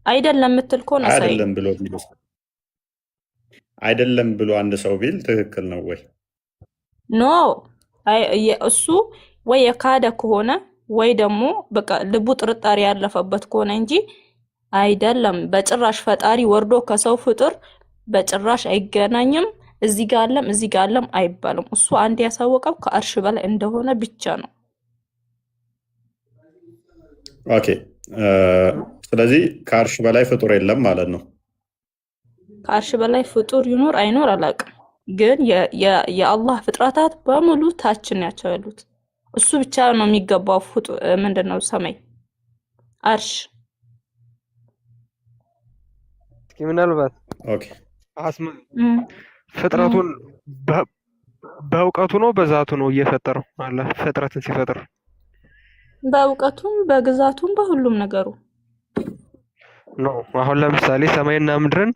Speaker 2: አይደለም የምትል ከሆነ አይደለም ብሎ አንድ ሰው ቢል ትክክል ነው ወይ? ኖ እሱ ወይ የካደ ከሆነ ወይ ደግሞ በቃ ልቡ ጥርጣሬ ያለፈበት ከሆነ እንጂ አይደለም በጭራሽ ፈጣሪ ወርዶ ከሰው ፍጡር በጭራሽ አይገናኝም። እዚህ ጋር አለም አይባልም። እሱ አንድ ያሳወቀው ከአርሽ በላይ እንደሆነ ብቻ ነው።
Speaker 1: ኦኬ። ስለዚህ ከአርሽ በላይ ፍጡር የለም ማለት ነው።
Speaker 2: ከአርሽ በላይ ፍጡር ይኖር አይኖር አላውቅም፣ ግን የአላህ ፍጥረታት በሙሉ ታችን ናቸው ያሉት። እሱ ብቻ ነው የሚገባው ምንድነው ሰማይ አርሽ።
Speaker 6: ምናልባት አስማ ፍጥረቱን በእውቀቱ ነው በዛቱ ነው እየፈጠረው አለ። ፍጥረትን ሲፈጥር
Speaker 2: በእውቀቱም በግዛቱም በሁሉም ነገሩ
Speaker 6: ነው። አሁን ለምሳሌ ሰማይና ምድርን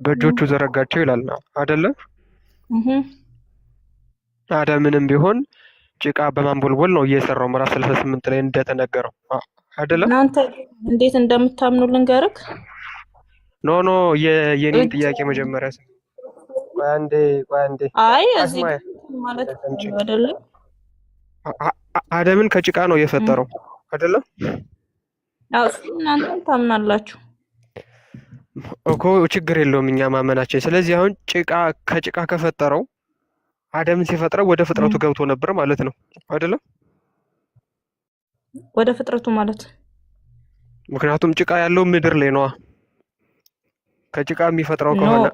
Speaker 6: በእጆቹ ዘረጋቸው ይላል አይደለ? አደምንም ቢሆን ጭቃ በማንቦልቦል ነው እየሰራው ምዕራፍ 38 ላይ እንደተነገረው አይደለ?
Speaker 2: እናንተ እንዴት እንደምታምኑ ልንገርክ።
Speaker 6: ኖ የኔን ጥያቄ መጀመሪያ ቆይ አንዴ
Speaker 2: አይ እዚህ ማለት አይደለ?
Speaker 6: አደምን ከጭቃ ነው የፈጠረው አይደለ?
Speaker 2: አዎ እናንተ ታምናላችሁ
Speaker 6: እኮ ችግር የለውም እኛ ማመናችን። ስለዚህ አሁን ከጭቃ ከፈጠረው አደምን ሲፈጥረው ወደ ፍጥረቱ ገብቶ ነበር ማለት ነው አይደለ?
Speaker 2: ወደ ፍጥረቱ ማለት
Speaker 6: ምክንያቱም ጭቃ ያለው ምድር ላይ ነው። ከጭቃ የሚፈጥረው ከሆነ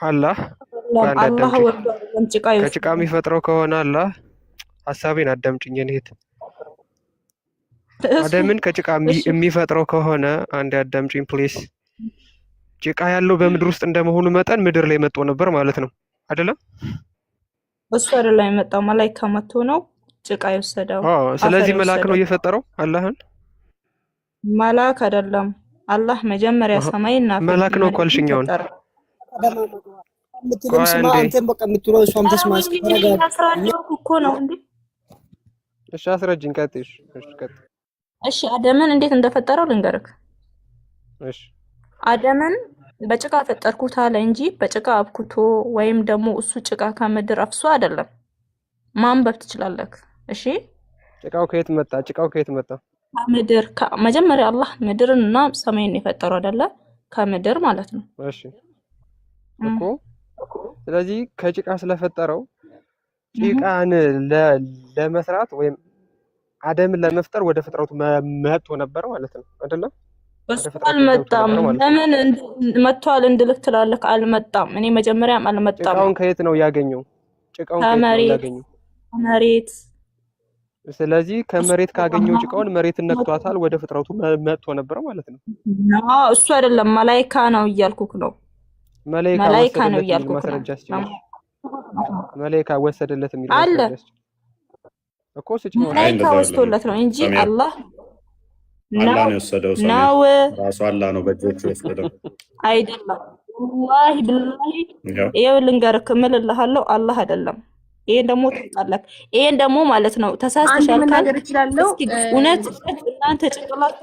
Speaker 6: አላህ ከጭቃ የሚፈጥረው ከሆነ አላህ ሐሳቤን አዳምጪኝ። እኔት አደምን ከጭቃ የሚፈጥረው ከሆነ አንዴ አዳምጪኝ ፕሊስ። ጭቃ ያለው በምድር ውስጥ እንደመሆኑ መጠን ምድር ላይ መጥቶ ነበር ማለት ነው አይደለም?
Speaker 2: እሱ አይደለም የመጣው መላእክት መጥቶ ነው ጭቃ የወሰደው።
Speaker 6: ስለዚህ መልአክ ነው እየፈጠረው አላህን።
Speaker 2: መልአክ አይደለም። አላህ መጀመሪያ ሰማይና
Speaker 6: መልአክ ነው እኮ አልሽኛውን
Speaker 2: እኮ ነው እንዴ?
Speaker 6: እሺ አስረጅኝ። ቀጥይ።
Speaker 2: እሺ አደምን እንዴት እንደፈጠረው ልንገርክ።
Speaker 6: እሺ
Speaker 2: አደምን በጭቃ ፈጠርኩት አለ እንጂ በጭቃ አብኩቶ ወይም ደግሞ እሱ ጭቃ ከምድር አፍሶ አይደለም። ማንበብ ትችላለህ። እሺ
Speaker 6: ጭቃው ከየት መጣ?
Speaker 2: ከምድር። መጀመሪያ አላህ ምድርንና ሰማይን የፈጠረው አይደለ? ከምድር ማለት ነው።
Speaker 6: እሺ እኮ ስለዚህ ከጭቃ ስለፈጠረው ጭቃን ለመስራት ወይም አደምን ለመፍጠር ወደ ፍጥረቱ መጥቶ ነበር ማለት ነው አይደለ?
Speaker 2: አልመጣም። ለምን መጥቷል እንድልክ ትላለህ? አልመጣም። እኔ መጀመሪያም አልመጣም።
Speaker 6: ጭቃውን ከየት ነው ያገኘው?
Speaker 2: ከመሬት።
Speaker 6: ስለዚህ ከመሬት ካገኘው ጭቃውን መሬትን ነክቷታል፣ ወደ ፍጥረቱ መጥቶ ነበር ማለት ነው።
Speaker 2: እሱ አይደለም መላእክት ነው እያልኩክ ነው።
Speaker 6: መላእክት ነው እያልኩክ ማስረጃ አስችል። መላእክት ወሰደለት የሚል ማስረጃ እኮ ስጭኝ።
Speaker 2: መላእክት ወስዶለት ነው እንጂ አላህ
Speaker 1: ነው የወሰደው። ራሱ አላህ ነው በእጆቹ የወሰደው
Speaker 2: አይደለም። ወላሂ ብላሂ ይኸው ልንገርክ እምልልሃለሁ አላህ አይደለም። ይሄን ደግሞ ታውቃለህ። ይሄን ደግሞ ማለት ነው ተሳስተሻል ካል እስኪ እውነት እናንተ ጭንቅላት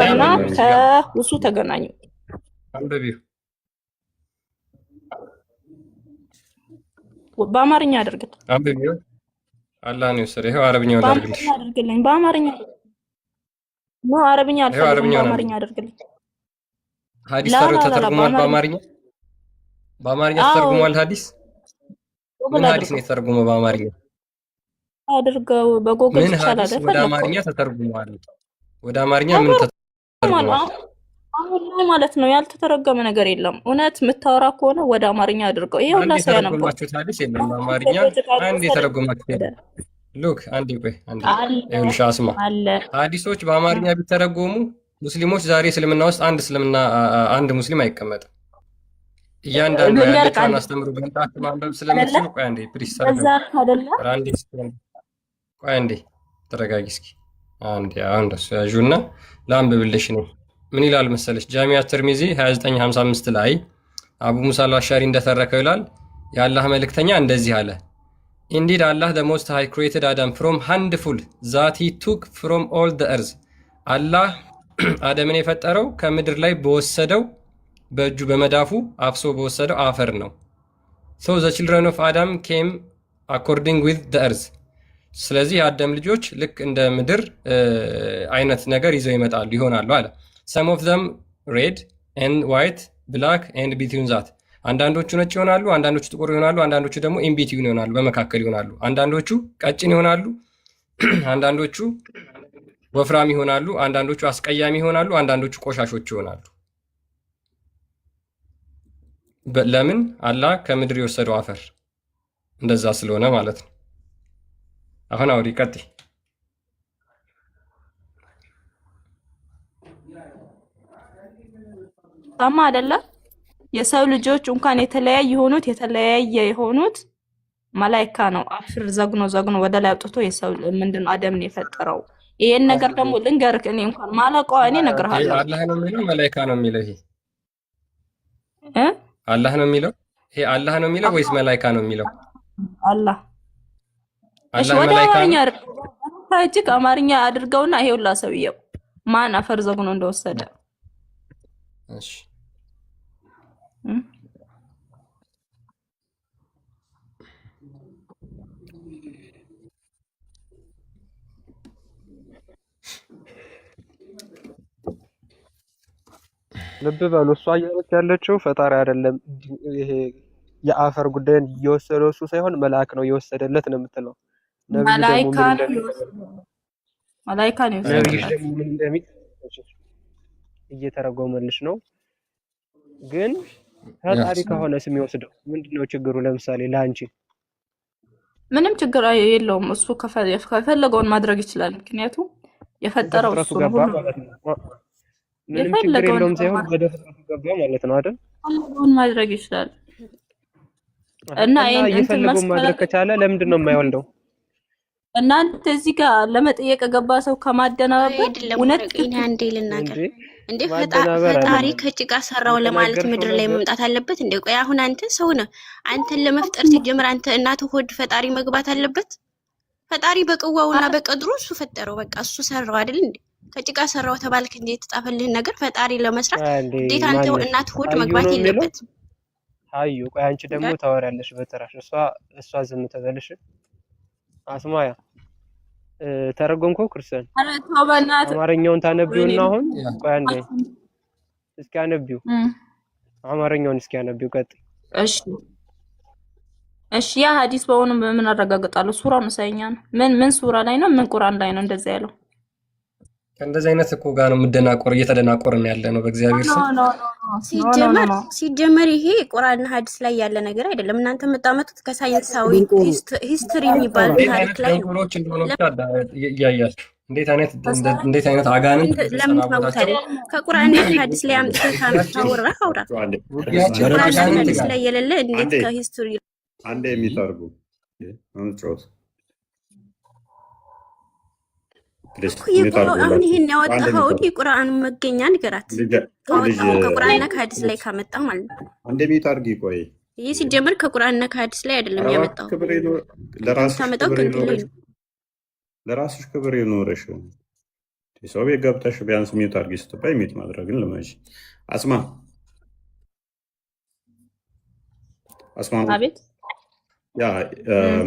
Speaker 2: እና ከውሱ ተገናኙ።
Speaker 3: አንብቢው
Speaker 2: በአማርኛ አድርግልኝ።
Speaker 3: አንብቢው አላህ ነው የወሰደው። ይሄው አረብኛውን አድርግልኝ።
Speaker 2: አድርግልኝ በአማርኛ ነው። አረብኛ አልፈልግም፣ በአማርኛ አድርግልኝ።
Speaker 3: ሐዲስ ተተርጉሟል በአማርኛ? በአማርኛ ተተርጉሟል ሐዲስ? ምን ሐዲስ ነው የተተረጎመው በአማርኛ?
Speaker 2: አድርገው በጎግል ይቻላል።
Speaker 3: ወደ አማርኛ ተተርጉሟል። ወደ አማርኛ ምን ተተርጉሟል?
Speaker 2: አሁን ላይ ማለት ነው ያልተተረጎመ ነገር የለም። እውነት የምታወራ ከሆነ ወደ አማርኛ አድርገው። ይሄ ሁላ ሰው ያነበው
Speaker 3: የተረጎማችሁት ሐዲስ የለም በአማርኛ። አንድ የተረጎማችሁት ሉክ አንዴ ቆይ አንዴ ይኸውልሽ አስማ ሐዲሶች በአማርኛ ቢተረጎሙ ሙስሊሞች ዛሬ እስልምና ውስጥ አንድ ሙስሊም አይቀመጥም። እያንዳንዱ ያለችውን አስተምሩ በንጣት ማንበብ ስለምትችል ቆይ አንዴ ፕሊስ ቆይ አንዴ ተረጋጊ እስኪ አንዴ። አሁን ደስ ያዡና ላንብብልሽ ነው። ምን ይላል መሰለሽ? ጃሚዓ ተርሚዚ 2955 ላይ አቡ ሙሳ አልአሻሪ እንደተረከው ይላል የአላህ መልእክተኛ እንደዚህ አለ Indeed, Allah the Most High created Adam from handful that he took from all the earth. Allah አደምን የፈጠረው ከምድር ላይ በወሰደው በእጁ በመዳፉ አፍሶ በወሰደው አፈር ነው። So the children of Adam came according with the earth. ስለዚህ የአደም ልጆች ልክ እንደ ምድር አይነት ነገር ይዘው ይመጣሉ ይሆናሉ አለ። Some of them red and white, black and between that. አንዳንዶቹ ነጭ ይሆናሉ፣ አንዳንዶቹ ጥቁር ይሆናሉ፣ አንዳንዶቹ ደግሞ ኢንቢትዊን ይሆናሉ፣ በመካከል ይሆናሉ። አንዳንዶቹ ቀጭን ይሆናሉ፣ አንዳንዶቹ ወፍራም ይሆናሉ፣ አንዳንዶቹ አስቀያሚ ይሆናሉ፣ አንዳንዶቹ ቆሻሾች ይሆናሉ። ለምን? አላህ ከምድር የወሰደው አፈር እንደዛ ስለሆነ ማለት ነው። አሁን አውሪ ቀጥይ።
Speaker 2: ታማ አይደለ? የሰው ልጆች እንኳን የተለያየ የሆኑት መላኢካ ነው። አፍር ዘግኖ ወደ ላይ አውጥቶ የሰው ምንድነው አደምን የፈጠረው። ይሄን ነገር ደግሞ ልንገርክ፣ እኔ እንኳን ማለቀው እኔ እነግርሃለሁ።
Speaker 3: አላህ ነው የሚለው መላኢካ ነው የሚለው? ይሄ አላህ ነው የሚለው? ይሄ አላህ ነው የሚለው ወይስ መላኢካ ነው የሚለው?
Speaker 2: አላህ ወደ አማርኛ አድርገውና ይሄውላ ሰውየው ማን አፈር ዘግኖ እንደወሰደ።
Speaker 3: እሺ
Speaker 6: ልብ በሉ፣ እሷ እያለች ያለችው ፈጣሪ አይደለም። ይሄ የአፈር ጉዳይን እየወሰደው እሱ ሳይሆን መልአክ ነው እየወሰደለት ነው የምትለው።
Speaker 2: መላኢካ ነው
Speaker 6: ነብዩ ደግሞ ምን እንደሚል እየተረጎመልሽ ነው። ግን ፈጣሪ ከሆነ ስም ይወስደው ምንድነው ችግሩ? ለምሳሌ ለአንቺ
Speaker 2: ምንም ችግር የለውም። እሱ ከፈለገውን ማድረግ ይችላል። ምክንያቱም የፈጠረው እሱ ነው።
Speaker 6: ምንም ችግር የለውም ሳይሆን ወደ ፍጥረቱ ገባ ማለት ነው አይደል?
Speaker 2: ፈለገውን ማድረግ ይችላል። እና
Speaker 6: የፈለገውን ማድረግ ከቻለ ለምንድን ነው የማይወልደው?
Speaker 2: እናንተ እዚህ ጋር ለመጠየቅ ገባ ሰው ከማደናበብ እውነት
Speaker 20: አንዴ ልናገር እንዴ? ፈጣሪ ከጭቃ ሰራው ለማለት ምድር ላይ መምጣት አለበት እንዴ? ቆይ አሁን አንተ ሰው ነህ። አንተን ለመፍጠር ሲጀምር አንተ እናትህ ሆድ ፈጣሪ መግባት አለበት? ፈጣሪ በቅዋውና በቀድሩ እሱ ፈጠረው፣ በቃ እሱ ሰራው አይደል እንዴ? ከጭቃ ሰራው ተባልክ እንዴ? የተጻፈልህን ነገር ፈጣሪ ለመስራት እንዴት አንተ እናትህ ሆድ መግባት የለበት?
Speaker 6: አዩ ቆይ አንቺ ደግሞ ታወራለሽ በተራሽ። እሷ ዝም ተበልሽ። አስማያ ተረጎምከው ክርስቲያን አማርኛውን ታነቢውና አሁን ቆይ አንዴ እስኪ አነቢው አማርኛውን እስኪ አነቢው ቀጥይ።
Speaker 2: እሺ ያ ሐዲስ በሆነ በምን አረጋግጣለሁ? ሱራ መሳይኛ ነው። ምን ሱራ ላይ ነው? ምን ቁርአን ላይ ነው እንደዛ ያለው?
Speaker 3: እንደዚህ አይነት እኮ ጋር ነው እየተደናቆርን ያለ ነው በእግዚአብሔር ስም።
Speaker 20: ሲጀመር ይሄ ቁርአንና ሐዲስ ላይ ያለ ነገር አይደለም። እናንተ የምታመጡት ከሳይንሳዊ ሂስትሪ የሚባል ታሪክ ላይ ነው።
Speaker 3: እያያችሁ እንዴት አይነት አጋንንት
Speaker 20: ለምን ታውቁታል? ከቁርአንና ሐዲስ ላይ አምጥተህ ታወራ አውራ። ቁርአንና ሐዲስ ላይ የሌለ እንዴት ከሂስትሪ
Speaker 1: አንዴ የሚተርጉ አንቾት
Speaker 20: አሁን ይሄን ያወጣኸው የቁርአኑ መገኛ ንገራት። ከቁርአንና ከሐዲስ ላይ ካመጣ ማለት ነው።
Speaker 1: አንዴ የሚታርጊ ቆይ
Speaker 20: ይህ ሲጀመር ከቁርአንና ከሐዲስ ላይ አይደለም ያመጣው።
Speaker 1: ለራስሽ ክብር ይኖርሽ። ሰው ቤት ገብተሽ ቢያንስ ሚዩት አድርጊ ስትባይ ሚዩት ማድረግን ልመጂ። አስማ
Speaker 2: አቤት
Speaker 1: ያ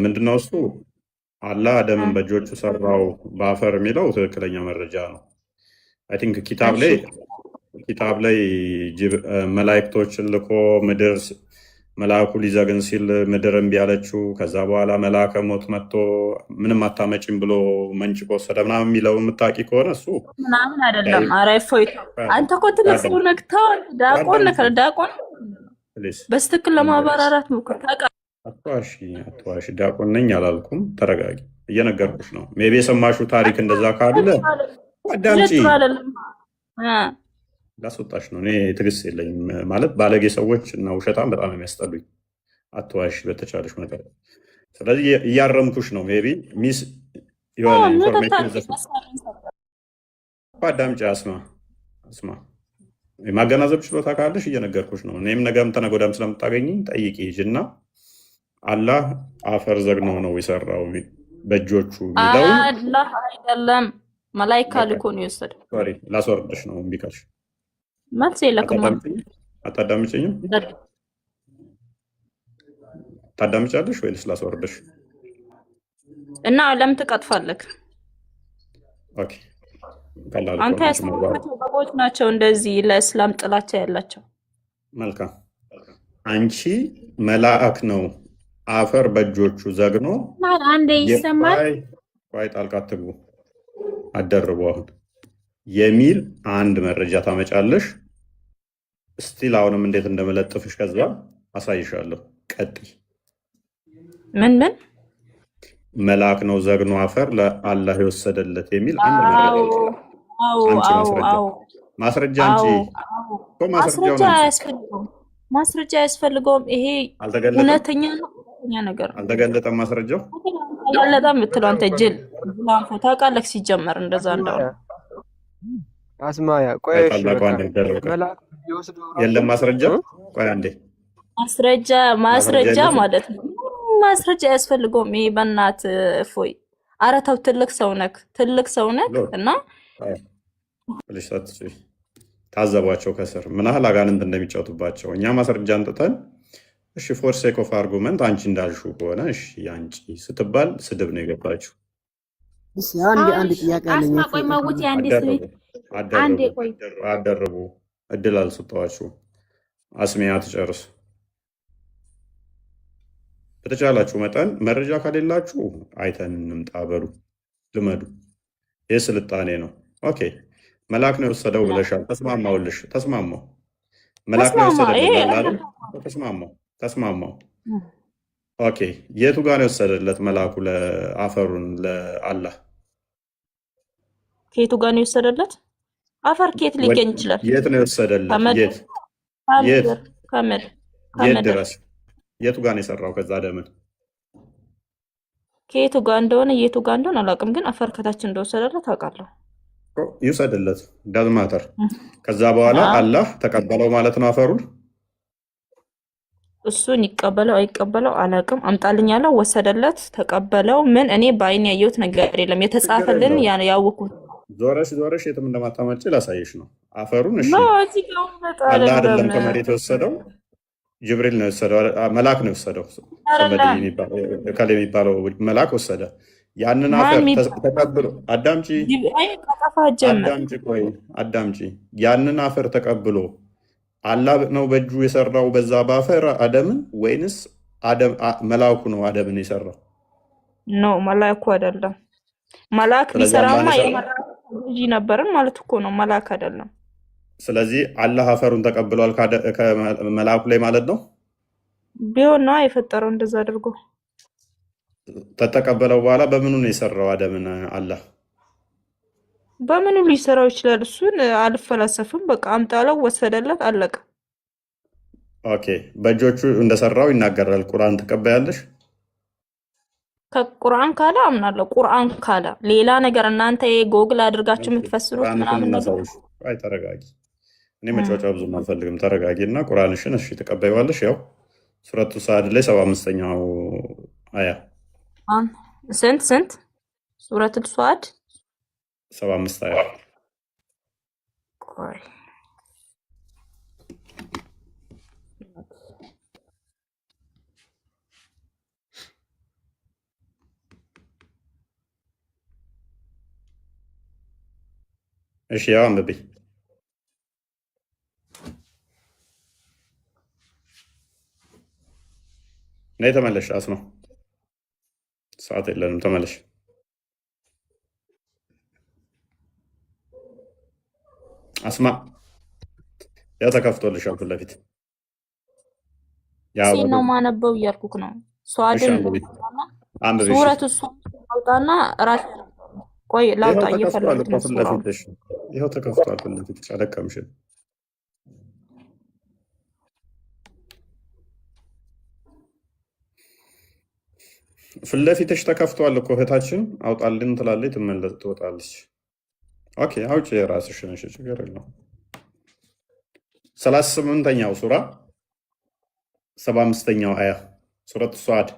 Speaker 1: ምንድነው እሱ አላህ አደምን በእጆቹ ሰራው በአፈር የሚለው ትክክለኛ መረጃ ነው። አይ ቲንክ ኪታብ ላይ መላእክቶችን ልኮ ምድር መልአኩ ሊዘግን ሲል ምድር እምቢ አለችው። ከዛ በኋላ መልአከ ሞት መጥቶ ምንም አታመጪም ብሎ መንጭቆ ወሰደ ምናምን የሚለው የምታውቂ ከሆነ እሱ
Speaker 2: ምናምን አይደለም። ኧረ እፎይ አንተ እኮ ትልቅ ሰው ነህ። ዳቆን በስትክክል ለማብራራት ሞክር።
Speaker 1: አትዋሺ። ዲያቆን ነኝ አላልኩም። ተረጋጊ። እየነገርኩሽ ነው። ሜቢ የሰማሽው ታሪክ እንደዛ ካለ አዳምጪ። ላስወጣሽ ነው። እኔ ትዕግስት የለኝም ማለት ባለጌ ሰዎች እና ውሸታም በጣም የሚያስጠሉኝ። አትዋሺ በተቻለሽ መጠን። ስለዚህ እያረምኩሽ ነው። ሜቢ ሚስ የሆነ ኢንፎርሜሽን አዳምጪ። አስማ የማገናዘብ ችሎታ ካለሽ እየነገርኩሽ ነው። እኔም ነገም ተነገ ወዲያም ስለምታገኝ ጠይቂ ሂጂና አላህ አፈር ዘግኖ ነው የሰራው በእጆቹ የሚለው
Speaker 2: አላህ አይደለም መላኢካ ልኮ ነው የወሰደው።
Speaker 1: ሶሪ ላስወርድሽ ነው እምቢ ካልሽ
Speaker 2: መልስ የለክም።
Speaker 1: አታዳምጪኝም? ታዳምጫለሽ ወይስ ላስወርድሽ?
Speaker 2: እና ለምን ትቀጥፋለህ?
Speaker 1: ኦኬ
Speaker 2: አንተ ያስመጣቸው በጎች ናቸው እንደዚህ ለእስላም ጥላቻ ያላቸው።
Speaker 1: መልካም አንቺ መልአክ ነው አፈር በእጆቹ ዘግኖ
Speaker 20: አንዴ ይሰማል።
Speaker 1: ቆይ ጣልቃ አትግቡ አደርቡ አሁን የሚል አንድ መረጃ ታመጫለሽ። ስቲል አሁንም እንዴት እንደመለጥፍሽ ከዛ አሳይሻለሁ። ቀጥይ።
Speaker 2: ምን
Speaker 1: መልአክ ነው ዘግኖ አፈር ለአላህ የወሰደለት የሚል አንድ ማስረጃ አንቺ
Speaker 2: ማስረጃ አያስፈልገውም። ይሄ እውነተኛ ነገር ነው።
Speaker 1: አልተገለጠም ማስረጃው።
Speaker 2: አልተገለጠም የምትለው አንተ ጅል ላንፎ ታውቃለህ። ሲጀመር እንደዛ እንደሆነ
Speaker 6: አስማያ ቆይ
Speaker 1: የለም ማስረጃው። ቆይ አንዴ
Speaker 2: ማስረጃ ማለት ነው። ማስረጃ አያስፈልገውም። ይሄ በእናት እፎይ። ኧረ ተው ትልቅ ሰው ነህ እና
Speaker 1: ታዘቧቸው ከስር ምን ያህል አጋንንት እንደሚጫወቱባቸው። እኛ ማስረጃ አንጥተን እሺ ፎር ሴክ ኦፍ አርጉመንት አንቺ እንዳልሽው ከሆነ እሺ አንቺ ስትባል ስድብ ነው የገባችው።
Speaker 15: እሺ አንድ ጥያቄ አለኝ።
Speaker 20: ቆይ ማውት አንዴ ቆይ
Speaker 1: አደረቡ እድል አልሰጠዋችሁ። አስሚያ ትጨርስ። በተቻላችሁ መጠን መረጃ ከሌላችሁ አይተን እንምጣ በሉ፣ ልመዱ። ይህ ስልጣኔ ነው። ኦኬ መልአክ ነው የወሰደው ብለሻል። ተስማማው። መልአክ ነው የወሰደው ተስማማው። ኦኬ የቱ ጋር ነው የወሰደለት መልአኩ ለአፈሩን ለአላህ?
Speaker 2: ከየቱ ጋር ነው የወሰደለት? አፈር ከየት ሊገኝ ይችላል?
Speaker 1: የት ነው የወሰደለት? የት ድረስ? የቱ ጋር ነው የሰራው? ከዛ ደምን
Speaker 2: ከየቱ ጋር እንደሆነ የቱ ጋር እንደሆነ አላውቅም፣ ግን አፈር ከታች እንደወሰደለት አውቃለሁ።
Speaker 1: ይውሰድለት ዳዝማተር። ከዛ በኋላ አላህ ተቀበለው ማለት ነው አፈሩን።
Speaker 2: እሱን ይቀበለው አይቀበለው አላውቅም። አምጣልኝ ያለው ወሰደለት፣ ተቀበለው። ምን እኔ በአይኔ ያየሁት ነገር የለም። የተጻፈልን ያወኩት
Speaker 1: ዞረሽ የትም እንደማታመጪ ላሳየሽ ነው አፈሩን። እሺ አላህ አይደለም ከመሬት የወሰደው፣ ጅብሪል ነው የወሰደው፣ መልአክ ነው የወሰደው። ከሌ የሚባለው መልአክ ወሰደ። ያንን አፈር ተቀብሎ አዳምጪ፣ ያንን አፈር ተቀብሎ አላህ ነው በእጁ የሰራው በዛ በአፈር አደምን፣ ወይንስ መልአኩ ነው አደምን የሰራው?
Speaker 2: ኖ መልአኩ አይደለም። መልአክ ቢሰራማ የመልአክ ልጅ ነበርን ማለት እኮ ነው። መልአክ አይደለም።
Speaker 1: ስለዚህ አላህ አፈሩን ተቀብሏል ከመልአኩ ላይ ማለት ነው።
Speaker 2: ቢሆን ነው የፈጠረው እንደዛ አድርጎ
Speaker 1: ተተቀበለው። በኋላ በምኑ ነው የሰራው አደምን አላህ?
Speaker 2: በምኑ ሊሰራው ይችላል? እሱን አልፈላሰፍም። በቃ አምጣለው፣ ወሰደለት፣ አለቀ።
Speaker 1: ኦኬ በእጆቹ እንደሰራው ይናገራል። ቁርአን ተቀበያለሽ?
Speaker 2: ከቁርአን ካለ አምናለሁ። ቁርአን ካለ ሌላ ነገር እናንተ ጎግል አድርጋችሁ የምትፈስሩት ምናምን ነገር።
Speaker 1: አይ ተረጋጊ። እኔ መጫወቻ ብዙም አልፈልግም። ተረጋጊ እና ቁርአንሽን እሺ ተቀበይዋለሽ። ያው ሱረቱ ሰዓድ ላይ 75ኛው አያ
Speaker 2: ስንት ሱረቱል ሰዓድ
Speaker 1: 75 አያ
Speaker 2: ቆይ
Speaker 1: እሺ ያው አንብቤ ነይ ተመለሽ። አስማ ሰዓት የለንም። ተመለሽ። አስማ ያ ተከፍቶልሻል ፊት ለፊት
Speaker 2: ያ ነው ማነበው እያልኩክ ነው። ሷድን
Speaker 1: አንብቤ
Speaker 2: ሱረቱ ሷድና ራስ ቆይ ላውጣ እየፈለኩት ነው።
Speaker 1: ይሄው ተከፍቷል ፊት ለፊት አለቀምሽ። ፊት ለፊትሽ ተከፍቷል እኮ እህታችን። አውጣልን ትላለች፣ ትወጣለች። ኦኬ አውጪ፣ የራስሽ ነሽ፣ ችግር የለውም። 38ኛው ሱራ 75ኛው አያ ሱረቱ ሷድ